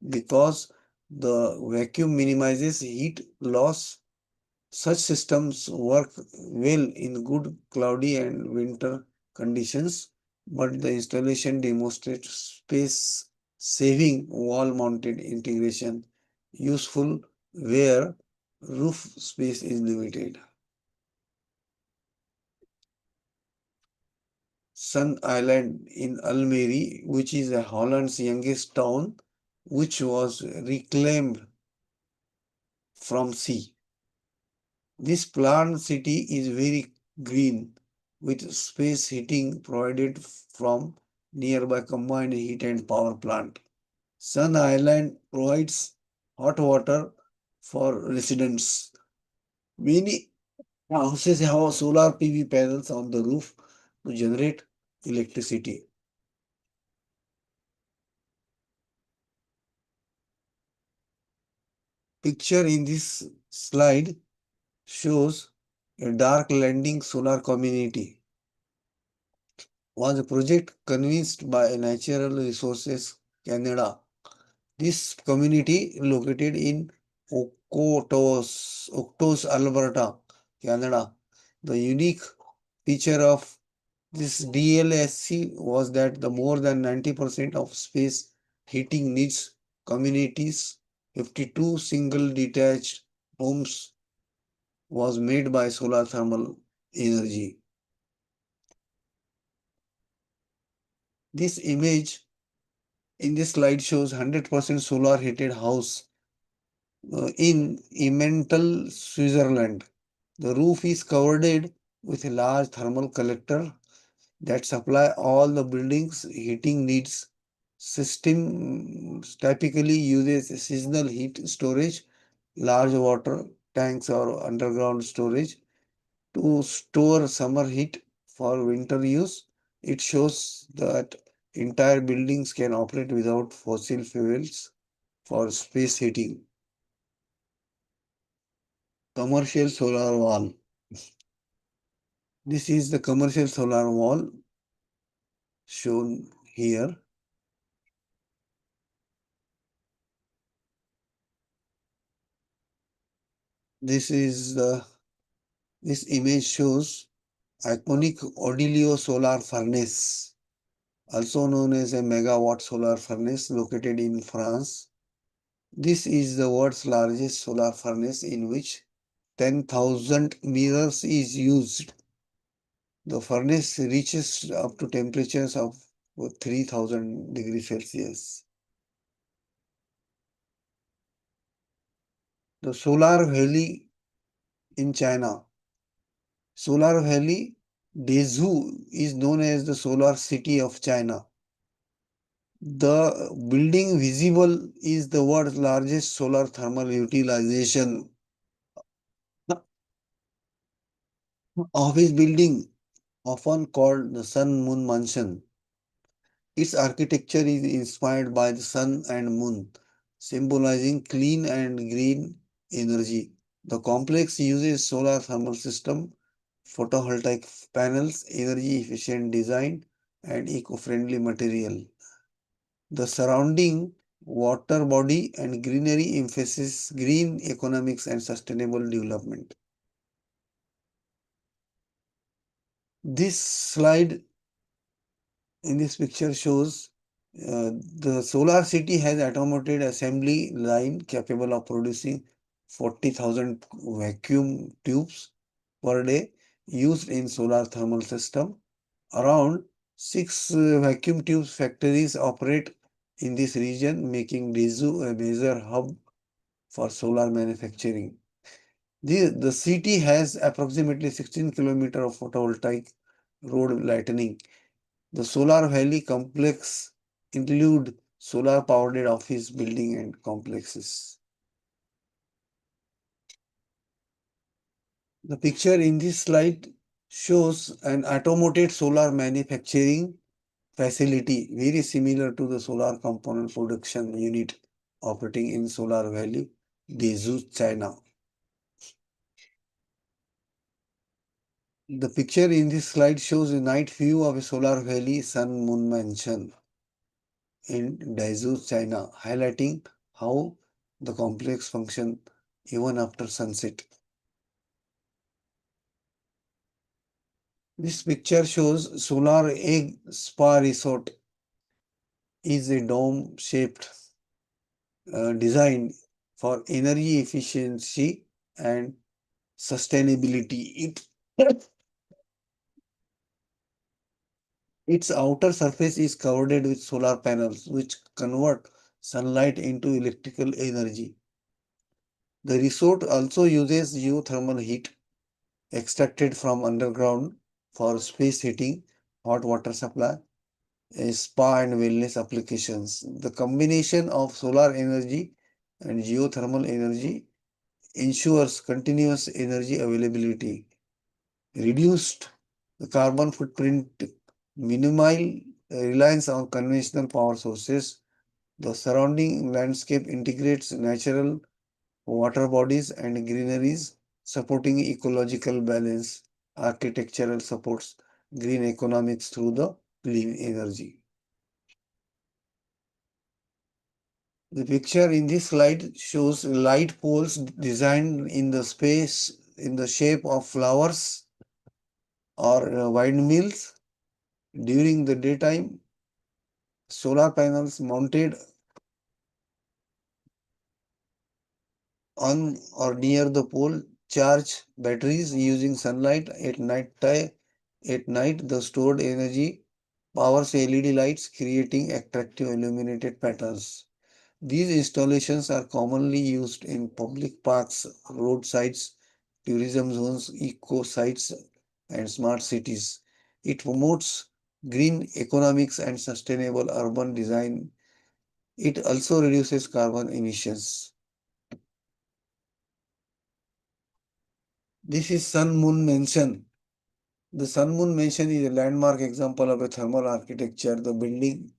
because the vacuum minimizes heat loss. Such systems work well in good cloudy and winter conditions, but the installation demonstrates space saving wall mounted integration useful where roof space is limited. Sun Island in Almere, which is Holland's youngest town, which was reclaimed from sea. This planned city is very green, with space heating provided from nearby combined heat and power plant. Sun Island provides hot water for residents. Many houses have solar PV panels on the roof to generate electricity. Picture in this slide shows a dark landing solar community. Was a project convinced by Natural Resources Canada. This community located in Octos, Alberta, Canada. The unique feature of this DLSC was that the more than 90% of space heating needs communities, 52 single detached homes was made by solar thermal energy. This image in this slide shows 100% solar heated house in Emmental, Switzerland. The roof is covered with a large thermal collector that supply all the building's heating needs. System typically uses seasonal heat storage, large water tanks or underground storage to store summer heat for winter use. It shows that entire buildings can operate without fossil fuels for space heating. Commercial solar wall. This is the commercial solar wall shown here. This image shows iconic Odilio solar furnace, also known as a megawatt solar furnace located in France. This is the world's largest solar furnace in which 10,000 mirrors is used. The furnace reaches up to temperatures of 3000 degrees Celsius. The Solar Valley in China. Solar Valley, Dezhou, is known as the solar city of China. The building visible is the world's largest solar thermal utilization. Office building, often called the Sun Moon Mansion. Its architecture is inspired by the sun and moon, symbolizing clean and green energy. The complex uses solar thermal system, photovoltaic panels, energy efficient design, and eco-friendly material. The surrounding water body and greenery emphasizes green economics and sustainable development. This slide in this picture shows the solar city has automated assembly line capable of producing 40,000 vacuum tubes per day used in solar thermal system. Around 6 vacuum tubes factories operate in this region, making Dezhou a major hub for solar manufacturing. The city has approximately 16 kilometers of photovoltaic road lightning. The Solar Valley complex include solar-powered office building and complexes. The picture in this slide shows an automated solar manufacturing facility very similar to the solar component production unit operating in Solar Valley, Dezhou, China. The picture in this slide shows a night view of a Solar Valley Sun Moon Mansion in Dezhou, China, highlighting how the complex function even after sunset. This picture shows Solar Egg Spa Resort is a dome-shaped design for energy efficiency and sustainability. Its outer surface is covered with solar panels which convert sunlight into electrical energy. The resort also uses geothermal heat extracted from underground for space heating, hot water supply, spa and wellness applications. The combination of solar energy and geothermal energy ensures continuous energy availability, reduced the carbon footprint, minimal reliance on conventional power sources. The surrounding landscape integrates natural water bodies and greeneries, supporting ecological balance. Architectural supports green economics through the clean energy. The picture in this slide shows light poles designed in the space in the shape of flowers or windmills. During the daytime, solar panels mounted on or near the pole charge batteries using sunlight. At night, the stored energy powers LED lights, creating attractive illuminated patterns. These installations are commonly used in public parks, roadsides, tourism zones, eco sites, and smart cities. It promotes green economics and sustainable urban design. It also reduces carbon emissions. This is Sun Moon Mansion. The Sun Moon Mansion is a landmark example of a thermal architecture. The building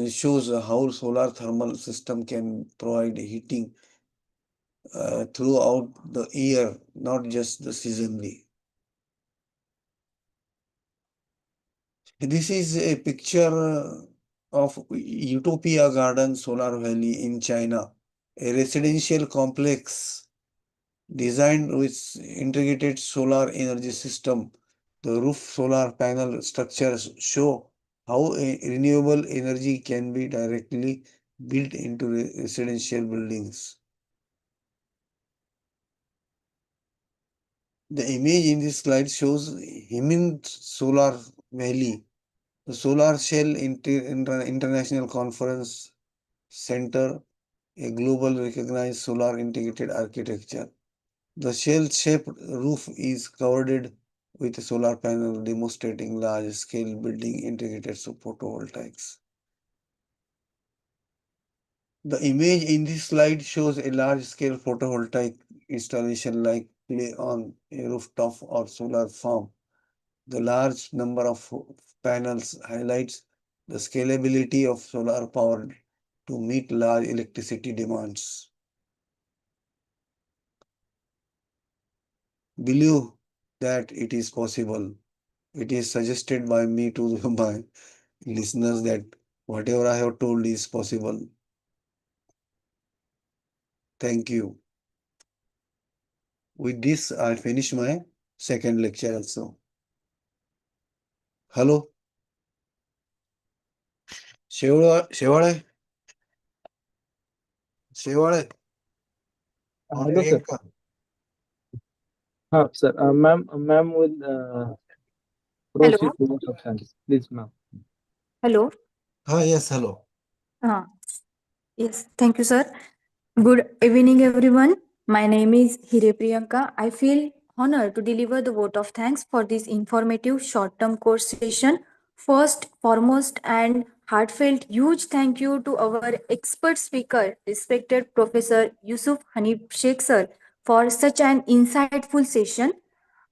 shows how solar thermal system can provide heating throughout the year, not just the seasonally. This is a picture of Utopia Garden Solar Valley in China, a residential complex designed with integrated solar energy system. The roof solar panel structures show how renewable energy can be directly built into residential buildings. The image in this slide shows Himint Solar Valley, the Solar Shell International Conference Center, a global recognized solar integrated architecture. The shell-shaped roof is covered with a solar panel demonstrating large-scale building integrated photovoltaics. The image in this slide shows a large-scale photovoltaic installation likely on a rooftop or solar farm. The large number of panels highlights the scalability of solar power to meet large electricity demands. Believe that it is possible. It is suggested by me to my listeners that whatever I have told is possible. Thank you. With this, I finish my second lecture also. Hello, Shevale, Shevale, or Hello, sir. Priyanka. Sir. Ma'am will proceed Hello. to the substance. Please, ma'am. Hello. Yes, hello. Uh, yes, thank you, sir. Good evening, everyone. My name is Hire Priyanka. I feel honored to deliver the vote of thanks for this informative short term course session. First, foremost, and heartfelt huge thank you to our expert speaker, respected Professor Yusuf Shaikh sir, for such an insightful session.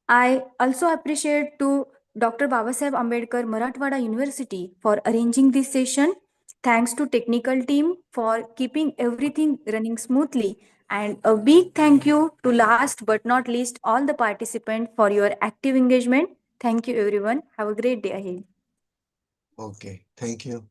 I also appreciate to Dr. Babasaheb Ambedkar Marathwada University for arranging this session. Thanks to technical team for keeping everything running smoothly, and a big thank you to last but not least all the participants for your active engagement. Thank you everyone. Have a great day ahead. Okay, thank you.